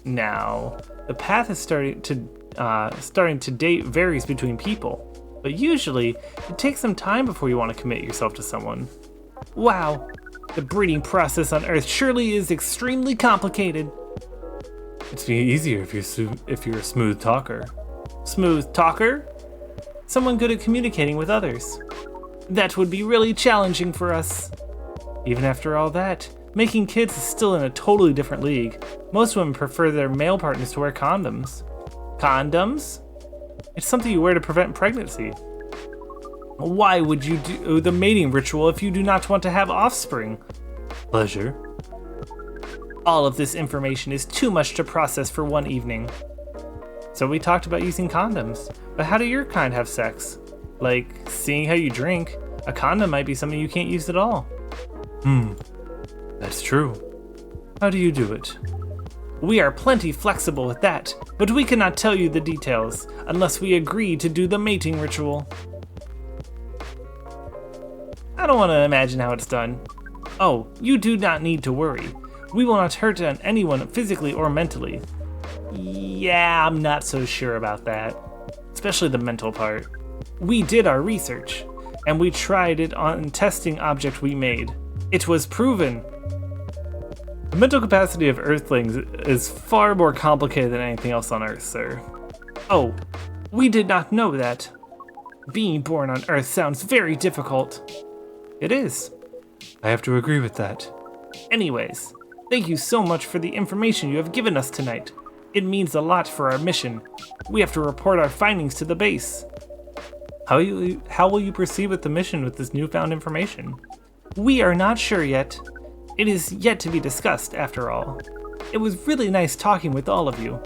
Now, the path is starting to date varies between people, but usually it takes some time before you want to commit yourself to someone. Wow, the breeding process on Earth surely is extremely complicated. It'd be easier if you're a smooth talker. Smooth talker? Someone good at communicating with others. That would be really challenging for us. Even after all that, making kids is still in a totally different league. Most women prefer their male partners to wear condoms. Condoms? It's something you wear to prevent pregnancy. Why would you do the mating ritual if you do not want to have offspring? Pleasure. All of this information is too much to process for one evening. So we talked about using condoms, but how do your kind have sex? Like, seeing how you drink, a condom might be something you can't use at all. That's true. How do you do it? We are plenty flexible with that, but we cannot tell you the details unless we agree to do the mating ritual. I don't want to imagine how it's done. Oh, you do not need to worry. We will not hurt anyone physically or mentally. Yeah, I'm not so sure about that, especially the mental part. We did our research, and we tried it on testing object we made. It was proven. The mental capacity of Earthlings is far more complicated than anything else on Earth, sir. Oh, we did not know that. Being born on Earth sounds very difficult. It is. I have to agree with that. Anyways, thank you so much for the information you have given us tonight. It means a lot for our mission. We have to report our findings to the base. How will you proceed with the mission with this newfound information? We are not sure yet. It is yet to be discussed, after all. It was really nice talking with all of you.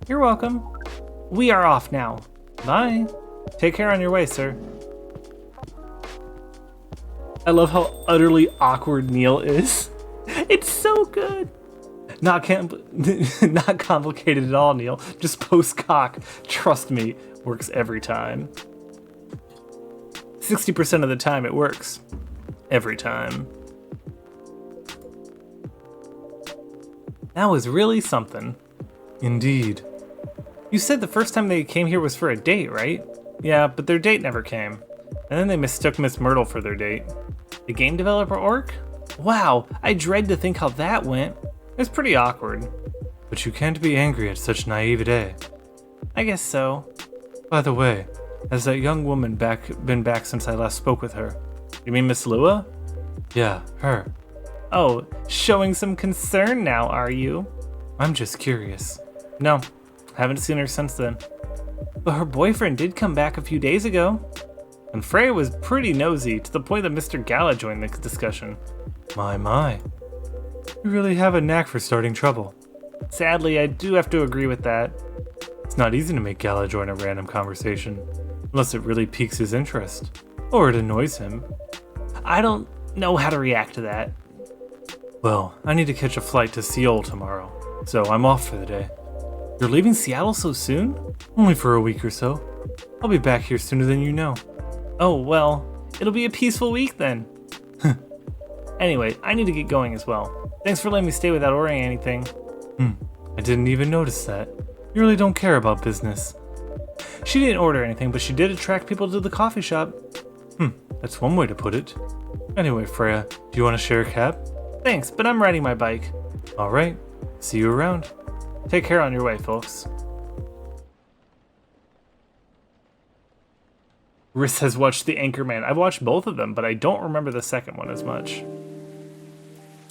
You're welcome. We are off now. Bye. Take care on your way, sir. I love how utterly awkward Neil is. It's so good. Not complicated at all, Neil. Just post cock. Trust me, works every time. 60% of the time it works. Every time. That was really something. Indeed. You said the first time they came here was for a date, right? Yeah, but their date never came. And then they mistook Miss Myrtle for their date. The game developer orc? Wow, I dread to think how that went. It's pretty awkward. But you can't be angry at such naivete. I guess so. By the way, has that young woman been back since I last spoke with her? You mean Miss Lua? Yeah, her. Oh, showing some concern now, are you? I'm just curious. No, haven't seen her since then. But her boyfriend did come back a few days ago. And Freya was pretty nosy, to the point that Mr. Gala joined the discussion. My. You really have a knack for starting trouble. Sadly, I do have to agree with that. It's not easy to make Gala join a random conversation, unless it really piques his interest, or it annoys him. I don't know how to react to that. Well, I need to catch a flight to Seoul tomorrow, so I'm off for the day. You're leaving Seattle so soon? Only for a week or so. I'll be back here sooner than you know. Oh, well, it'll be a peaceful week then. Anyway, I need to get going as well. Thanks for letting me stay without ordering anything. I didn't even notice that. You really don't care about business. She didn't order anything, but she did attract people to the coffee shop. That's one way to put it. Anyway, Freya, do you want to share a cab? Thanks, but I'm riding my bike. Alright, see you around. Take care on your way, folks. Riss has watched The Anchorman. I've watched both of them, but I don't remember the second one as much.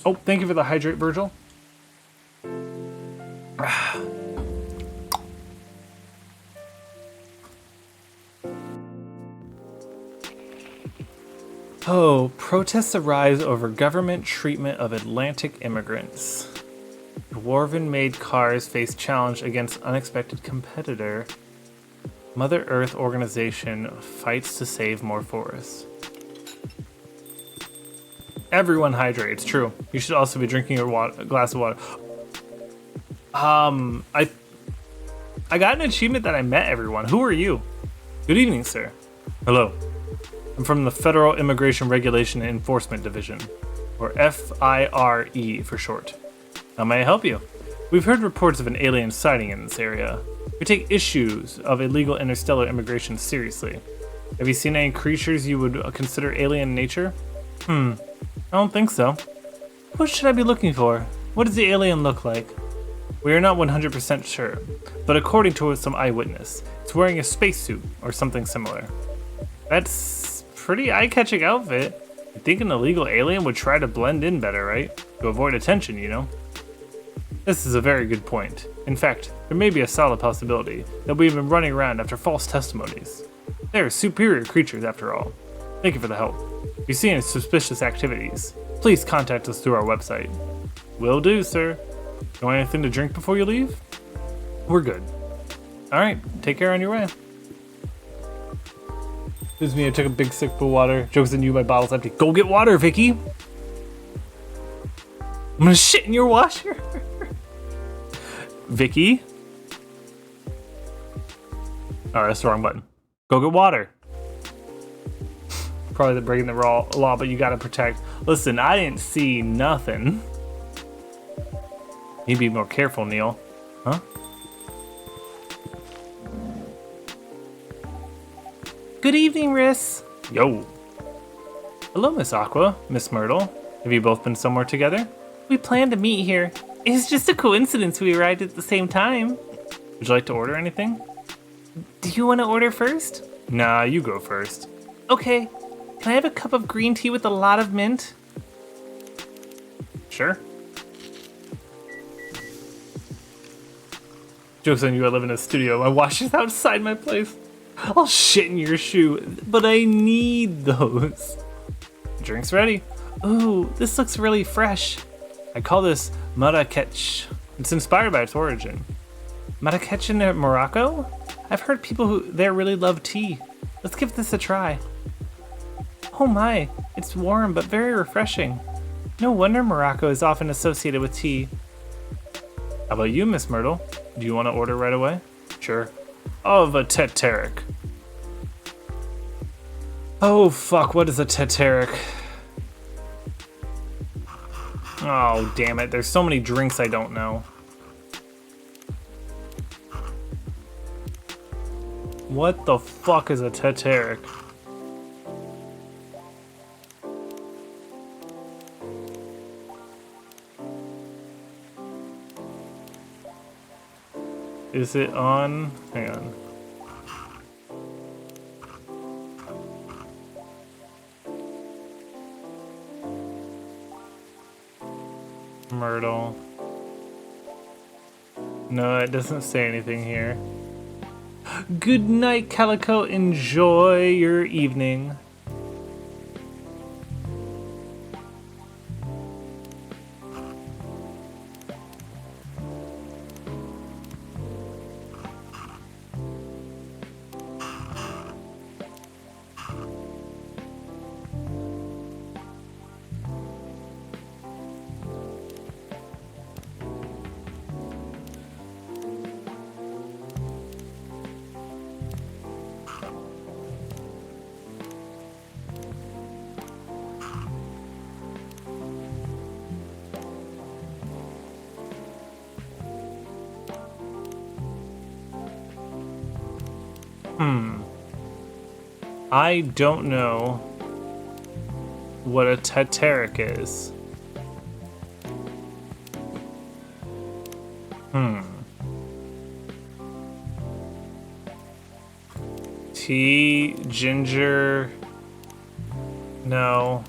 Oh, thank you for the hydrate, Virgil. Oh, protests arise over government treatment of Atlantic immigrants. Dwarven-made cars face challenge against unexpected competitor. Mother Earth organization fights to save more forests. Everyone hydrate, it's true. You should also be drinking a glass of water. I got an achievement that I met everyone. Who are you? Good evening, sir. Hello. I'm from the Federal Immigration Regulation and Enforcement Division, or FIRE for short. How may I help you? We've heard reports of an alien sighting in this area. We take issues of illegal interstellar immigration seriously. Have you seen any creatures you would consider alien in nature? I don't think so. What should I be looking for? What does the alien look like? We are not 100% sure, but according to some eyewitness, it's wearing a spacesuit or something similar. That's pretty eye-catching outfit. You'd think an illegal alien would try to blend in better, right? To avoid attention, you know? This is a very good point. In fact, there may be a solid possibility that we've been running around after false testimonies. They are superior creatures after all. Thank you for the help. If you see any suspicious activities, please contact us through our website. Will do, sir. You want anything to drink before you leave? We're good. Alright, take care on your way. Excuse me, I took a big sip of water. Joke's on you, my bottle's empty. Go get water, Vicky! I'm gonna shit in your washer! Vicky? Oh, that's the wrong button. Go get water. Probably the breaking the law, but you gotta protect. Listen, I didn't see nothing. Need to be more careful, Neil. Huh? Good evening, Riss. Yo. Hello, Miss Aqua, Miss Myrtle. Have you both been somewhere together? We planned to meet here. It's just a coincidence we arrived at the same time. Would you like to order anything? Do you want to order first? Nah, you go first. Okay. Can I have a cup of green tea with a lot of mint? Sure. Joke's on you, I live in a studio. My wash is outside my place. I'll shit in your shoe, but I need those. Drink's ready. Ooh, this looks really fresh. I call this Marrakech. It's inspired by its origin. Marrakech in Morocco? I've heard people who there really love tea. Let's give this a try. Oh my, it's warm but very refreshing. No wonder Morocco is often associated with tea. How about you, Miss Myrtle? Do you want to order right away? Sure. Of a teteric. Oh fuck, what is a teteric? Oh damn it, there's so many drinks I don't know. What the fuck is a teteric? Is it on? Hang on. Myrtle. No, it doesn't say anything here. Good night, Calico. Enjoy your evening. I don't know what a teteric is. Tea, ginger, no.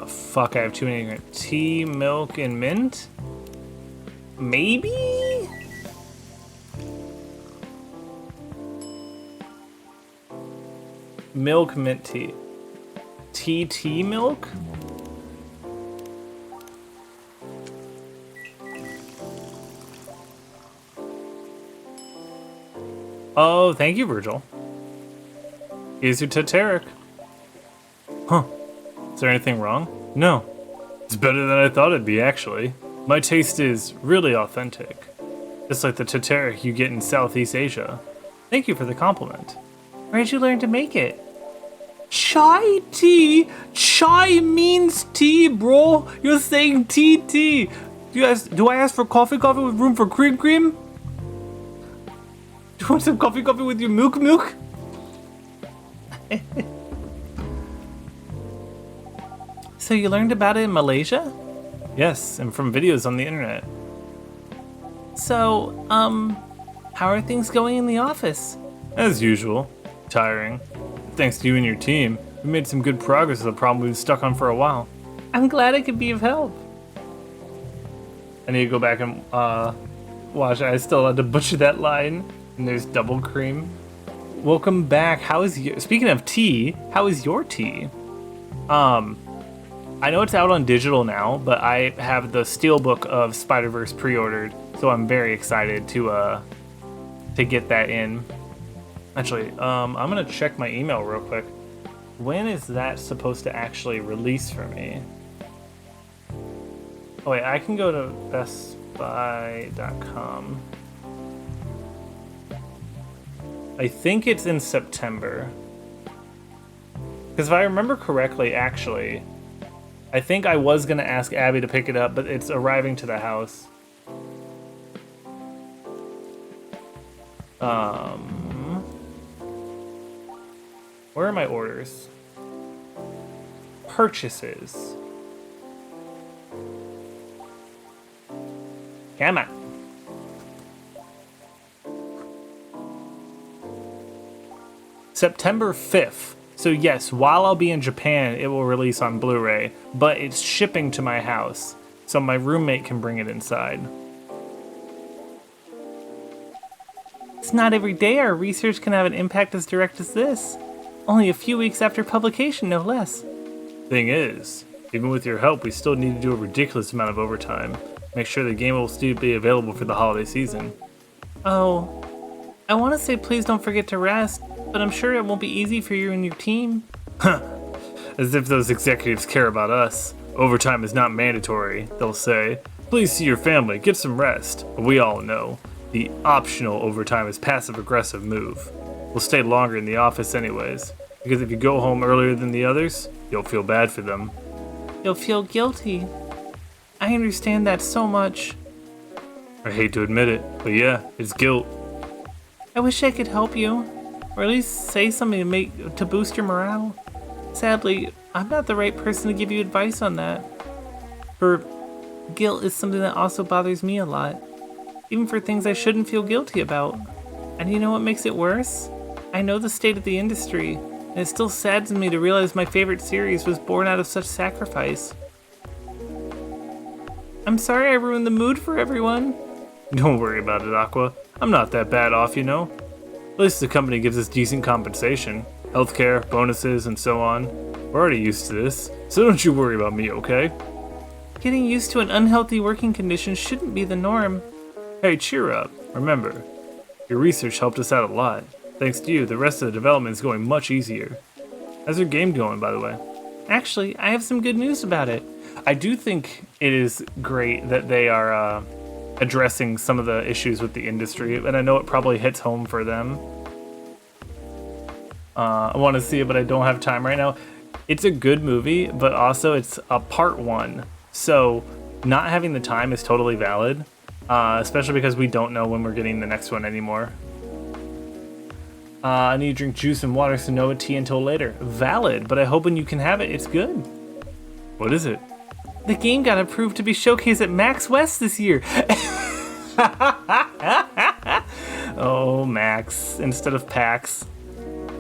Fuck, I have too many. Tea, milk, and mint? Maybe? Milk, mint tea. Tea milk? Oh, thank you, Virgil. Here's your teteric. Huh. Is there anything wrong? No. It's better than I thought it'd be, actually. My taste is really authentic. Just like the teteric you get in Southeast Asia. Thank you for the compliment. Where'd you learn to make it? Chai tea? Chai means tea, bro. You're saying tea. Do I ask for coffee with room for cream? Do you want some coffee with your milk? So you learned about it in Malaysia? Yes, and from videos on the internet. So, how are things going in the office? As usual. Tiring. Thanks to you and your team, we made some good progress with a problem we've been stuck on for a while. I'm glad I could be of help. I need to go back and watch. I still had to butcher that line. And there's double cream. Welcome back. Speaking of tea, how is your tea? I know it's out on digital now, but I have the Steelbook of Spider-Verse pre-ordered, so I'm very excited to get that in. Actually, I'm gonna check my email real quick. When is that supposed to actually release for me? Oh wait, I can go to bestbuy.com. I think it's in September. Because if I remember correctly, actually, I think I was going to ask Abby to pick it up, but it's arriving to the house. Where are my orders? Purchases. Come on. September 5th. So yes, while I'll be in Japan, it will release on Blu-ray, but it's shipping to my house, so my roommate can bring it inside. It's not every day our research can have an impact as direct as this. Only a few weeks after publication, no less. Thing is, even with your help, we still need to do a ridiculous amount of overtime. Make sure the game will still be available for the holiday season. Oh, I want to say please don't forget to rest, but I'm sure it won't be easy for you and your team. Huh. As if those executives care about us. Overtime is not mandatory, they'll say. Please see your family, get some rest. But we all know, the optional overtime is passive-aggressive move. We'll stay longer in the office anyways, because if you go home earlier than the others, you'll feel bad for them. You'll feel guilty. I understand that so much. I hate to admit it, but yeah, it's guilt. I wish I could help you. Or at least say something to boost your morale. Sadly, I'm not the right person to give you advice on that. For guilt is something that also bothers me a lot. Even for things I shouldn't feel guilty about. And you know what makes it worse? I know the state of the industry, and it still saddens me to realize my favorite series was born out of such sacrifice. I'm sorry I ruined the mood for everyone. Don't worry about it, Aqua. I'm not that bad off, you know. At least the company gives us decent compensation. Healthcare, bonuses, and so on. We're already used to this, so don't you worry about me, okay? Getting used to an unhealthy working condition shouldn't be the norm. Hey, cheer up. Remember, your research helped us out a lot. Thanks to you, the rest of the development is going much easier. How's your game going, by the way? Actually, I have some good news about it. I do think it is great that they are addressing some of the issues with the industry, and I know it probably hits home for them. I want to see it, but I don't have time right now. It's a good movie, but also it's a part 1. So not having the time is totally valid, especially because we don't know when we're getting the next one anymore. I need to drink juice and water, so no tea until later. Valid, but I hope when you can have it, it's good. What is it? The game got approved to be showcased at Max West this year. Oh, Max, instead of PAX.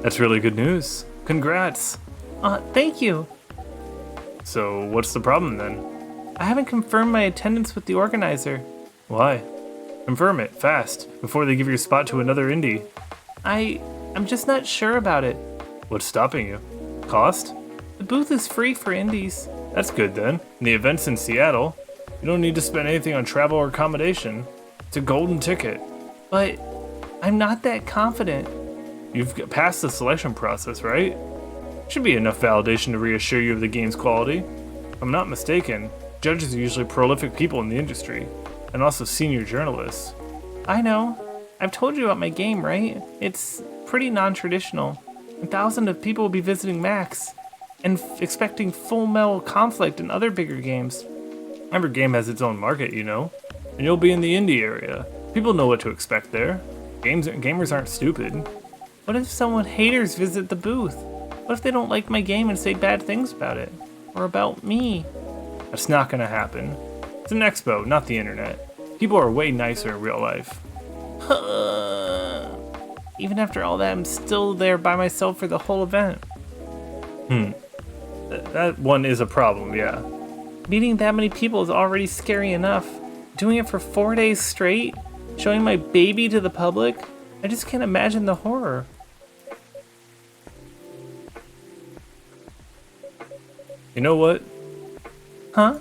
That's really good news. Congrats. Thank you. So, what's the problem then? I haven't confirmed my attendance with the organizer. Why? Confirm it, fast, before they give your spot to another indie. I'm just not sure about it. What's stopping you? Cost? The booth is free for indies. That's good then. And the event's in Seattle. You don't need to spend anything on travel or accommodation. It's a golden ticket. But I'm not that confident. You've passed the selection process, right? Should be enough validation to reassure you of the game's quality. If I'm not mistaken, judges are usually prolific people in the industry, and also senior journalists. I know. I've told you about my game, right? It's pretty non-traditional. 1,000 of people will be visiting Max, and expecting Full Metal Conflict and other bigger games. Every game has its own market, you know? And you'll be in the indie area. People know what to expect there. Gamers aren't stupid. What if someone haters visit the booth? What if they don't like my game and say bad things about it? Or about me? That's not gonna happen. It's an expo, not the internet. People are way nicer in real life. Even after all that, I'm still there by myself for the whole event. That one is a problem, yeah. Meeting that many people is already scary enough. Doing it for 4 days straight? Showing my baby to the public? I just can't imagine the horror. You know what? Huh?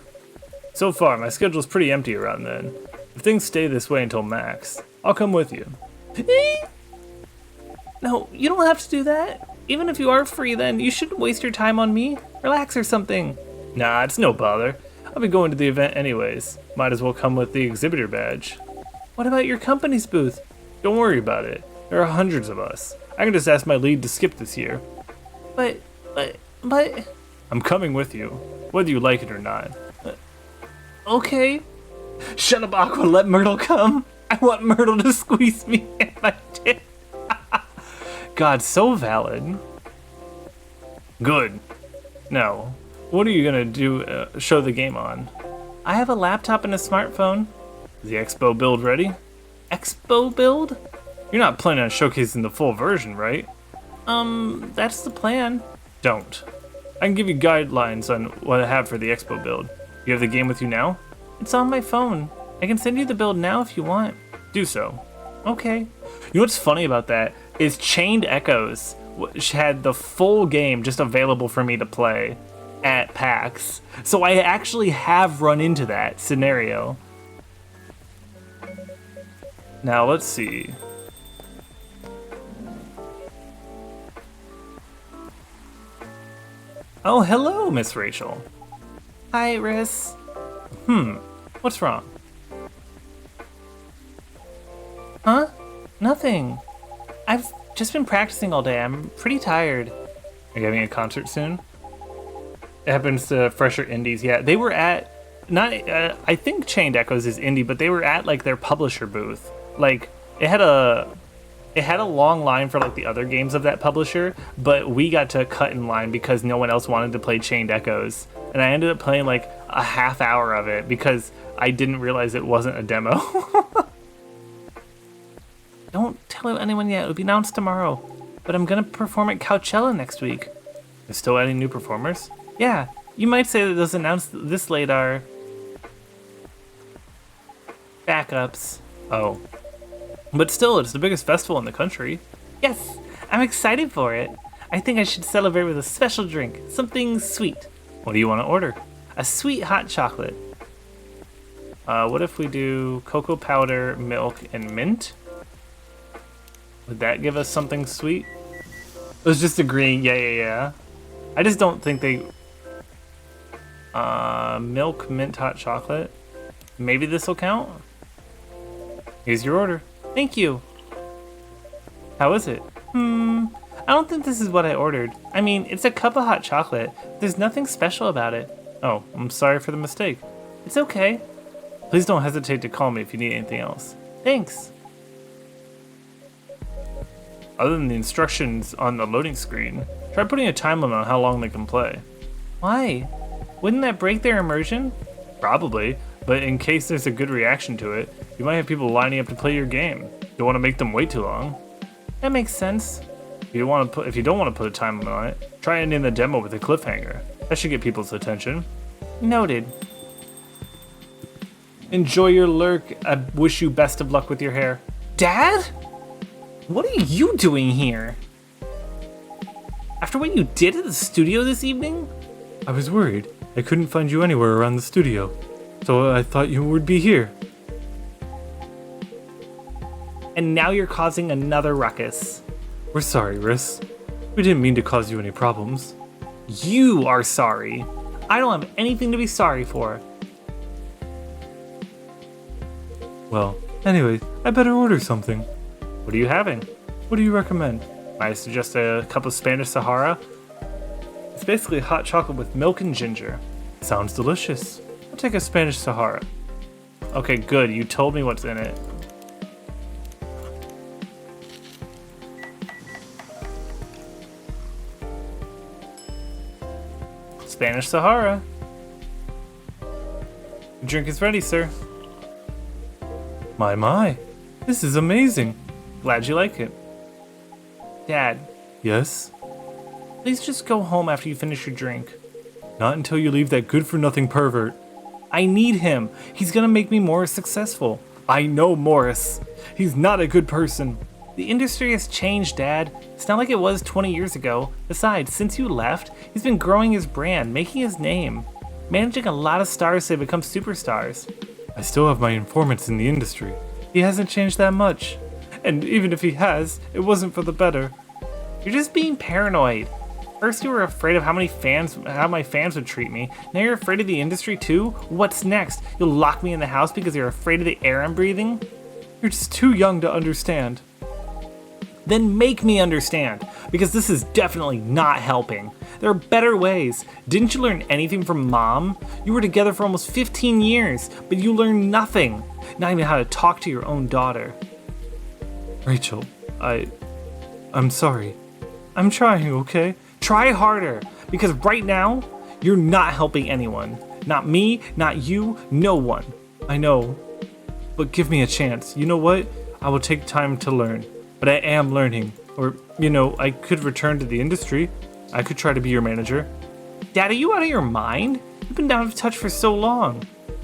So far, my schedule's pretty empty around then. If things stay this way until Max, I'll come with you. No, you don't have to do that. Even if you are free, then you shouldn't waste your time on me. Relax or something. Nah, it's no bother. I'll be going to the event anyways. Might as well come with the exhibitor badge. What about your company's booth? Don't worry about it. There are hundreds of us. I can just ask my lead to skip this year. But... I'm coming with you, whether you like it or not. Okay. Shut up, Aqua, let Myrtle come. I want Myrtle to squeeze me in my dick. God, so valid. Good. Now, what are you gonna do, show the game on? I have a laptop and a smartphone. Is the Expo build ready? Expo build? You're not planning on showcasing the full version, right? That's the plan. Don't. I can give you guidelines on what I have for the Expo build. You have the game with you now? It's on my phone. I can send you the build now if you want. Do so. Okay. You know what's funny about that is Chained Echoes, which had the full game just available for me to play at PAX. So I actually have run into that scenario. Now let's see. Oh, hello, Miss Rachel. Hi, Iris. What's wrong? Huh? Nothing. I've just been practicing all day. I'm pretty tired. Are you having a concert soon? It happens to Fresher Indies. Yeah, they were at, I think Chained Echoes is indie, but they were at like their publisher booth. Like it had a long line for like the other games of that publisher, but we got to cut in line because no one else wanted to play Chained Echoes. And I ended up playing like a half hour of it because I didn't realize it wasn't a demo. Don't tell anyone yet, it'll be announced tomorrow. But I'm gonna perform at Coachella next week. They're still adding new performers? Yeah, you might say that those announced this late are backups. Oh. But still, it's the biggest festival in the country. Yes, I'm excited for it. I think I should celebrate with a special drink, something sweet. What do you want to order? A sweet hot chocolate. What if we do cocoa powder, milk, and mint? Would that give us something sweet? It was just agreeing, yeah. I just don't think they... milk, mint, hot chocolate. Maybe this will count? Here's your order. Thank you. How is it? I don't think this is what I ordered. I mean, it's a cup of hot chocolate. There's nothing special about it. Oh, I'm sorry for the mistake. It's okay. Please don't hesitate to call me if you need anything else. Thanks. Other than the instructions on the loading screen, try putting a time limit on how long they can play. Why? Wouldn't that break their immersion? Probably, but in case there's a good reaction to it, you might have people lining up to play your game. Don't want to make them wait too long. That makes sense. If you don't want to put a time limit on it, try ending the demo with a cliffhanger. That should get people's attention. Noted. Enjoy your lurk. I wish you best of luck with your hair. Dad? What are you doing here? After what you did at the studio this evening? I was worried. I couldn't find you anywhere around the studio, so I thought you would be here. And now you're causing another ruckus. We're sorry, Riss. We didn't mean to cause you any problems. You are sorry. I don't have anything to be sorry for. Well, anyway, I better order something. What are you having? What do you recommend? I suggest a cup of Spanish Sahara. It's basically hot chocolate with milk and ginger. Sounds delicious. I'll take a Spanish Sahara. Okay, good. You told me what's in it. Spanish Sahara. Your drink is ready, sir. My. This is amazing. Glad you like it. Dad. Yes? Please just go home after you finish your drink. Not until you leave that good-for-nothing pervert. I need him. He's gonna make me more successful. I know Morris. He's not a good person. The industry has changed, Dad. It's not like it was 20 years ago. Besides, since you left, he's been growing his brand, making his name, managing a lot of stars to become superstars. I still have my informants in the industry. He hasn't changed that much. And even if he has, it wasn't for the better. You're just being paranoid. First you were afraid of how my fans would treat me. Now you're afraid of the industry too? What's next? You'll lock me in the house because you're afraid of the air I'm breathing? You're just too young to understand. Then make me understand, because this is definitely not helping. There are better ways. Didn't you learn anything from Mom? You were together for almost 15 years, but you learned nothing. Not even how to talk to your own daughter. Rachel, I'm sorry. I'm trying, okay? Try harder, because right now, you're not helping anyone. Not me, not you, no one. I know, but give me a chance. You know what? I will take time to learn. But I am learning. Or, I could return to the industry. I could try to be your manager. Dad, are you out of your mind? You've been out of touch for so long.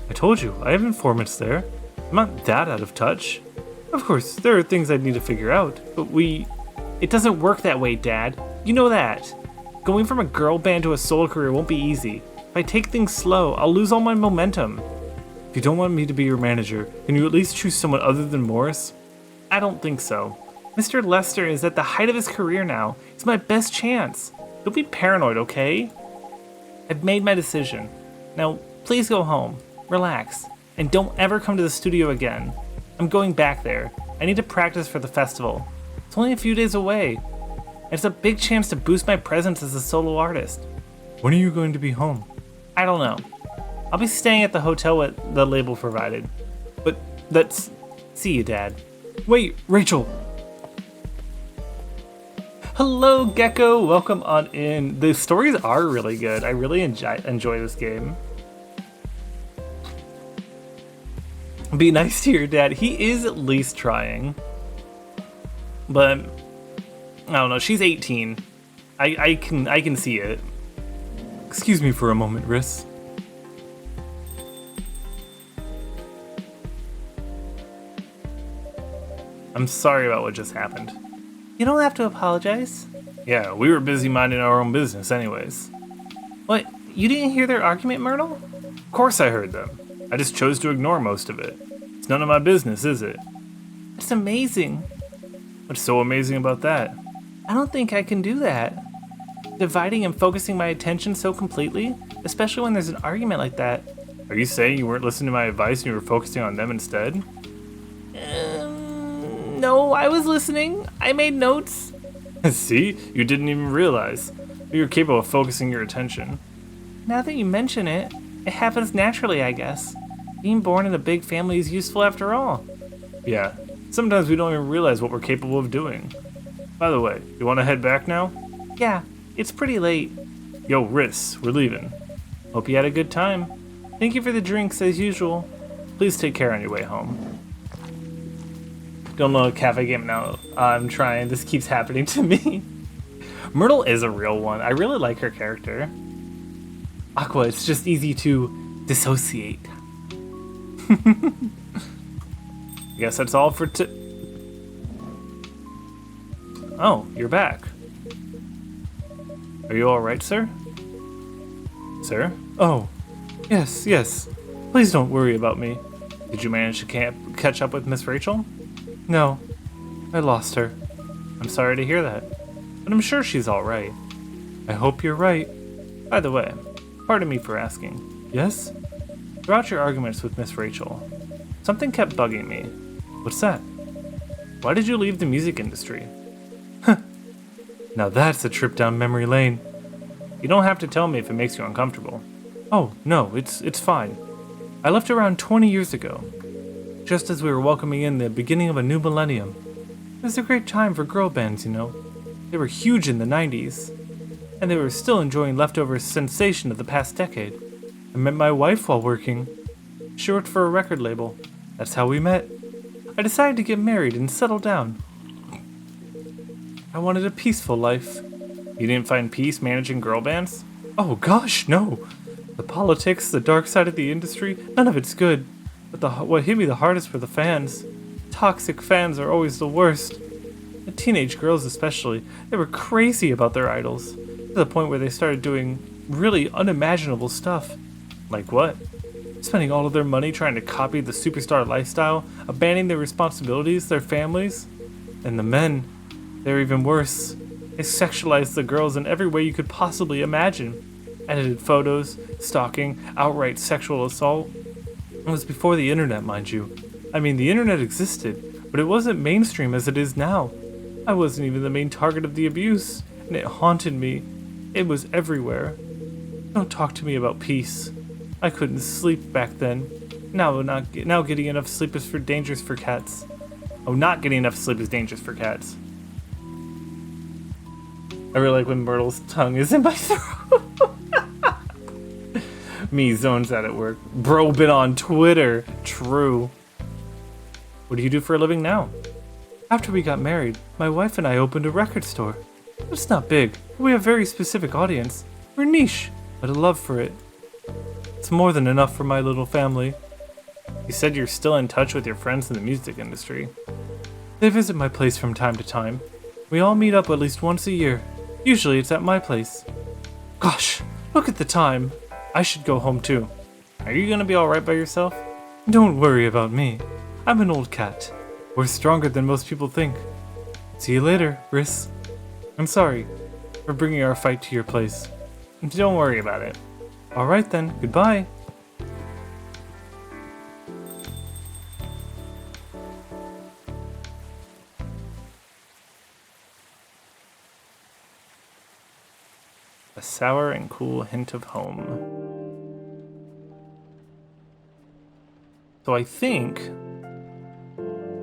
I told you, I have informants there. I'm not that out of touch. Of course, there are things I'd need to figure out, but it doesn't work that way, Dad. You know that. Going from a girl band to a solo career won't be easy. If I take things slow, I'll lose all my momentum. If you don't want me to be your manager, can you at least choose someone other than Morris? I don't think so. Mr. Lester is at the height of his career now. It's my best chance. Don't be paranoid, okay? I've made my decision. Now, please go home, relax, and don't ever come to the studio again. I'm going back there. I need to practice for the festival. It's only a few days away. And it's a big chance to boost my presence as a solo artist. When are you going to be home? I don't know. I'll be staying at the hotel with the label provided. But see you, Dad. Wait, Rachel! Hello, Gecko. Welcome on in. The stories are really good. I really enjoy this game. Be nice to your dad. He is at least trying. But I don't know. She's 18. I can see it. Excuse me for a moment, Riss. I'm sorry about what just happened. You don't have to apologize. Yeah, we were busy minding our own business anyways. What? You didn't hear their argument, Myrtle? Of course I heard them. I just chose to ignore most of it. It's none of my business, is it? It's amazing. What's so amazing about that? I don't think I can do that. Dividing and focusing my attention so completely, especially when there's an argument like that. Are you saying you weren't listening to my advice and you were focusing on them instead? No, I was listening. I made notes. See? You didn't even realize. You're capable of focusing your attention. Now that you mention it, it happens naturally, I guess. Being born in a big family is useful after all. Yeah, sometimes we don't even realize what we're capable of doing. By the way, you want to head back now? Yeah, it's pretty late. Yo, Riss, we're leaving. Hope you had a good time. Thank you for the drinks, as usual. Please take care on your way home. Don't know a cafe game now. I'm trying. This keeps happening to me. Myrtle is a real one. I really like her character. Aqua, it's just easy to dissociate. I guess that's all for Oh, you're back. Are you alright, sir? Sir? Oh, yes. Please don't worry about me. Did you manage to catch up with Miss Rachel? No, I lost her. I'm sorry to hear that, but I'm sure she's alright. I hope you're right. By the way, pardon me for asking. Yes? Throughout your arguments with Miss Rachel, something kept bugging me. What's that? Why did you leave the music industry? Now that's a trip down memory lane. You don't have to tell me if it makes you uncomfortable. Oh, no, it's fine. I left around 20 years ago, just as we were welcoming in the beginning of a new millennium. It was a great time for girl bands, you know. They were huge in the 90s, and they were still enjoying leftover sensation of the past decade. I met my wife while working. She worked for a record label. That's how we met. I decided to get married and settle down. I wanted a peaceful life. You didn't find peace managing girl bands? Oh gosh, no. The politics, the dark side of the industry, none of it's good. But what hit me the hardest were the fans. Toxic fans are always the worst. The teenage girls especially, they were crazy about their idols, to the point where they started doing really unimaginable stuff. Like what? Spending all of their money trying to copy the superstar lifestyle, abandoning their responsibilities, their families. And the men, they're even worse. They sexualized the girls in every way you could possibly imagine. Edited photos, stalking, outright sexual assault. It was before the internet, mind you. I mean, the internet existed, but it wasn't mainstream as it is now. I wasn't even the main target of the abuse, and it haunted me. It was everywhere. Don't talk to me about peace. I couldn't sleep back then. Now getting enough sleep is dangerous for cats. Oh, not getting enough sleep is dangerous for cats. I really like when Myrtle's tongue is in my throat. Me zones out at work. Bro been on Twitter. True. What do you do for a living now? After we got married, my wife and I opened a record store. It's not big, but we have a very specific audience. We're niche, but a love for it. It's more than enough for my little family. You said you're still in touch with your friends in the music industry. They visit my place from time to time. We all meet up at least once a year. Usually it's at my place. Gosh, look at the time. I should go home too. Are you gonna be alright by yourself? Don't worry about me. I'm an old cat. We're stronger than most people think. See you later, Riss. I'm sorry for bringing our fight to your place. Don't worry about it. Alright then, goodbye. A sour and cool hint of home. So I think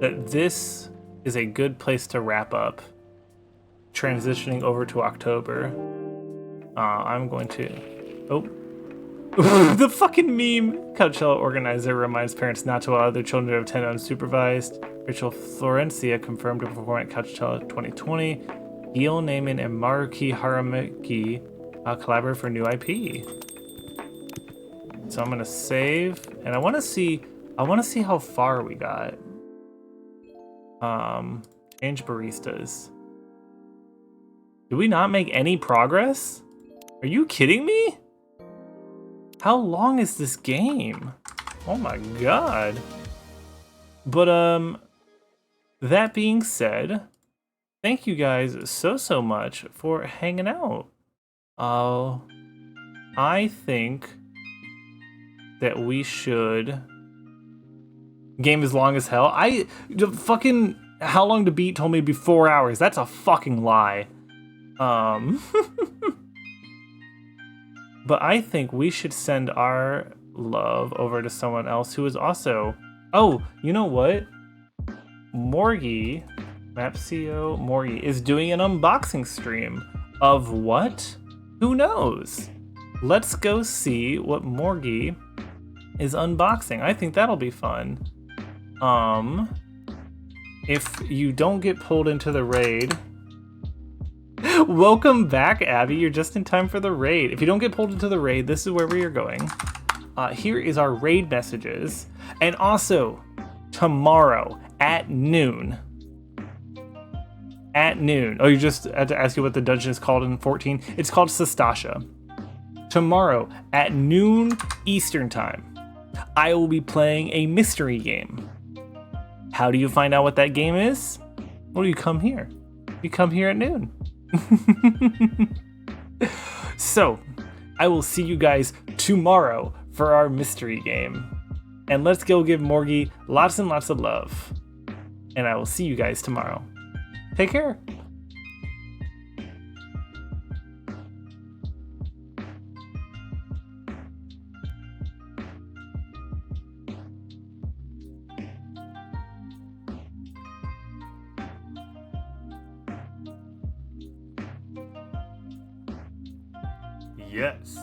that this is a good place to wrap up. Transitioning over to October. I'm going to... Oh. The fucking meme! Coachella organizer reminds parents not to allow their children to attend unsupervised. Rachel Florencia confirmed to perform at Coachella 2020. Gil Naiman and Maruki Haramaki collaborate for new IP. So I'm gonna save, and I want to see how far we got. Change baristas. Did we not make any progress? Are you kidding me? How long is this game? Oh my god. But, that being said, thank you guys so much for hanging out. I think that we should... Game is long as hell. Fucking... How long to beat told me it'd be 4 hours. That's a fucking lie. But I think we should send our love over to someone else who is also... Oh, you know what? Morgie, Mapcio Morgie, is doing an unboxing stream. Of what? Who knows? Let's go see what Morgie is unboxing. I think that'll be fun. If you don't get pulled into the raid... Welcome back, Abby. You're just in time for the raid. If you don't get pulled into the raid, this is where we are going. Here is our raid messages. And also, tomorrow at noon. At noon. Oh, you just had to ask you what the dungeon is called in 14? It's called Sestasha. Tomorrow at noon Eastern time, I will be playing a mystery game. How do you find out what that game is? Well, you come here. You come here at noon. So, I will see you guys tomorrow for our mystery game. And let's go give Morgie lots and lots of love. And I will see you guys tomorrow. Take care. Yes.